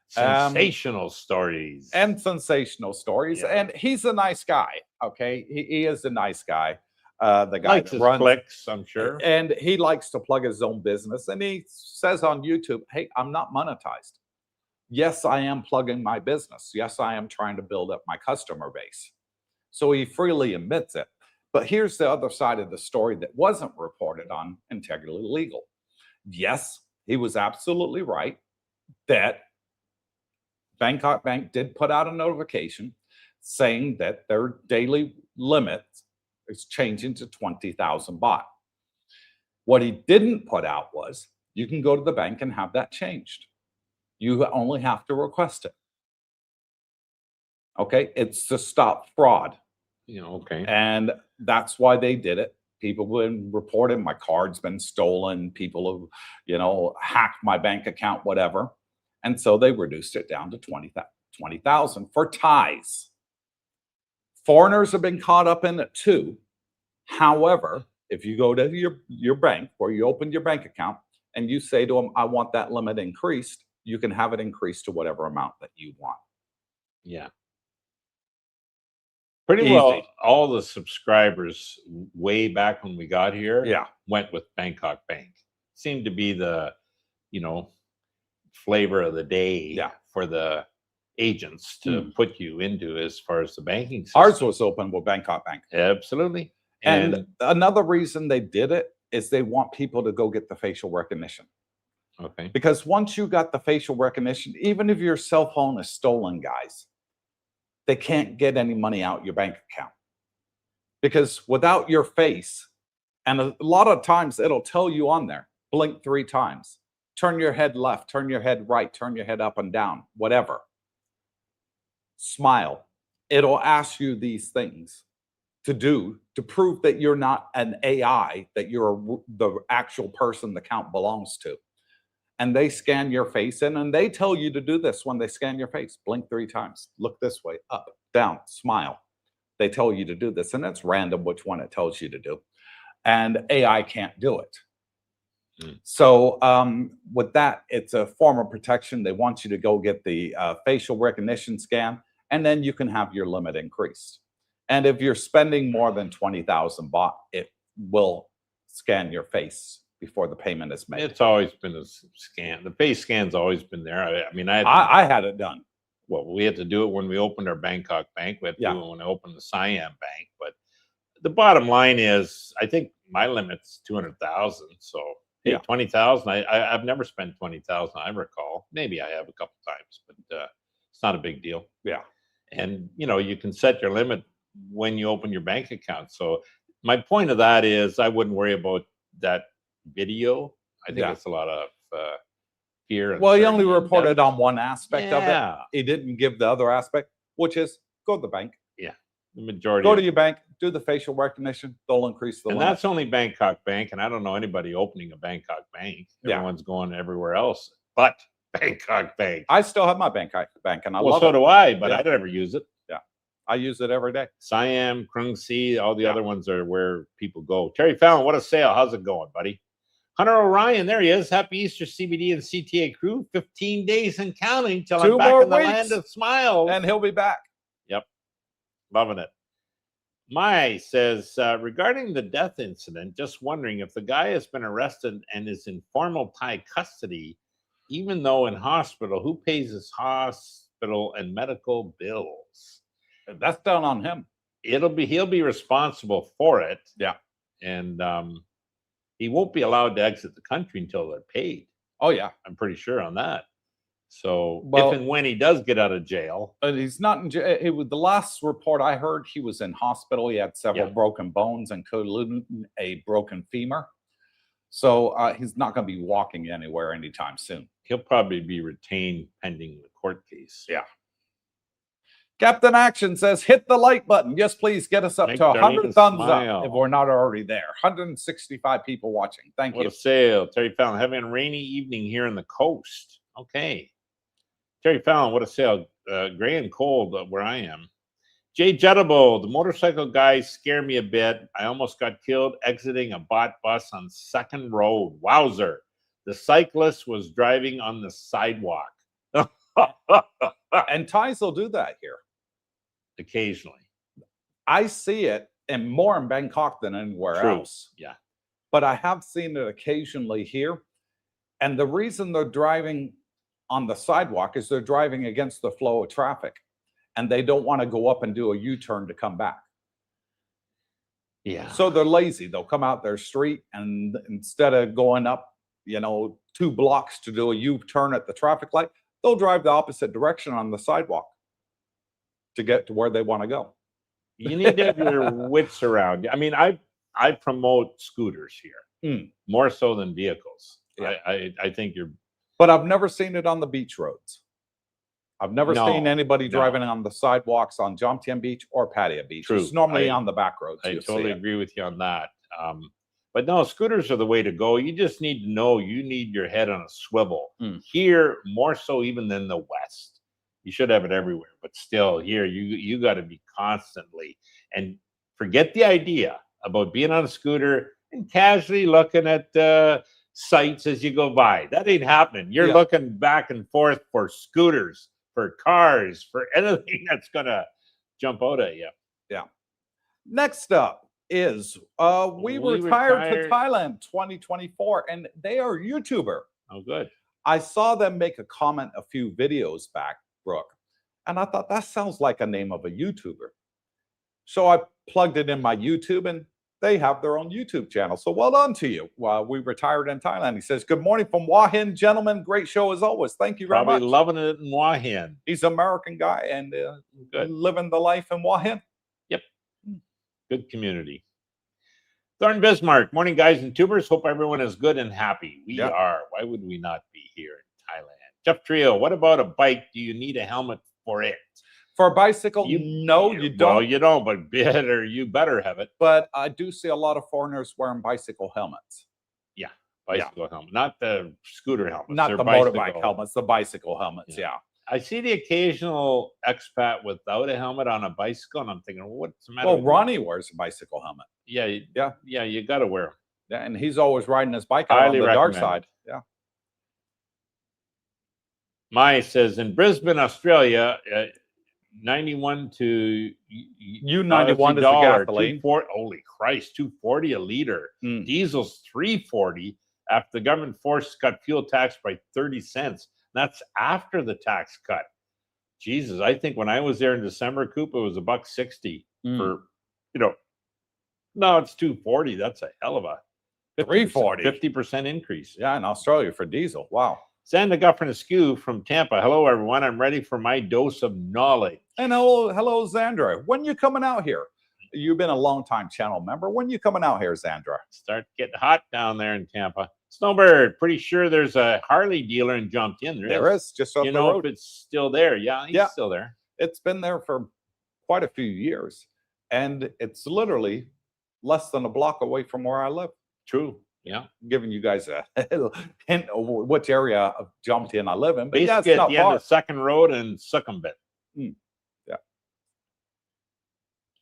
Sensational stories.
And sensational stories.
Yeah.
And he's a nice guy. Okay. He is a nice guy. The guy
Likes
that
his
runs,
clicks, I'm sure.
and he likes to plug his own business. And he says on YouTube, hey, I'm not monetized. Yes, I am plugging my business. Yes, I am trying to build up my customer base. So he freely admits it. But here's the other side of the story that wasn't reported on Integrity Legal. Yes, he was absolutely right that Bangkok Bank did put out a notification saying that their daily limit is changing to 20,000 baht. What he didn't put out was you can go to the bank and have that changed. You only have to request it. Okay, it's to stop fraud.
Okay.
And that's why they did it. People have been reporting my card's been stolen. People have, hacked my bank account, whatever. And so they reduced it down to 20,000 for Thais. Foreigners have been caught up in it too. However, if you go to your bank where you opened your bank account and you say to them, I want that limit increased, you can have it increased to whatever amount that you want.
Yeah. Pretty
Easy.
well, all the subscribers way back when we got here went with Bangkok Bank. Seemed to be the, flavor of the day for the agents to put you into as far as the banking system.
Ours was open with Bangkok Bank.
Absolutely.
And another reason they did it is they want people to go get the facial recognition.
Okay.
Because once you got the facial recognition, even if your cell phone is stolen, guys, they can't get any money out your bank account. Because without your face, and a lot of times it'll tell you on there, blink 3 times, turn your head left, turn your head right, turn your head up and down, whatever. Smile. It'll ask you these things to do to prove that you're not an AI, that you're the actual person the account belongs to. And they scan your face in, and they tell you to do this when they scan your face. Blink 3 times, look this way, up, down, smile. They tell you to do this, and it's random which one it tells you to do. And AI can't do it. So with that, it's a form of protection. They want you to go get the facial recognition scan, and then you can have your limit increased. And if you're spending more than 20,000 baht, it will scan your face before the payment is made.
It's always been a scan. The face scan's always been there.
I had it done.
Well, we had to do it when we opened our Bangkok Bank. We had to do it when I opened the Siam Bank. But the bottom line is, I think my limit's 200,000. So 20,000. I've never spent 20,000. I recall. Maybe I have a couple times, but it's not a big deal.
Yeah.
And you can set your limit when you open your bank account. So my point of that is I wouldn't worry about that video. I think it's a lot of fear.
Well, he only reported on one aspect of
Yeah.
it. He didn't give the other aspect, which is go to the bank.
Yeah. The majority.
Go to your bank, do the facial recognition. They'll increase the
And
limit.
that's only Bangkok Bank. And I don't know anybody opening a Bangkok Bank.
Yeah.
Everyone's going everywhere else but Bangkok Bank.
I still have my Bangkok bank, and I
Well,
love
so
it.
do I, but
Yeah.
I never use it.
Yeah, I use it every day.
Siam, Krung Si, all the other ones are where people go. Terry Fallon, what a sale. How's it going, buddy? Hunter Orion, there he is. Happy Easter, CBD and CTA crew. 15 days and counting till
2
I'm back
more
in the
weeks.
land of smiles.
And he'll be back.
Yep. Loving it. Mai says, regarding the death incident, just wondering if the guy has been arrested and is in formal Thai custody, even though in hospital, who pays his hospital and medical bills?
That's done on him.
He'll be responsible for it.
Yeah.
And he won't be allowed to exit the country until they're paid.
Oh, yeah.
I'm pretty sure on that. So
Well,
if and when he does get out of jail.
He's not in jail. The last report I heard, he was in hospital. He had several broken bones, including a broken femur. So he's not going to be walking anywhere anytime soon.
He'll probably be retained pending the court case.
Yeah. Captain Action says, hit the like button. Yes, please get us up
Make
to 100
Darlene
thumbs
smile.
up if we're not already there. 165 people watching. Thank
What
you.
a sale. Terry Fallon, having a rainy evening here in the coast. Okay. Terry Fallon, what a sale. Gray and cold where I am. Jay Jettable, the motorcycle guys scare me a bit. I almost got killed exiting a bot bus on 2nd Road. Wowzer. The cyclist was driving on the sidewalk.
And Thais will do that here.
Occasionally.
I see it, and more in Bangkok than anywhere
True.
else.
Yeah.
But I have seen it occasionally here. And the reason they're driving on the sidewalk is they're driving against the flow of traffic. And they don't want to go up and do a U-turn to come back.
Yeah.
So they're lazy. They'll come out their street, and instead of going up, 2 blocks to do a U-turn at the traffic light, they'll drive the opposite direction on the sidewalk to get to where they want to go.
You need to have your wits around you. I mean, I promote scooters here more so than vehicles.
Yeah.
I think you're.
But I've never seen it on the beach roads. I've never
No,
seen anybody
no.
driving on the sidewalks on Jomtien Beach or Pattaya Beach.
True.
It's normally
I-
on the back roads.
I
you'll see
totally
it.
agree with you on that. But no, scooters are the way to go. You just need to know you need your head on a swivel. Here, more so even than the West. You should have it everywhere, but still here, you got to be constantly. And forget the idea about being on a scooter and casually looking at sights as you go by. That ain't happening. You're looking back and forth for scooters, for cars, for anything that's going to jump out at you.
Yeah. Next up is we retired to Thailand 2024, and they are a YouTuber.
Oh, good.
I saw them make a comment a few videos back, Brooke, and I thought that sounds like a name of a YouTuber. So I plugged it in my YouTube, and they have their own YouTube channel. So well done to you. We retired in Thailand. He says, good morning from Hua Hin, gentlemen. Great show as always. Thank you very much.
Probably loving it in Hua Hin.
He's an American guy and living the life in Hua Hin.
Yep. Good community. Thorn Bismarck. Morning, guys and tubers. Hope everyone is good and happy. We are. Why would we not be here in Thailand? Jeff Trio, what about a bike? Do you need a helmet for it?
For a bicycle, no, you don't.
Well, you don't, but you better have it.
But I do see a lot of foreigners wearing bicycle helmets.
Yeah, bicycle helmet, not the scooter helmets.
Not the motorbike helmets, the bicycle helmets, yeah.
I see the occasional expat without a helmet on a bicycle, and I'm thinking, what's the matter?
Well, Ronnie wears a bicycle helmet.
Yeah, you got to wear them.
Yeah, and he's always riding his bike out on the dark side. Yeah.
Mai says in Brisbane, Australia, 91 to
U91 is the gasoline.
Holy Christ, 240 a liter. Diesel's 340 after the government forced cut fuel tax by 30 cents. That's after the tax cut. Jesus, I think when I was there in December, Coop, it was $1.60 for, no, it's 240. That's a hell of a 50% increase.
Yeah, in Australia for diesel. Wow.
Sanda Guffin Askew from Tampa. Hello, everyone. I'm ready for my dose of knowledge.
And hello, Zandra. When you coming out here? You've been a long-time channel member. When you coming out here, Zandra?
Start getting hot down there in Tampa. Snowbird, pretty sure there's a Harley dealer and jumped in.
There is, just up
you
the
know
road.
if it's still there. Yeah, he's still there.
It's been there for quite a few years. And it's literally less than a block away from where I live.
True. Yeah.
I'm giving you guys a hint of which area of jumped in I live in. But
Basically
yeah, it's
at
not
the
far.
end of Second Road and Succumbit.
Yeah.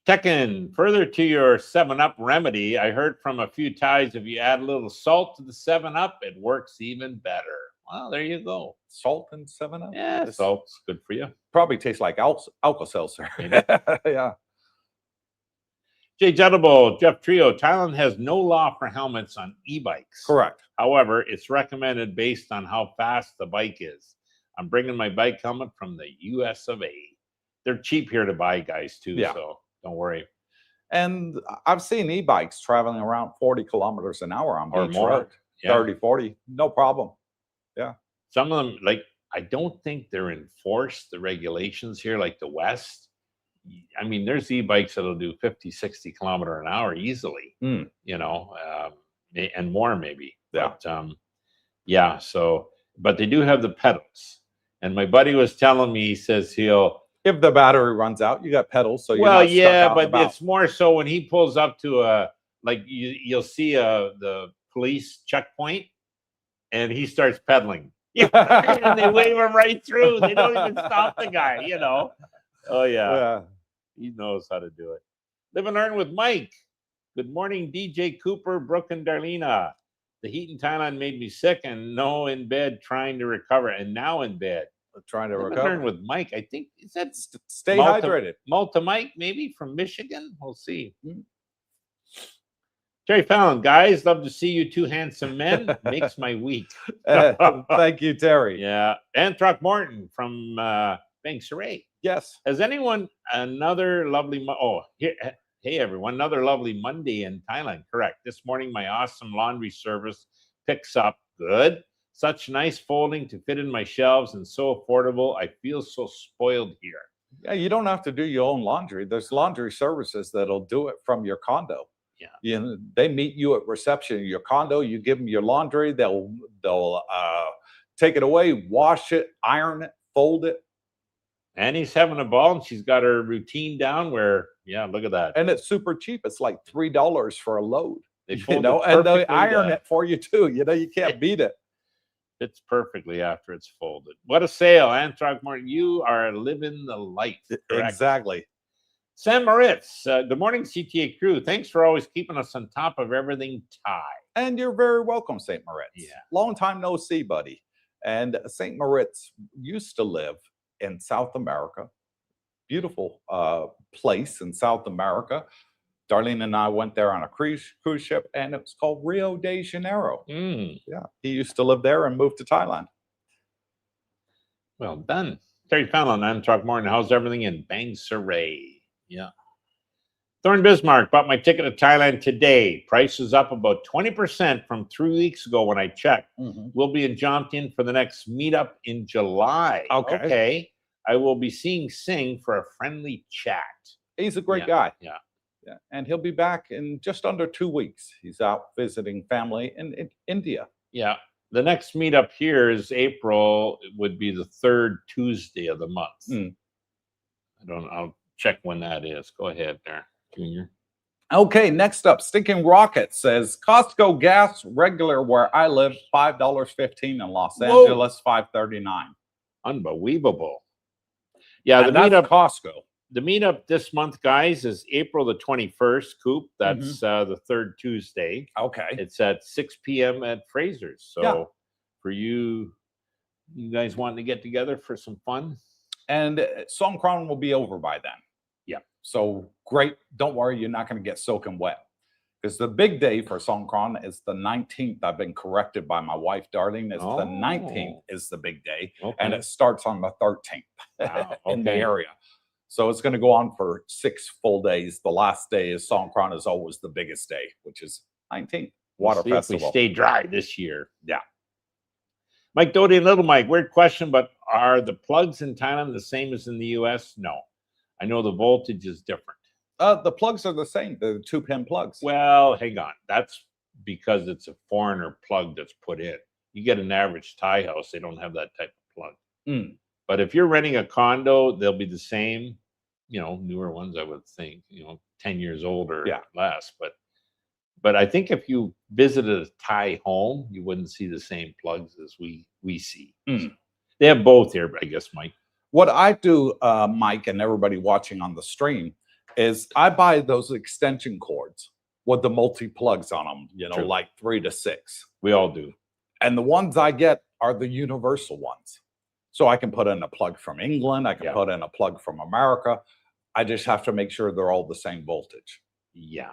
Tekken, further to your 7-Up remedy, I heard from a few Thais if you add a little salt to the 7-Up, it works even better. Well, there you go.
Salt and 7-Up?
Yeah, salt's good for you.
Probably tastes like Alka-Seltzer. Yeah.
Jay Juddable, Jeff Trio, Thailand has no law for helmets on e-bikes.
Correct.
However, it's recommended based on how fast the bike is. I'm bringing my bike helmet from the US of A. They're cheap here to buy, guys, too, so don't worry.
And I've seen e-bikes traveling around 40 kilometers an hour on
Or
beach
more.
road. 30, 40, no problem. Yeah.
Some of them, like, I don't think they're enforced, the regulations here, like the West. I mean, there's e-bikes that'll do 50, 60 kilometer an hour easily, you know, and more maybe.
Yeah.
But, yeah, so, but they do have the pedals. And my buddy was telling me, he says
if the battery runs out, you got pedals, so you're
well,
not stuck
yeah,
out and
but
about.
it's more so when he pulls up to a, like you'll see the police checkpoint and he starts pedaling. And they wave him right through. They don't even stop the guy, you know. Oh, yeah. He knows how to do it. Live and learn with Mike. Good morning, DJ Cooper, Brooke, and Darlena. The heat in Thailand made me sick and now in bed trying to recover, and now in bed.
Trying to
Live and
recover.
learn with Mike. I think, is that
Stay hydrated.
Malta Mike, maybe from Michigan? We'll see. Terry Fallon, guys, love to see you two handsome men. Makes my week.
Thank you, Terry.
Yeah. And Throckmorton from Bangsaray.
Yes.
Has anyone another lovely hey everyone, another lovely Monday in Thailand. Correct. This morning my awesome laundry service picks up. Good. Such nice folding to fit in my shelves and so affordable. I feel so spoiled here.
Yeah, you don't have to do your own laundry. There's laundry services that'll do it from your condo.
Yeah.
You know, they meet you at reception in your condo. You give them your laundry. They'll take it away, wash it, iron it, fold it.
And he's having a ball, and she's got her routine down where, yeah, look at that.
And it's super cheap. It's like $3 for a load.
They
You
fold
know,
it
and they
perfectly
iron
to-
it for you too. You know, you can't beat it.
Fits perfectly after it's folded. What a sale, Antrog Martin. You are living the life. Correct.
Exactly.
Sam Moritz, good morning, CTA crew. Thanks for always keeping us on top of everything Thai.
And you're very welcome, St. Moritz.
Yeah.
Long time no see, buddy. And St. Moritz used to live in South America. Beautiful place in South America. Darlene and I went there on a cruise ship, and it was called Rio de Janeiro. Yeah, he used to live there and moved to Thailand.
Well done. Terry Fallon, Antrog Martin. How's everything in Bangsaray? Yeah. Thorn Bismarck, bought my ticket to Thailand today. Price is up about 20% from 3 weeks ago when I checked. We'll be in Jomtien for the next meetup in July. Okay. I will be seeing Singh for a friendly chat.
He's a great guy.
Yeah.
Yeah, and he'll be back in just under 2 weeks. He's out visiting family in India.
Yeah. The next meetup here is April. It would be the third Tuesday of the month. I'll check when that is. Go ahead there, Junior.
Okay, next up, Stinking Rocket says Costco gas regular where I live, $5.15 in Los Angeles, $5.39.
Unbelievable. Yeah,
And that's Costco.
The meetup this month, guys, is April the 21st, Coop. That's the third Tuesday.
Okay.
It's at 6 p.m. at Fraser's. So for you guys wanting to get together for some fun?
And Songkran will be over by then.
Yeah.
So great. Don't worry, you're not going to get soaking wet. Because the big day for Songkran is the 19th. I've been corrected by my wife, Darlene. It's the 19th is the big day. And it starts on the 13th in the area. So it's going to go on for 6 full days. The last day is Songkran is always the biggest day, which is 19th. Water Festival.
If we stay dry this year.
Yeah.
Mike Doty and Little Mike, weird question, but are the plugs in Thailand the same as in the U.S.? No. I know the voltage is different.
The plugs are the same. They're 2-pin plugs.
Well, hang on. That's because it's a foreigner plug that's put in. You get an average Thai house, they don't have that type of plug.
Mm.
But if you're renting a condo, they'll be the same, newer ones, I would think, 10 years old or less. But I think if you visited a Thai home, you wouldn't see the same plugs as we see.
Mm.
So they have both here, I guess, Mike.
What I do, Mike, and everybody watching on the stream, is I buy those extension cords with the multi plugs on them,
True.
like 3 to 6.
We all do.
And the ones I get are the universal ones. So I can put in a plug from England. I can put in a plug from America. I just have to make sure they're all the same voltage.
Yeah.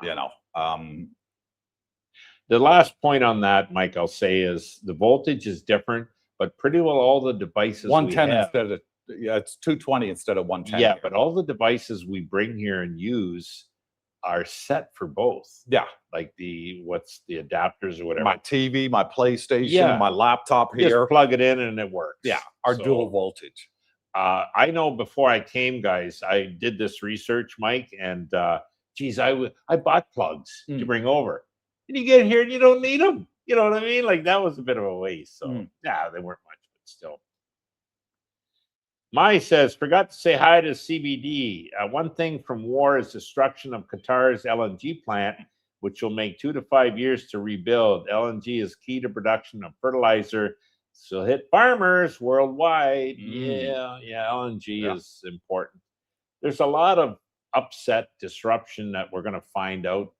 The
last point on that, Mike, I'll say is the voltage is different, but pretty well all the devices
110
we have,
instead of, it's 220 instead of 110.
yeah,
here.
but all the devices we bring here and use are set for both.
Yeah.
Like the adapters or whatever.
My TV, my PlayStation, my laptop here.
Just plug it in and it works.
Yeah, our dual voltage.
I know before I came, guys, I did this research, Mike, and geez, I bought plugs to bring over. And you get here and you don't need them. You know what I mean? Like that was a bit of a waste. So yeah, they weren't much, but still. Mai says, forgot to say hi to CBD. One thing from war is destruction of Qatar's LNG plant, which will make 2 to 5 years to rebuild. LNG is key to production of fertilizer, so hit farmers worldwide. Yeah, LNG is important. There's a lot of upset disruption that we're going to find out.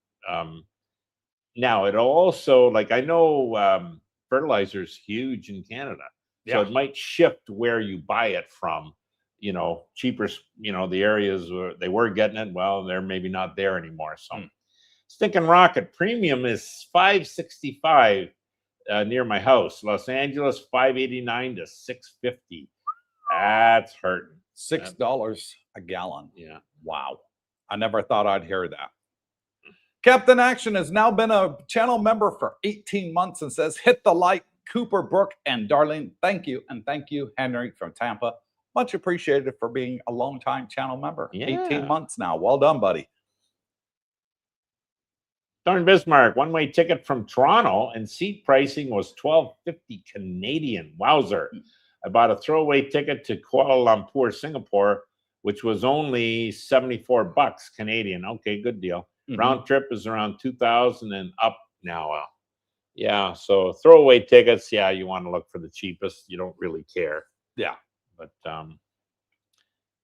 Now, it'll also, like I know fertilizer is huge in Canada. So it might shift where you buy it from, cheaper, the areas where they were getting it. Well, they're maybe not there anymore. So Stinking Rocket Premium is $5.65 near my house. Los Angeles, $5.89 to $6.50. That's hurting.
$6 a gallon.
Yeah.
Wow. I never thought I'd hear that. Captain Action has now been a channel member for 18 months and says, hit the like. Cooper, Brooke, and Darlene, thank you. And thank you, Henry from Tampa. Much appreciated for being a long-time channel member. 18 months now. Well done, buddy.
Darn Bismarck, one-way ticket from Toronto, and seat pricing was $12.50 Canadian. Wowzer. I bought a throwaway ticket to Kuala Lumpur, Singapore, which was only $74 Canadian. Okay, good deal. Round trip is around 2,000 and up now. Yeah, so throwaway tickets, you want to look for the cheapest. You don't really care.
Yeah.
But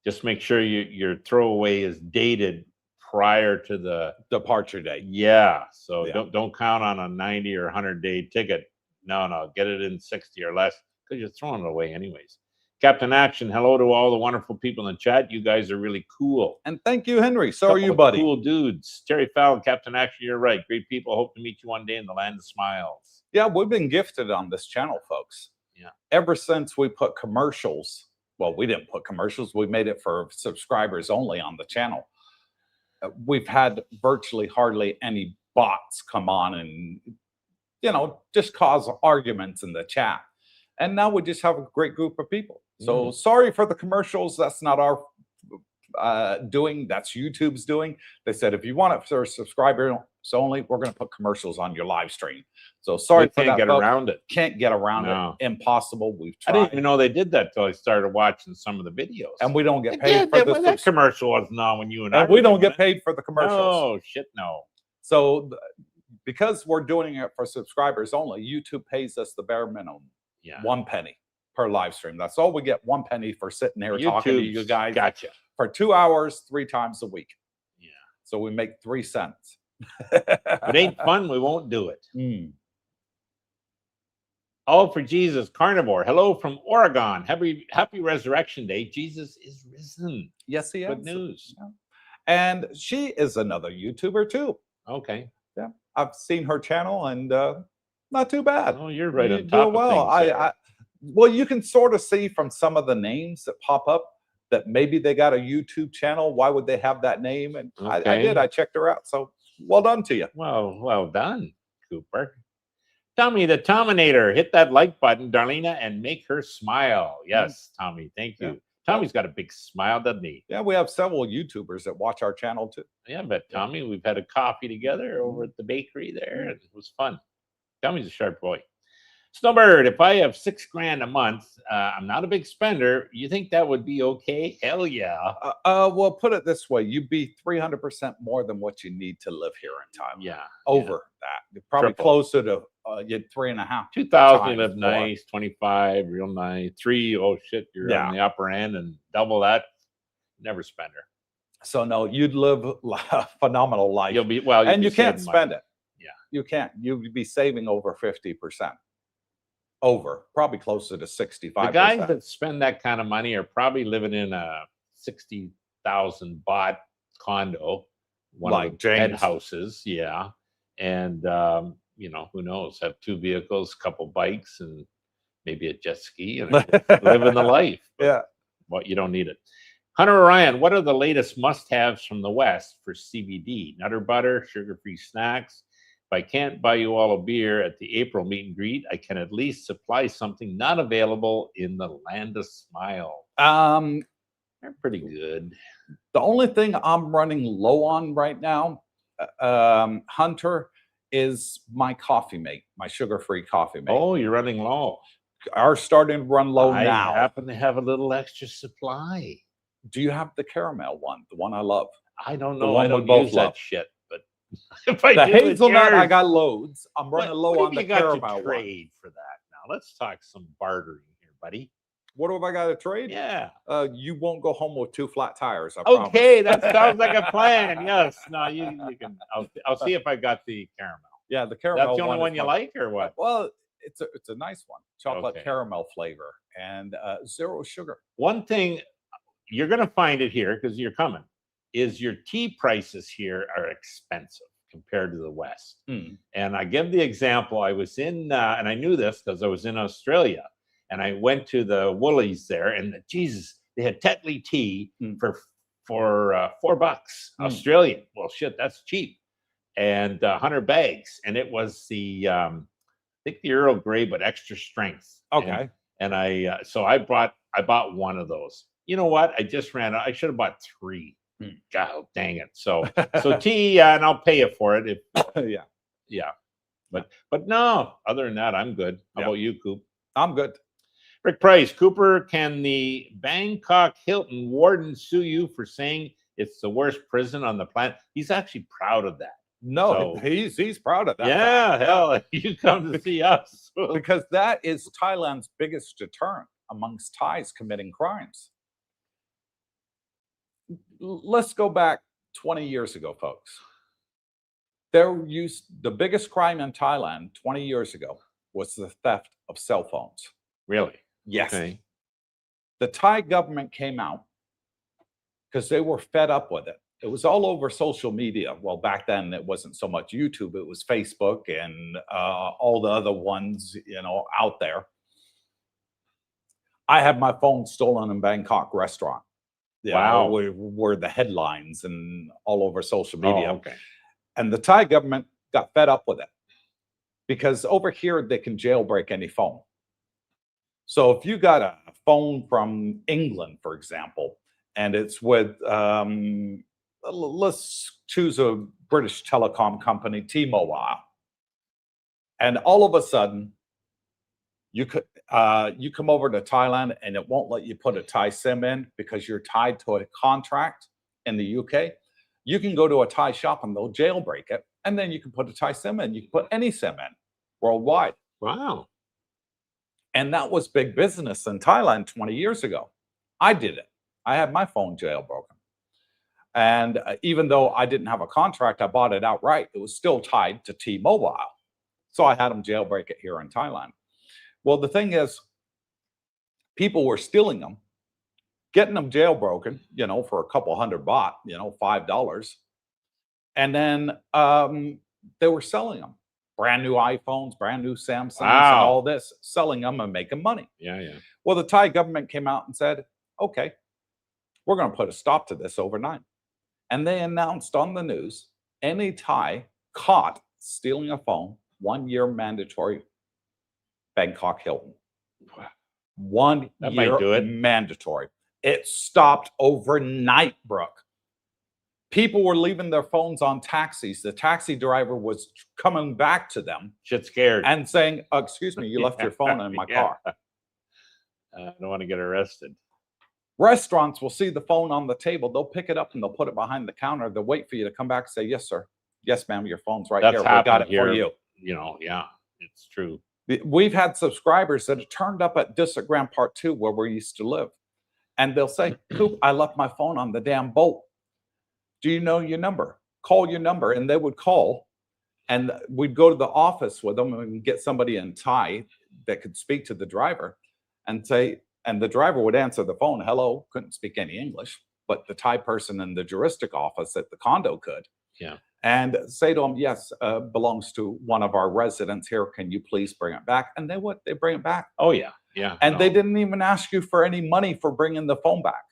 just make sure your throwaway is dated prior to the
departure date.
Yeah, so don't count on a 90 or 100-day ticket. No, get it in 60 or less because you're throwing it away anyways. Captain Action, hello to all the wonderful people in the chat. You guys are really cool.
And thank you, Henry. So are you, buddy.
Cool dudes. Terry Fallon, Captain Action, you're right. Great people. Hope to meet you one day in the land of smiles.
Yeah, we've been gifted on this channel, folks.
Yeah.
Ever since we put commercials, well, we didn't put commercials. We made it for subscribers only on the channel. We've had virtually hardly any bots come on and, just cause arguments in the chat. And now we just have a great group of people. So sorry for the commercials. That's not our doing. That's YouTube's doing. They said, if you want it for subscribers only, we're going to put commercials on your live stream. So sorry for that.
Can't get around it.
Can't get around it. Impossible. We've tried.
I didn't even know they did that till I started watching some of the videos.
And we don't get paid for this.
That commercial wasn't on when you and I.
And we don't get paid for the commercials.
Oh shit, no.
So because we're doing it for subscribers only, YouTube pays us the bare minimum.
Yeah.
1 penny per live stream. That's all we get. 1 penny for sitting here talking to you guys.
Gotcha.
For 2 hours, 3 times a week.
Yeah.
So we make 3 cents.
If it ain't fun, we won't do it. All for Jesus Carnivore. Hello from Oregon. Happy Resurrection Day. Jesus is risen.
Yes, he is.
Good news.
Yeah. And she is another YouTuber too.
Okay.
Yeah. I've seen her channel and not too bad.
Oh, you're right on top of things.
Well, you can sort of see from some of the names that pop up that maybe they got a YouTube channel. Why would they have that name? And I did. I checked her out. So well done to you.
Well done, Cooper. Tommy the Tominator. Hit that like button, Darlena, and make her smile. Yes, Tommy. Thank you. Tommy's got a big smile, doesn't he?
Yeah, we have several YouTubers that watch our channel too.
Yeah, but Tommy, we've had a coffee together over at the bakery there, and it was fun. Tommy's a sharp boy. Snowbird, if I have $6,000 a month, I'm not a big spender. You think that would be okay? Hell yeah.
Well, put it this way: you'd be 300% more than what you need to live here in Thailand.
Yeah.
Over that, you're probably
Triple.
closer to you 3.5.
2,000, you
times
live
more.
nice. 25, real nice. 3, oh shit, you're on the upper end, and double that, never spender.
So no, you'd live a phenomenal life.
You'll be well,
and you can't
saving
spend
money.
it.
Yeah,
you can't. You'd be saving over 50%. Over, probably closer to 65%.
The guys that spend that kind of money are probably living in a 60,000 baht condo, one
Like
of the bed
James.
houses, yeah, and you know, who knows? Have 2 vehicles, couple bikes, and maybe a jet ski, and living the life.
Yeah.
Well, you don't need it. Hunter Orion, what are the latest must-haves from the West for CBD? Nutter butter, sugar-free snacks. If I can't buy you all a beer at the April meet and greet, I can at least supply something not available in the land of smile. They're pretty good.
The only thing I'm running low on right now, Hunter, is my coffee mate, my sugar-free coffee mate.
Oh, you're running low.
Are starting to run low
I
now.
happen to have a little extra supply.
Do you have the caramel one, the one I love?
I don't
The
know.
one
I
we
don't
both
use
love.
that shit, but if I
The
do, it's
hazelnut, I
yours.
got loads. I'm running low
What
on
have
the
you got
caramel
to
one.
trade for that now? Let's talk some bartering here, buddy.
What have I got to trade?
Yeah.
You won't go home with 2 flat tires. I promise.
Okay, that sounds like a plan. Yes. No, you can. I'll see if I got the caramel.
Yeah, the caramel.
That's the only
is
one you
my-
like, or what?
Well, it's a nice one. Chocolate
Okay.
caramel flavor and 0 sugar.
One thing you're going to find it here because you're coming is your tea prices here are expensive compared to the West. And I give the example. I was in, and I knew this because I was in Australia, and I went to the Woolies there, and Jesus, they had Tetley tea for $4 Australian. Well, shit, that's cheap, and 100 bags, and it was the I think the Earl Grey, but extra strength.
Okay.
And I so I bought one of those. You know what? I just ran out. I should have bought 3. God dang it. So tea, and I'll pay you for it. If, yeah. But no, other than that, I'm good. How about you, Coop?
I'm good.
Rick Price, Cooper, can the Bangkok Hilton warden sue you for saying it's the worst prison on the planet? He's actually proud of that.
No,
So-
he's proud of that.
Yeah,
fact.
hell, you come to see us.
Because that is Thailand's biggest deterrent amongst Thais committing crimes. Let's go back 20 years ago, folks. The biggest crime in Thailand 20 years ago was the theft of cell phones.
Really?
Yes.
Okay.
The Thai government came out because they were fed up with it. It was all over social media. Well, back then it wasn't so much YouTube, it was Facebook and all the other ones, out there. I had my phone stolen in Bangkok restaurant.
Wow.
Were the headlines and all over social media.
Oh, okay.
And the Thai government got fed up with it because over here they can jailbreak any phone. So if you got a phone from England, for example, and it's with, let's choose a British telecom company, T-Mobile, and all of a sudden you come over to Thailand and it won't let you put a Thai SIM in because you're tied to a contract in the UK. You can go to a Thai shop and they'll jailbreak it, and then you can put a Thai SIM in. You can put any SIM in worldwide.
Wow.
And that was big business in Thailand 20 years ago. I did it. I had my phone jailbroken. And even though I didn't have a contract, I bought it outright. It was still tied to T-Mobile. So I had them jailbreak it here in Thailand. Well, the thing is, people were stealing them, getting them jailbroken, for a couple $100 baht, $5. And then they were selling them. Brand new iPhones, brand new Samsungs, and all this, selling them and making money.
Yeah, yeah.
Well, the Thai government came out and said, okay, we're going to put a stop to this overnight. And they announced on the news, any Thai caught stealing a phone, 1 year mandatory Bangkok Hilton. 1
That might
year
do it.
mandatory. It stopped overnight, Brooke. People were leaving their phones on taxis. The taxi driver was coming back to them
Shit scared.
and saying, excuse me, you left your phone in my car.
I don't want to get arrested.
Restaurants will see the phone on the table. They'll pick it up and they'll put it behind the counter. They'll wait for you to come back and say, yes, sir. Yes, ma'am, your phone's right
That's
here. We got
happened
it
here.
for you.
You know, yeah, it's true.
We've had subscribers that have turned up at District Grand Part 2 where we used to live. And they'll say, Coop, I left my phone on the damn boat. Do you know your number? Call your number. And they would call, and we'd go to the office with them and get somebody in Thai that could speak to the driver and say, and the driver would answer the phone, hello, couldn't speak any English, but the Thai person in the juristic office at the condo could.
Yeah.
And say to them, yes, belongs to one of our residents here. Can you please bring it back? And they would, they bring it back.
Oh, yeah. Yeah.
And they didn't even ask you for any money for bringing the phone back.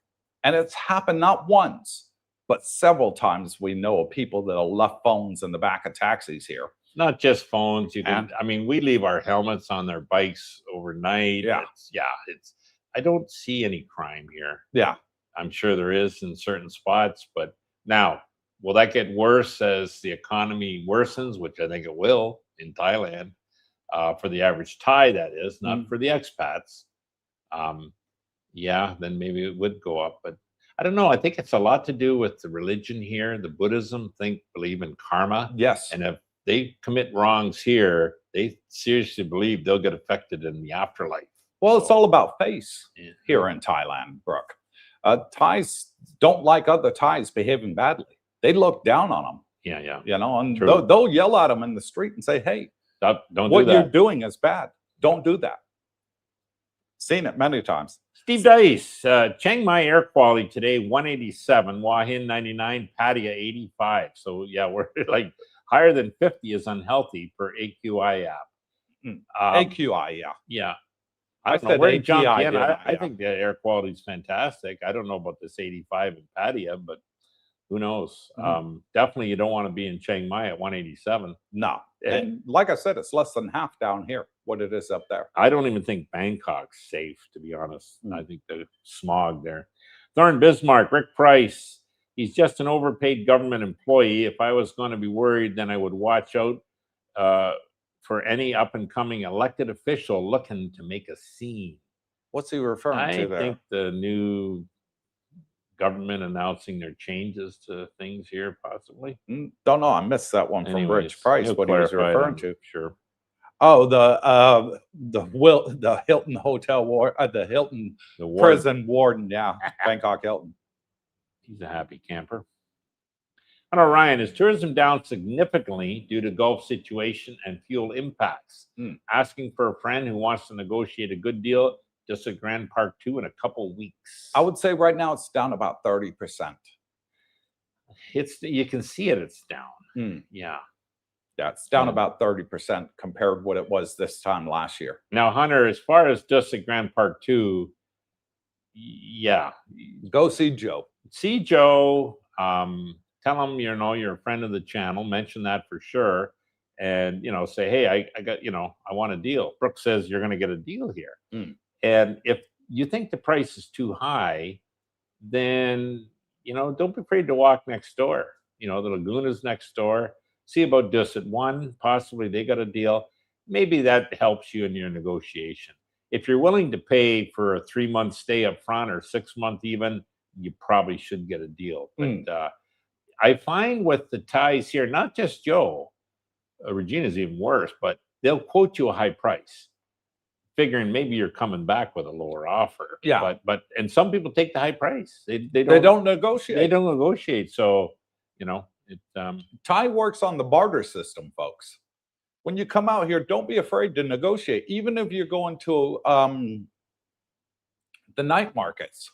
And it's happened not once, but several times. We know of people that have left phones in the back of taxis here.
Not just phones. You can, I mean, we leave our helmets on their bikes overnight.
Yeah.
It's I don't see any crime here.
Yeah.
I'm sure there is in certain spots, but now, will that get worse as the economy worsens, which I think it will in Thailand, for the average Thai, that is, not for the expats. Yeah, then maybe it would go up, but I don't know. I think it's a lot to do with the religion here. The Buddhism believe in karma.
Yes.
And if they commit wrongs here, they seriously believe they'll get affected in the afterlife.
Well, it's all about face here in Thailand, Brooke. Thais don't like other Thais behaving badly. They look down on them.
Yeah.
You know, and they'll yell at them in the street and say, hey,
don't do that.
What you're doing is bad. Don't do that. Seen it many times.
Steve Dice, Chiang Mai air quality today, 187, Hua Hin 99, Pattaya 85. So yeah, we're like higher than 50 is unhealthy per AQI app.
AQI, yeah.
Yeah.
I
don't know where to jump
AQI,
in.
yeah,
I think the air quality is fantastic. I don't know about this 85 in Pattaya, but who knows? Definitely you don't want to be in Chiang Mai at 187.
No. And like I said, it's less than half down here, what it is up there.
I don't even think Bangkok's safe, to be honest. I think the smog there. Thorne Bismarck, Rick Price, he's just an overpaid government employee. If I was going to be worried, then I would watch out for any up-and-coming elected official looking to make a scene.
What's he referring to there?
I think the new government announcing their changes to things here, possibly.
Don't know. I missed that one from Rich Price. What he was referring to?
Sure.
Oh, the Hilton Hotel ward, the Hilton prison warden. Yeah, Bangkok Hilton.
He's a happy camper. Hello, Ryan. Is tourism down significantly due to Gulf situation and fuel impacts? Asking for a friend who wants to negotiate a good deal. Just at Grand Park 2 in a couple weeks.
I would say right now it's down about 30%.
You can see it. It's down. Yeah.
Yeah, it's down about 30% compared to what it was this time last year.
Now, Hunter, as far as just at Grand Park 2, yeah.
Go see Joe.
See Joe. Tell him, you're a friend of the channel. Mention that for sure. And, say, hey, I got, I want a deal. Brooke says you're going to get a deal here. And if you think the price is too high, then, don't be afraid to walk next door. The Laguna's next door. See about Dusit 1. Possibly they got a deal. Maybe that helps you in your negotiation. If you're willing to pay for a 3-month stay up front or 6-month even, you probably should get a deal. But I find with the Thais here, not just Joe, Regina's even worse, but they'll quote you a high price, figuring maybe you're coming back with a lower offer.
Yeah.
And some people take the high price. They
don't negotiate.
They don't negotiate. So,
Thai works on the barter system, folks. When you come out here, don't be afraid to negotiate. Even if you're going to the night markets,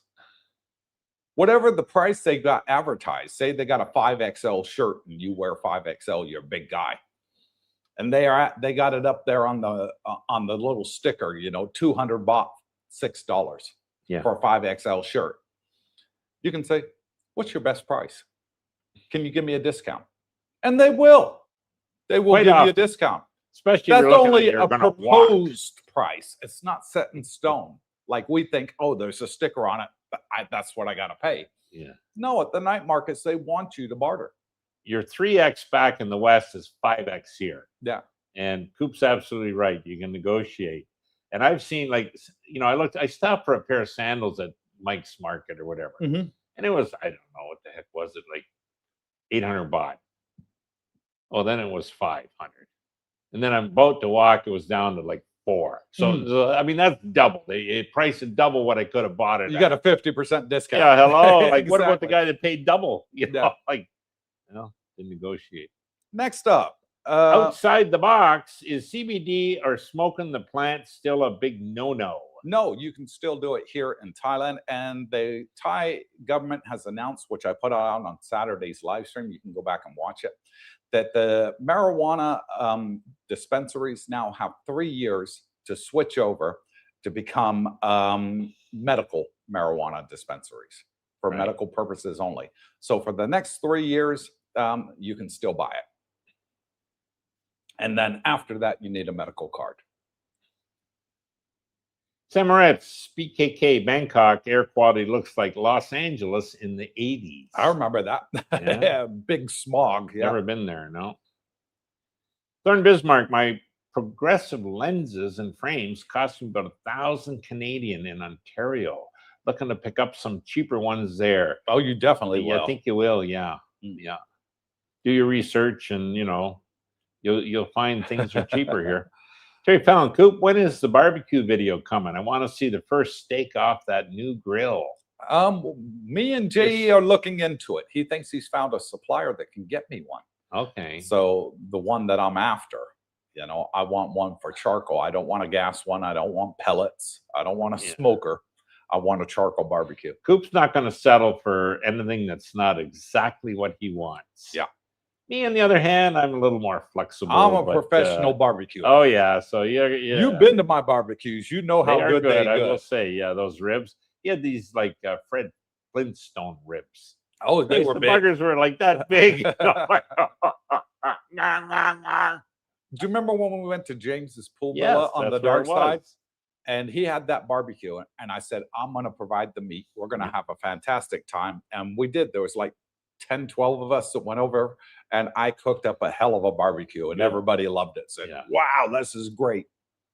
whatever the price they got advertised, say they got a 5XL shirt and you wear 5XL, you're a big guy. And they got it up there on the little sticker, 200 baht, $6 for a 5XL shirt. You can say, what's your best price? Can you give me a discount? And they will. They will give you a discount.
Especially
that's only a proposed price. It's not set in stone. Like we think, oh, there's a sticker on it. that's what I got to pay.
Yeah.
No, at the night markets, they want you to barter.
Your 3x back in the West is 5x here.
Yeah.
And Coop's absolutely right. You can negotiate. And I've seen, like, I stopped for a pair of sandals at Mike's Market or whatever.
Mm-hmm.
And it was, I don't know what the heck was it, like 800 baht. Oh, then it was 500. And then I'm about to walk, it was down to like 4. So, I mean, that's double. They priced it double what I could have bought it.
You got a 50% discount.
Yeah, hello. Like,
Exactly.
what about the guy that paid double? You know,
Yeah.
like, to negotiate.
Next up,
outside the box, is CBD or smoking the plant still a big no-no?
No, you can still do it here in Thailand. And the Thai government has announced, which I put out on Saturday's live stream, you can go back and watch it, that the marijuana dispensaries now have 3 years to switch over to become medical marijuana dispensaries for medical purposes only. So for the next 3 years, you can still buy it. And then after that, you need a medical card.
Samaret's BKK Bangkok air quality looks like Los Angeles in the 80s.
I remember that. Yeah. Big smog. Yeah.
Never been there, no. Thorn Bismarck, my progressive lenses and frames cost me about 1,000 Canadian in Ontario. Looking to pick up some cheaper ones there.
Oh, you definitely will.
I think you will, yeah. Yeah. Do your research and, you'll find things are cheaper here. Terry Fallon, Coop, when is the barbecue video coming? I want to see the first steak off that new grill.
Me and Jay are looking into it. He thinks he's found a supplier that can get me one.
Okay.
So the one that I'm after, I want one for charcoal. I don't want a gas one. I don't want pellets. I don't want a smoker. I want a charcoal barbecue.
Coop's not going to settle for anything that's not exactly what he wants.
Yeah.
Me, on the other hand, I'm a little more flexible.
I'm a professional barbecue.
Oh, yeah. So,
You've been to my barbecues. You know how good they are.
I will say, yeah, those ribs. He had these, like, Fred Flintstone ribs.
Oh, they were
the
big.
burgers were like that big.
Do you remember when we went to James's pool villa on the dark side? And he had that barbecue. And I said, I'm going to provide the meat. We're going to have a fantastic time. And we did. There was like 10, 12 of us that went over. And I cooked up a hell of a barbecue. And everybody loved it. Said, wow, this is great.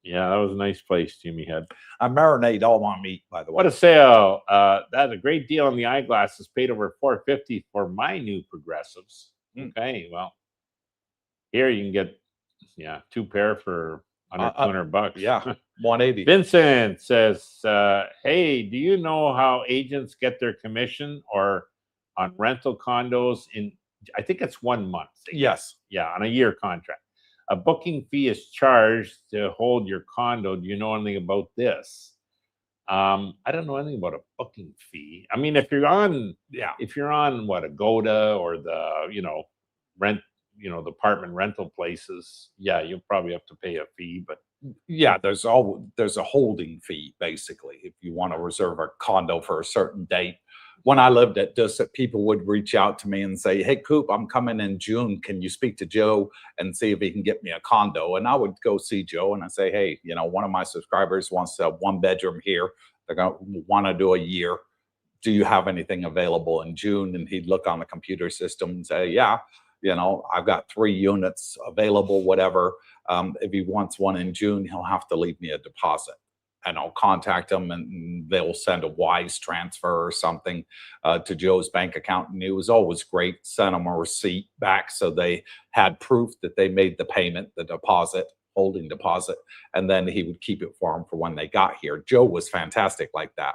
Yeah, that was a nice place Jimmy had.
I marinate all my meat, by the way.
What a sale. That's a great deal on the eyeglasses. Paid over $450 for my new progressives. Okay, well, here you can get 2 pair for under $200.
Yeah, 180.
Vincent says, hey, do you know how agents get their commission or on rental condos in, I think it's 1 month.
Yes.
Yeah, on a year contract. A booking fee is charged to hold your condo. Do you know anything about this? I don't know anything about a booking fee. I mean, if you're on what, Agoda or the, rent, the apartment rental places, you'll probably have to pay a fee, but
there's a holding fee basically if you want to reserve a condo for a certain date. When I lived at Dusit, people would reach out to me and say, hey, Coop, I'm coming in June. Can you speak to Joe and see if he can get me a condo? And I would go see Joe and I say, hey, one of my subscribers wants a 1-bedroom here. They're going to want to do a year. Do you have anything available in June? And he'd look on the computer system and say, yeah, I've got 3 units available, whatever. If he wants one in June, he'll have to leave me a deposit. And I'll contact them and they'll send a wise transfer or something to Joe's bank account. And it was always great. Send them a receipt back so they had proof that they made the payment, the deposit, holding deposit, and then he would keep it for them for when they got here. Joe was fantastic like that.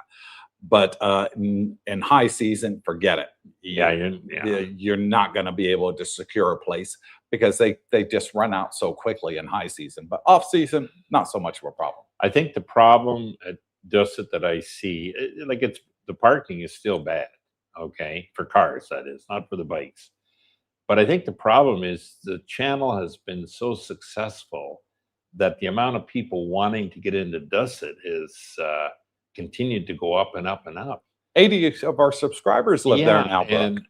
But in high season, forget it. You're not going to be able to secure a place because they just run out so quickly in high season. But off season, not so much of a problem.
I think the problem at Dusit that I see, the parking is still bad, okay, for cars, that is, not for the bikes. But I think the problem is the channel has been so successful that the amount of people wanting to get into Dusit is continued to go up and up and up.
80 of our subscribers live there now, Brooke.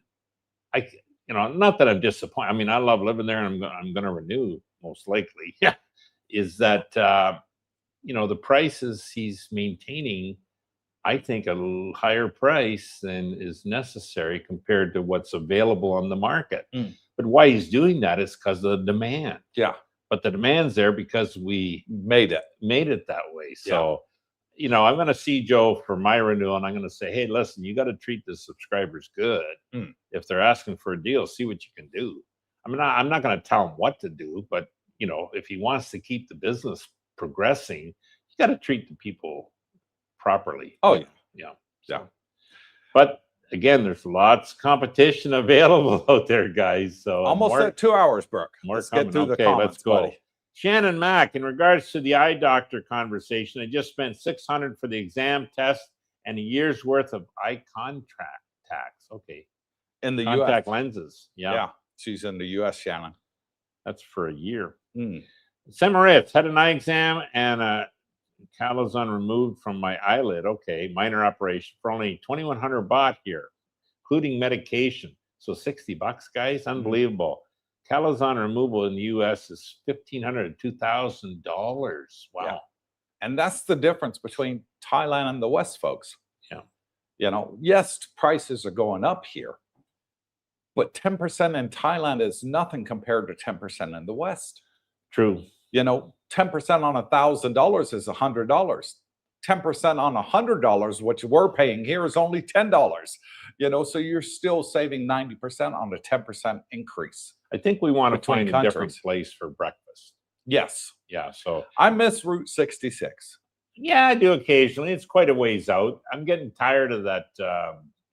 And not that I'm disappointed. I mean, I love living there, and I'm going to renew most likely. Is that the prices he's maintaining I think a higher price than is necessary compared to what's available on the market. But why he's doing that is because of the demand.
Yeah.
But the demand's there because we
made it
that way. So, you know, I'm going to see Joe for my renewal, and I'm going to say, hey, listen, you got to treat the subscribers good. If they're asking for a deal, see what you can do. I'm not going to tell him what to do, but you know, if he wants to keep the business progressing, you got to treat the people properly.
Oh yeah.
Yeah.
Yeah.
But again, there's lots of competition available out there, guys. So
almost at 2 hours, Brooke.
Let's
get through the comments,
let's go.
buddy.
Shannon Mack, in regards to the eye doctor conversation, I just spent $600 for the exam test and a year's worth of eye contact tax. Okay.
In the
contact
US.
lenses.
Yeah. She's in the US, Shannon.
That's for a year. Samaritz had an eye exam and a callus removed from my eyelid. Okay. Minor operation for only 2,100 baht here, including medication. So $60, guys. Unbelievable. Callus removal in the US is $1,500 to $2,000. Wow.
Yeah. And that's the difference between Thailand and the West, folks.
Yeah.
You know, yes, prices are going up here, but 10% in Thailand is nothing compared to 10% in the West.
True.
You know, 10% on $1,000 is $100. 10% on $100, which we're paying here, is only $10. You know, so you're still saving 90% on a 10% increase.
I think we want to
Between
find a
countries.
different place for breakfast.
Yes.
Yeah. So
I miss Route 66.
yeah, I do occasionally. It's quite a ways out. I'm getting tired of that.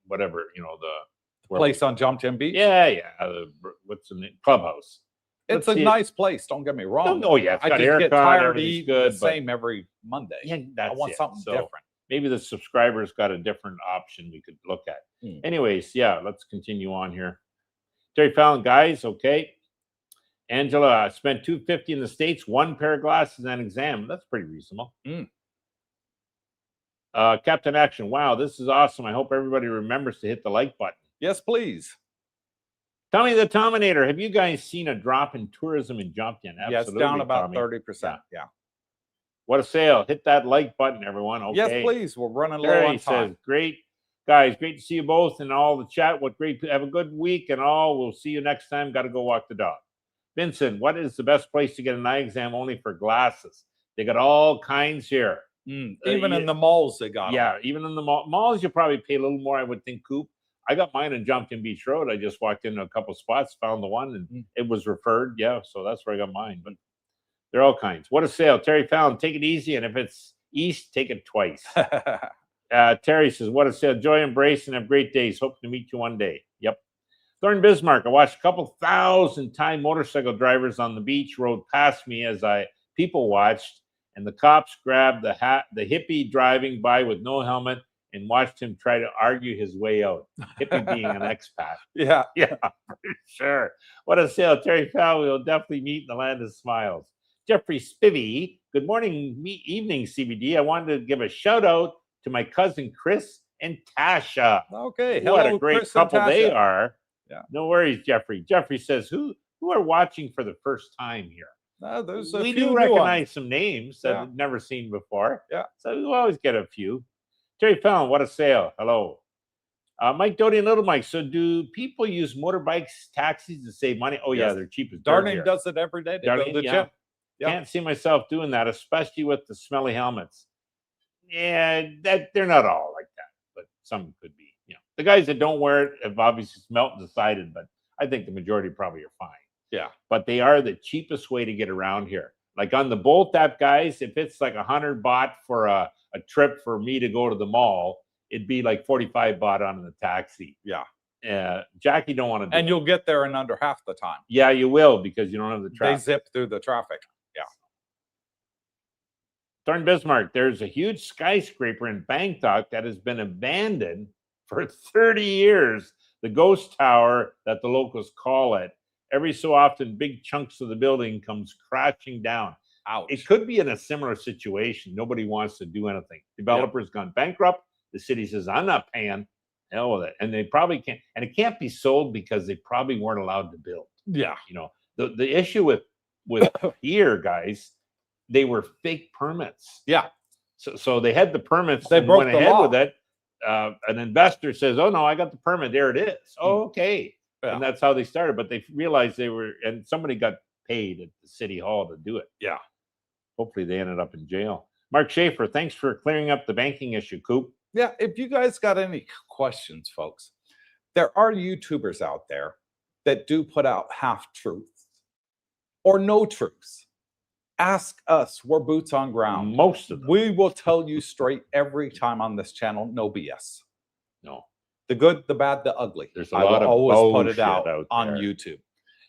Whatever, you know, the
Place on Jomtien Beach.
Yeah. What's the name? Clubhouse.
It's
Let's
a
see
nice place. Don't get me wrong.
Oh yeah, it's
I
got
just get
aircon,
tired of
everything's
eating
good,
the
but
same every Monday.
yeah,
I
that's
want
it.
something
So
different.
maybe the subscribers got a different option we could look at. Anyways, yeah, let's continue on here. Terry Fallon, guys, okay. Angela spent $250 in the States, one pair of glasses and an exam. That's pretty reasonable. Captain Action, wow, this is awesome. I hope everybody remembers to hit the like button.
Yes, please.
Tommy the Tominator, have you guys seen a drop in tourism in Jomtien? Absolutely,
Yeah, it's down about
Tommy.
30%. Yeah.
What a sale. Hit that like button, everyone. Okay.
Yes, please. We're running low
Terry
on time.
says, great. Guys, great to see you both and all the chat. What great. Have a good week and all. We'll see you next time. Got to go walk the dog. Vincent, what is the best place to get an eye exam only for glasses? They got all kinds here.
Even in the malls, they got
Yeah,
them.
even in the malls, you'll probably pay a little more, I would think, Coop. I got mine in Jomtien Beach Road. I just walked into a couple spots, found the one, and it was referred. Yeah, so that's where I got mine. But they're all kinds. What a sale. Terry Fallon, take it easy. And if it's east, take it twice. Terry says, what a sale. Joy, embrace, and have great days. Hope to meet you one day. Yep. Thorn Bismarck, I watched a couple thousand Thai motorcycle drivers on the beach road past me as I people watched, and the cops grabbed the hippie driving by with no helmet and watched him try to argue his way out. Hippie being an expat.
Yeah.
Yeah, for sure. What a sale. Terry Fowler, we'll definitely meet in the land of smiles. Jeffrey Spivey, good morning, evening, CBD. I wanted to give a shout out to my cousin Chris and Tasha.
Okay.
What
Hello,
a great
Chris and
couple they
Tasha.
are.
Yeah.
No worries, Jeffrey. Jeffrey says, who are watching for the first time here?
There's a
We
few
do
new
recognize
ones.
some names that we've never seen before.
Yeah.
So we always get a few. Terry Fallon, what a sale. Hello. Mike Doty and Little Mike. So do people use motorbikes, taxis to save money? Oh, yeah,
Yes.
they're cheap as dirt
Darlene
here.
does it every day. They go to
Darlene,
the
yeah.
gym. Yeah.
Can't see myself doing that, especially with the smelly helmets. Yeah, they're not all like that, but some could be. You know, the guys that don't wear it have obviously smelt and decided, but I think the majority probably are fine.
Yeah.
But they are the cheapest way to get around here. Like on the Bolt app, guys, if it's like 100 baht for a trip for me to go to the mall, it'd be like 45 baht on the taxi.
Yeah.
Jackie don't want to do
And
it.
you'll get there in under half the time.
Yeah, you will because you don't have the
They
traffic.
zip through the traffic. Yeah.
Thorn Bismarck, there's a huge skyscraper in Bangkok that has been abandoned for 30 years. The ghost tower that the locals call it. Every so often, big chunks of the building comes crashing down.
Ouch.
It could be in a similar situation. Nobody wants to do anything. Developers gone bankrupt. The city says, I'm not paying. Hell with it. And they probably can't. And it can't be sold because they probably weren't allowed to build.
Yeah.
You know, the issue with here, guys, they were fake permits.
Yeah.
So they had the permits.
They
and
broke
went
the
ahead
law.
with it. An investor says, "Oh no, I got the permit. There it is." Oh, okay.
Yeah.
And that's how they started. But they realized they were, and somebody got paid at the city hall to do it.
Yeah.
Hopefully they ended up in jail. Mark Schaefer, thanks for clearing up the banking issue, Coop.
Yeah. If you guys got any questions, folks, there are YouTubers out there that do put out half truths or no truths. Ask us. We're boots on ground.
Most of them.
We will tell you straight every time on this channel. No BS.
No.
The good, the bad, the ugly.
There's a
I
lot
will
of
always put it
bullshit
out on
there.
YouTube.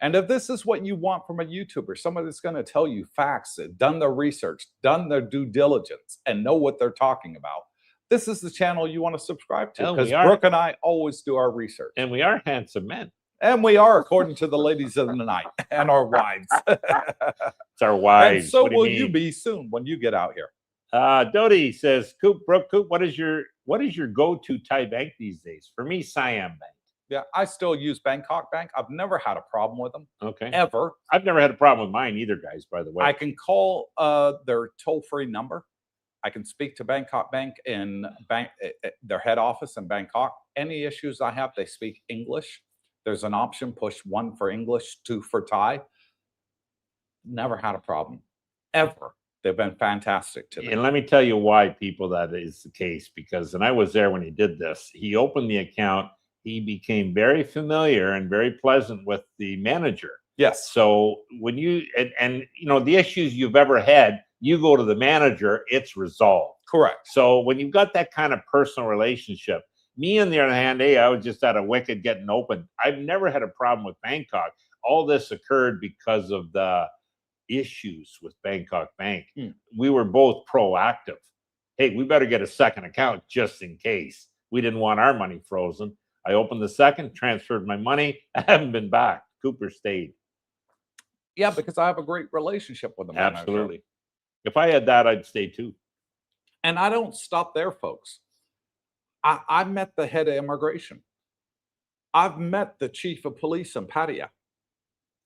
And if this is what you want from a YouTuber, somebody that's going to tell you facts, done their research, done their due diligence, and know what they're talking about, this is the channel you want to subscribe to.
And
Because
we are-
Brooke and I always do our research.
And we are handsome men.
And we are, according to the ladies of the night and our wives.
It's our wives.
And so
What do
will you
mean?
be soon when you get out here.
Dodie says, Coop, Brooke, Coop, what is your go-to Thai bank these days? For me, Siam Bank.
Yeah, I still use Bangkok Bank. I've never had a problem with them,
Okay.
ever.
I've never had a problem with mine either, guys, by the way.
I can call their toll-free number. I can speak to Bangkok Bank in their head office in Bangkok. Any issues I have, they speak English. There's an option, push 1 for English, 2 for Thai. Never had a problem, ever. They've been fantastic to me.
And let me tell you why, people, that is the case. Because, and I was there when he did this, he opened the account. He became very familiar and very pleasant with the manager.
Yes.
So when you, and you know, the issues you've ever had, you go to the manager, it's resolved.
Correct.
So when you've got that kind of personal relationship, me on the other hand, hey, I was just at a wicket getting open. I've never had a problem with Bangkok. All this occurred because of the issues with Bangkok Bank. We were both proactive. Hey, we better get a second account just in case. We didn't want our money frozen. I opened the second, transferred my money. I haven't been back. Cooper stayed.
Yeah, because I have a great relationship with them.
Absolutely. If I had that, I'd stay too.
And I don't stop there, folks. I met the head of immigration. I've met the chief of police in Pattaya.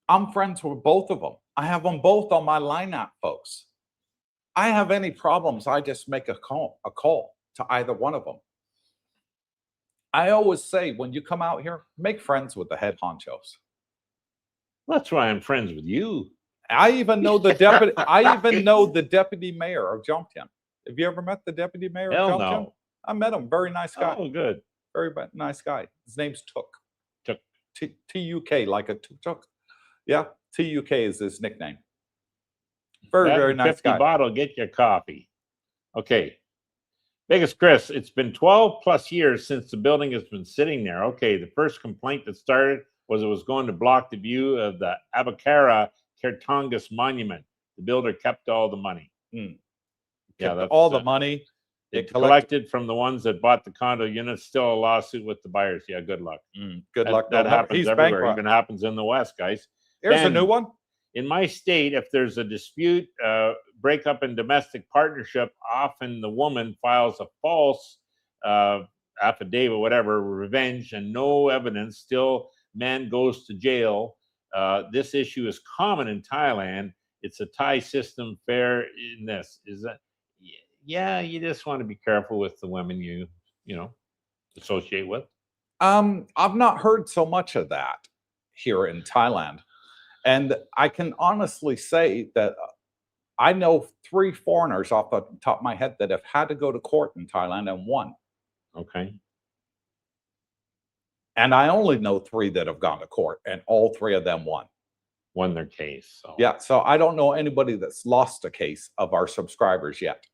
I'm friends with both of them. I have them both on my lineup, folks. I have any problems, I just make a call to either one of them. I always say, when you come out here, make friends with the head honchos.
That's why I'm friends with you.
I even know the deputy. I even know the deputy mayor of Jomtien. Have you ever met the deputy mayor
Hell
of Jomtien?
no.
I met him. Very nice guy.
Oh, good.
Very nice guy. His name's Tuk.
Tuk.
T-U-K, like a tuk-tuk. Yeah, T-U-K is his nickname. Very, very nice
50
guy.
bottle, get your coffee. Okay. Vegas Chris, it's been 12 plus years since the building has been sitting there. Okay, the first complaint that started was it was going to block the view of the Abakara Kertongas monument. The builder kept all the money. Yeah, that's
all the money.
It collected from the ones that bought the condo units. Still a lawsuit with the buyers. Yeah, good luck.
Good luck.
That happens
He's
everywhere.
bankrupt.
Even happens in the West, guys.
Here's a
Ben,
new one.
In my state, if there's a dispute, breakup in domestic partnership, often the woman files a false affidavit, whatever, revenge, and no evidence. Still, man goes to jail. This issue is common in Thailand. It's a Thai system fair in this. Is that? Yeah, you just want to be careful with the women you associate with.
I've not heard so much of that here in Thailand. And I can honestly say that I know 3 foreigners off the top of my head that have had to go to court in Thailand and won.
Okay.
And I only know 3 that have gone to court, and all 3 of them won.
Won their case. So.
Yeah, so I don't know anybody that's lost a case of our subscribers yet.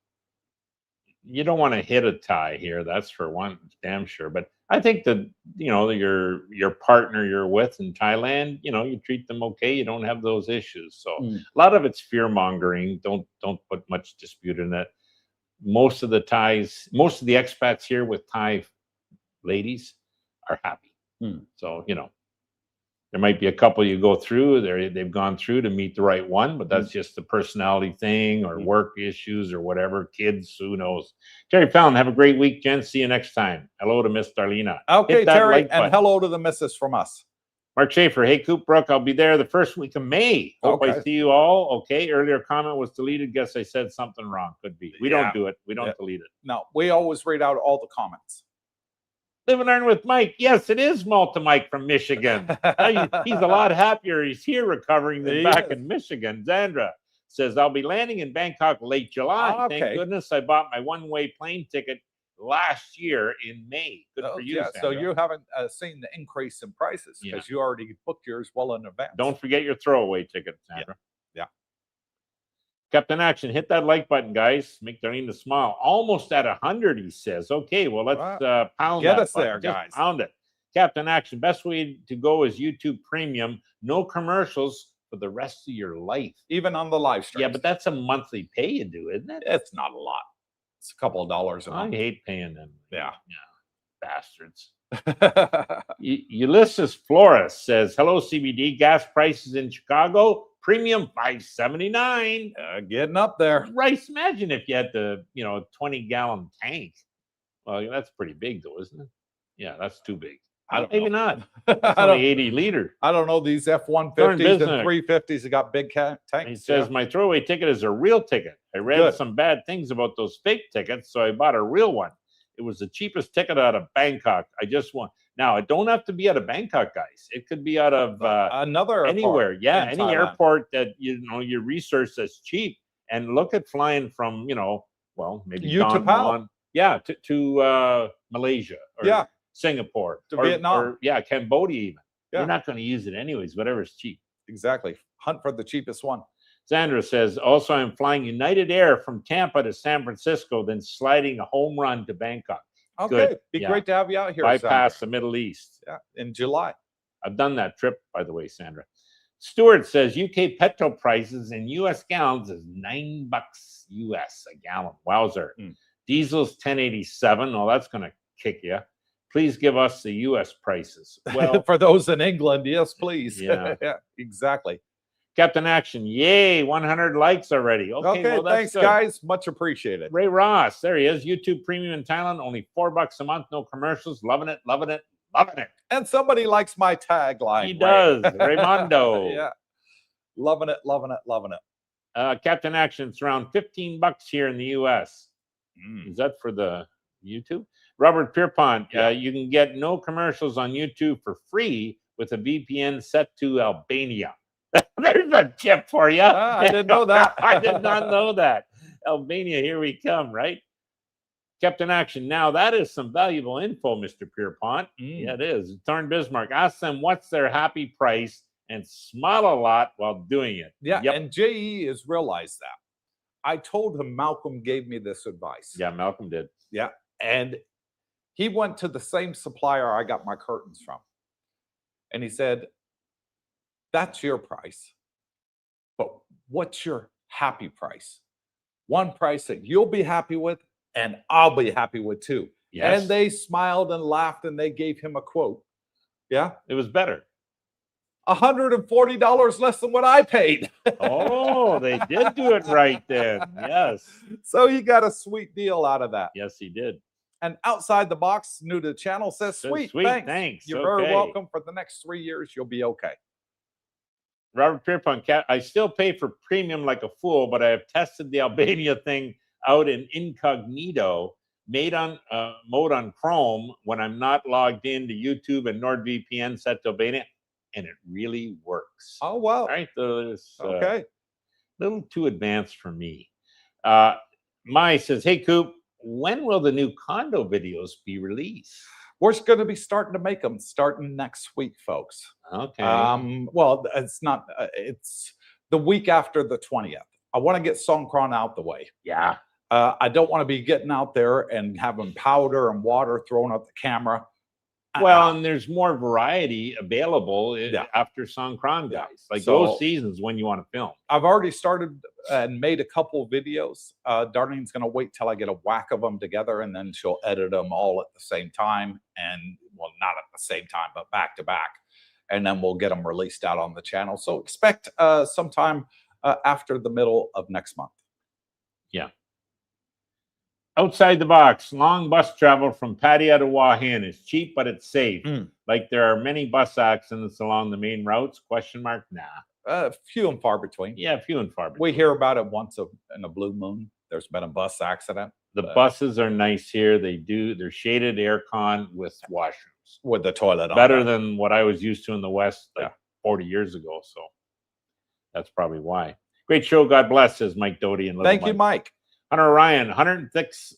You don't want to hit a Thai here, that's for one, damn sure. But I think that your partner you're with in Thailand, you treat them okay. You don't have those issues. So a lot of it's fear mongering. Don't put much dispute in it. Most of the expats here with Thai ladies are happy. So there might be a couple you go through. They've gone through to meet the right one, but that's just the personality thing or work issues or whatever. Kids, who knows? Terry Fallon, have a great week, Jen. See you next time. Hello to Miss Darlena.
Okay,
Hit that
Terry,
like
and
button.
hello to the missus from us.
Mark Schaefer, hey, Coop, Brooke, I'll be there the first week of May. Hope I
Okay.
see you all. Okay, earlier comment was deleted. Guess I said something wrong. Could be. We
Yeah.
don't do it. We don't
Yeah.
delete it.
No, we always read out all the comments.
Live and learn with Mike. Yes, it is Malta Mike from Michigan. He's a lot happier. He's here recovering than
He
back
is.
in Michigan. Zandra says, I'll be landing in Bangkok late July.
Okay.
Thank goodness I bought my one-way plane ticket last year in May. Good for you,
Yeah, so
Zandra.
you haven't seen the increase in prices because you already booked yours well in advance.
Don't forget your throwaway ticket, Sandra.
Yeah.
Captain Action, hit that like button, guys. Make Darlene smile. Almost at 100, he says. Okay, well, let's pound
Get
that
us
button.
there,
Just
guys.
pound it. Captain Action, best way to go is YouTube Premium. No commercials for the rest of your life.
Even on the live stream.
Yeah, but that's a monthly pay you do, isn't it?
It's not a lot. It's a couple of dollars a
I
month.
hate paying them.
Yeah.
Bastards. Ulysses Flores says, hello, CBD. Gas prices in Chicago, premium $5.79.
Getting up there.
Rice, imagine if you had the 20-gallon tank. Well, that's pretty big, though, isn't it? Yeah, that's too big. Maybe not. It's only 80 liter.
I don't know. These F-150s and 350s have got big tanks.
He says, my throwaway ticket is a real ticket. I read some bad things about those fake tickets, so I bought a real one. It was the cheapest ticket out of Bangkok. I just want. Now, it don't have to be out of Bangkok, guys. It could be out of
another
anywhere. Yeah, any
Thailand.
airport that you research that's cheap. And look at flying from maybe Don Juan, to Malaysia or Singapore
to Vietnam
or Cambodia even.
Yeah.
You're not going to use it anyways. Whatever's cheap.
Exactly. Hunt for the cheapest one.
Sandra says, also, I'm flying United Air from Tampa to San Francisco, then sliding a home run to Bangkok.
Okay.
Good.
Be great to have you out here.
Bypass the Middle East.
Yeah, in July.
I've done that trip, by the way, Sandra. Stuart says, UK petrol prices in US gallons is $9 US a gallon. Wowzer. Diesel's $10.87. Oh, that's going to kick you. Please give us the US prices. Well,
for those in England, yes, please.
Yeah.
Yeah, exactly.
Captain Action, yay, 100 likes already. Okay, well, that's
thanks,
good.
guys. Much appreciated.
Ray Ross, there he is. YouTube Premium in Thailand, only $4 a month, no commercials. Loving it, loving it, loving it.
And somebody likes my tagline.
He does, Raymondo.
Yeah, loving it, loving it, loving it.
Captain Action, it's around $15 here in the US. Is that for the YouTube? Robert Pierpont, you can get no commercials on YouTube for free with a VPN set to Albania. There's a tip for you.
I didn't know that.
I did not know that. Albania, here we come, right? Captain Action. Now, that is some valuable info, Mr. Pierpont. Yeah, it is. Thorn Bismarck. Ask them what's their happy price and smile a lot while doing it.
Yeah, and JE has realized that. I told him Malcolm gave me this advice.
Yeah, Malcolm did.
Yeah, and he went to the same supplier I got my curtains from. And he said, that's your price. But what's your happy price? One price that you'll be happy with and I'll be happy with too.
Yes.
And they smiled and laughed and they gave him a quote. Yeah.
It was better.
$140 less than what I paid.
Oh, they did do it right then. Yes.
So he got a sweet deal out of that.
Yes, he did.
And Outside the Box, new to the channel, says, sweet, thanks. You're very welcome. For the next 3 years, you'll be okay.
Robert Pierpont, I still pay for premium like a fool, but I have tested the Albania thing out in incognito, mode on Chrome when I'm not logged into YouTube and NordVPN set to Albania, and it really works.
Oh, wow.
All right, so it's
okay.
A little too advanced for me. Mai says, hey, Coop, when will the new condo videos be released?
We're going to be starting to make them starting next week, folks.
Okay.
Well, it's not. It's the week after the 20th. I want to get Songkran out the way.
Yeah.
I don't want to be getting out there and having powder and water thrown at the camera.
Well, and there's more variety available after Songkran, guys. Like those seasons when you want to film.
I've already started and made a couple of videos. Darlene's going to wait till I get a whack of them together, and then she'll edit them all at the same time. And, well, not at the same time, but back to back. And then we'll get them released out on the channel. So expect sometime after the middle of next month.
Yeah. Outside the box, long bus travel from Pattaya to Wahin is cheap, but it's safe. Like there are many bus accidents along the main routes? Question mark? Nah.
Few and far between.
Yeah, few and far between.
We hear about it once in a blue moon. There's been a bus accident.
The buses are nice here. They're shaded aircon with washrooms.
With the toilet on.
Better than what I was used to in the West 40 years ago. So that's probably why. Great show. God bless, says Mike Doty. And
thank you, Mike.
Hunter Ryan, 106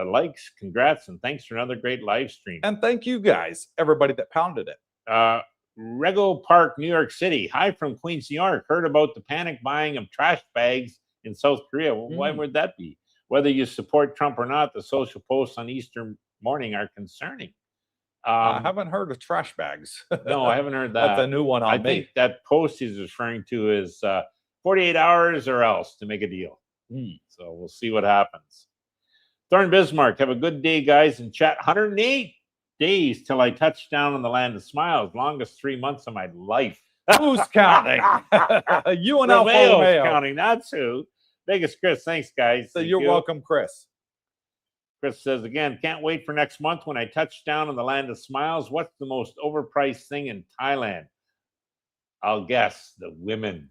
likes. Congrats, and thanks for another great live stream.
And thank you guys, everybody that pounded it.
Rego Park, New York City. Hi from Queens, New York. Heard about the panic buying of trash bags in South Korea. Well, why would that be? Whether you support Trump or not, the social posts on Easter morning are concerning.
I haven't heard of trash bags.
No, I haven't heard that.
That's a new one on me.
I think that post he's referring to is 48 hours or else to make a deal. So we'll see what happens. Thorne Bismarck, have a good day, guys, in chat. 108 days till I touch down on the land of smiles. Longest 3 months of my life.
Who's counting? You and Alfa
Romeo's
Romeo.
counting. That's who. Vegas Chris, thanks, guys.
So
Thank
you're
you.
welcome, Chris.
Chris says, again, can't wait for next month when I touch down on the land of smiles. What's the most overpriced thing in Thailand? I'll guess the women.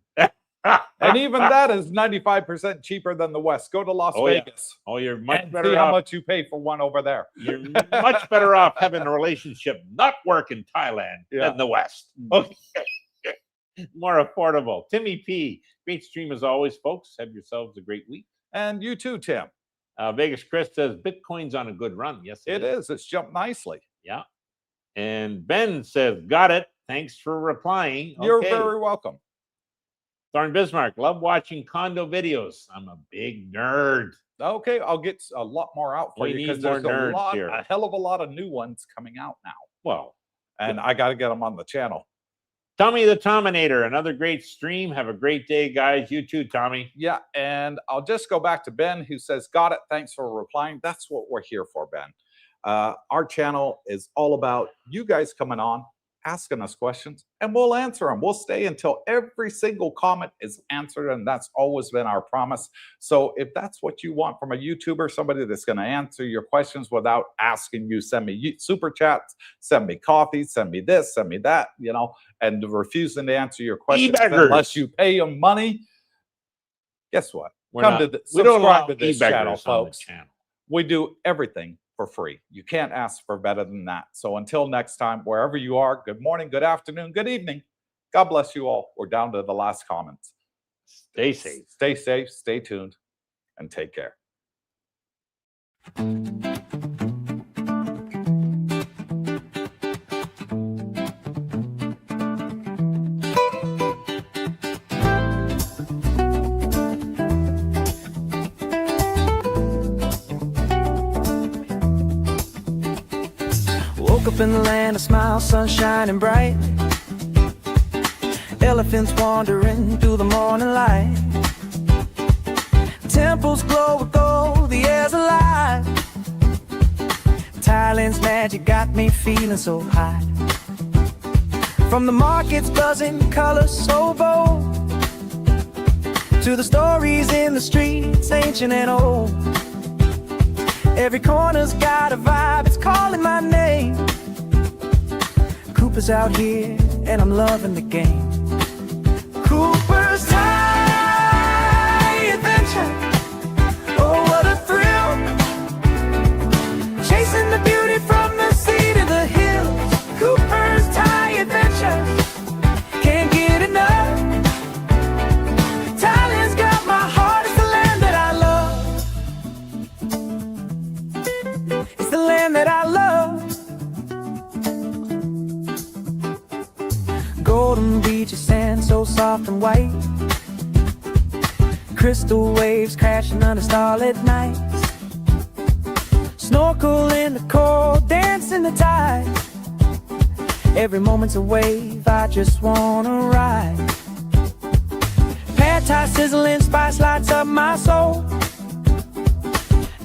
And even that is 95% cheaper than the West. Go to Las Vegas.
Yeah. Oh, you're much
and
better
see
off.
how much you pay for one over there.
You're much better off having a relationship not work in Thailand than the West. Okay. More affordable. Timmy P. Great stream as always, folks. Have yourselves a great week.
And you too, Tim.
Vegas Chris says Bitcoin's on a good run. Yes,
it is. It's jumped nicely.
Yeah. And Ben says, got it. Thanks for replying.
You're very welcome.
Thorne Bismarck, love watching condo videos. I'm a big nerd.
Okay, I'll get a lot more out for you because there's a hell of a lot of new ones coming out now.
Well,
and I got to get them on the channel.
Tommy the Tominator, another great stream. Have a great day, guys. You too, Tommy.
Yeah, and I'll just go back to Ben, who says, got it. Thanks for replying. That's what we're here for, Ben. Our channel is all about you guys coming on, asking us questions, and we'll answer them. We'll stay until every single comment is answered, and that's always been our promise. So if that's what you want from a YouTuber, somebody that's going to answer your questions without asking you, send me super chats, send me coffee, send me this, send me that, you know, and refusing to answer your questions unless you pay them money, guess what?
We don't allow
to this channel, folks. We do everything for free. You can't ask for better than that. So until next time, wherever you are, good morning, good afternoon, good evening. God bless you all. We're down to the last comments.
Stay safe.
Stay safe, stay tuned, and take care.
Woke up in the land of smiles, sun shining bright. Elephants wandering through the morning light. Temples glow with gold, the air's alive. Thailand's magic got me feeling so high. From the markets buzzing, colors so bold, to the stories in the streets, ancient and old. Every corner's got a vibe, it's calling my name. Cooper's out here, and I'm loving the game. Cooper's Thaiadventure, oh what a thrill. Chasing the beauty from the sea to the hills. Cooper's Thaiadventure, can't get enough. Thailand's got my heart, it's the land that I love. It's the land that I love. Golden beaches, sand so soft and white. Crystal waves crashing under starlit nights. Snorkel in the cold, dance in the tide. Every moment's a wave, I just wanna ride. Pad thai sizzling, spice lights up my soul.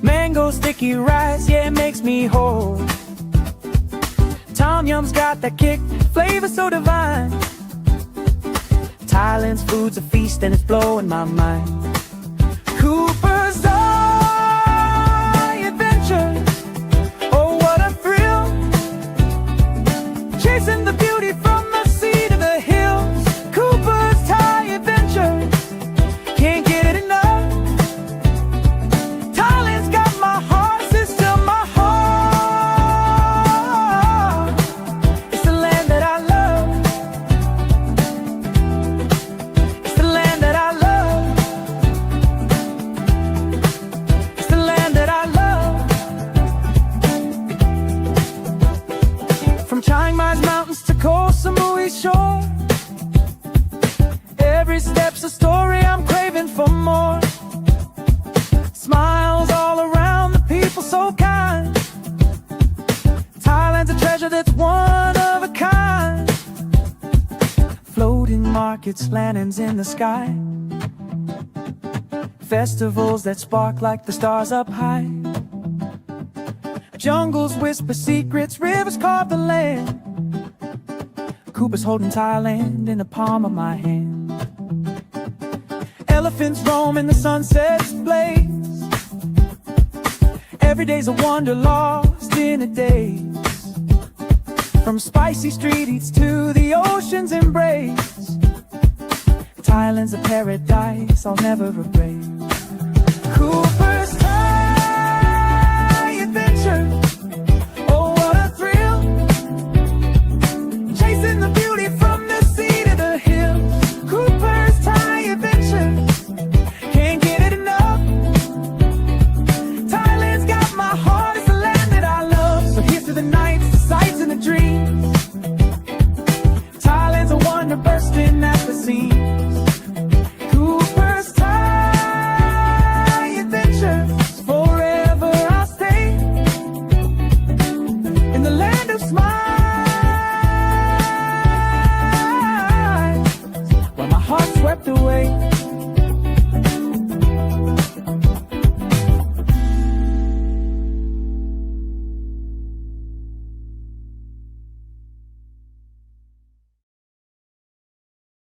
Mango sticky rice, yeah, it makes me whole. Tom Yum's got that kick, flavor so divine. Thailand's food's a feast and it's blowing my mind. Cooper's Thaiadventure, markets, lanterns in the sky, festivals that spark like the stars up high. Jungles whisper secrets, rivers carve the land. Cooper's holding Thailand in the palm of my hand. Elephants roam in the sunset's blaze. Every day's a wonder lost in a daze. From spicy street eats to the ocean's embrace, Thailand's a paradise I'll never erase. Cooper's Thai adventure, oh what a thrill, chasing the beauty from the sea to the hills. Cooper's Thai adventure, can't get it enough. Thailand's got my heart, it's the land that I love. So here's to the nights, the sights and the dreams. Thailand's a wonder bursting at the seams. Cooper's Thai adventure, forever I'll stay in the land of smiles, where my heart swept away.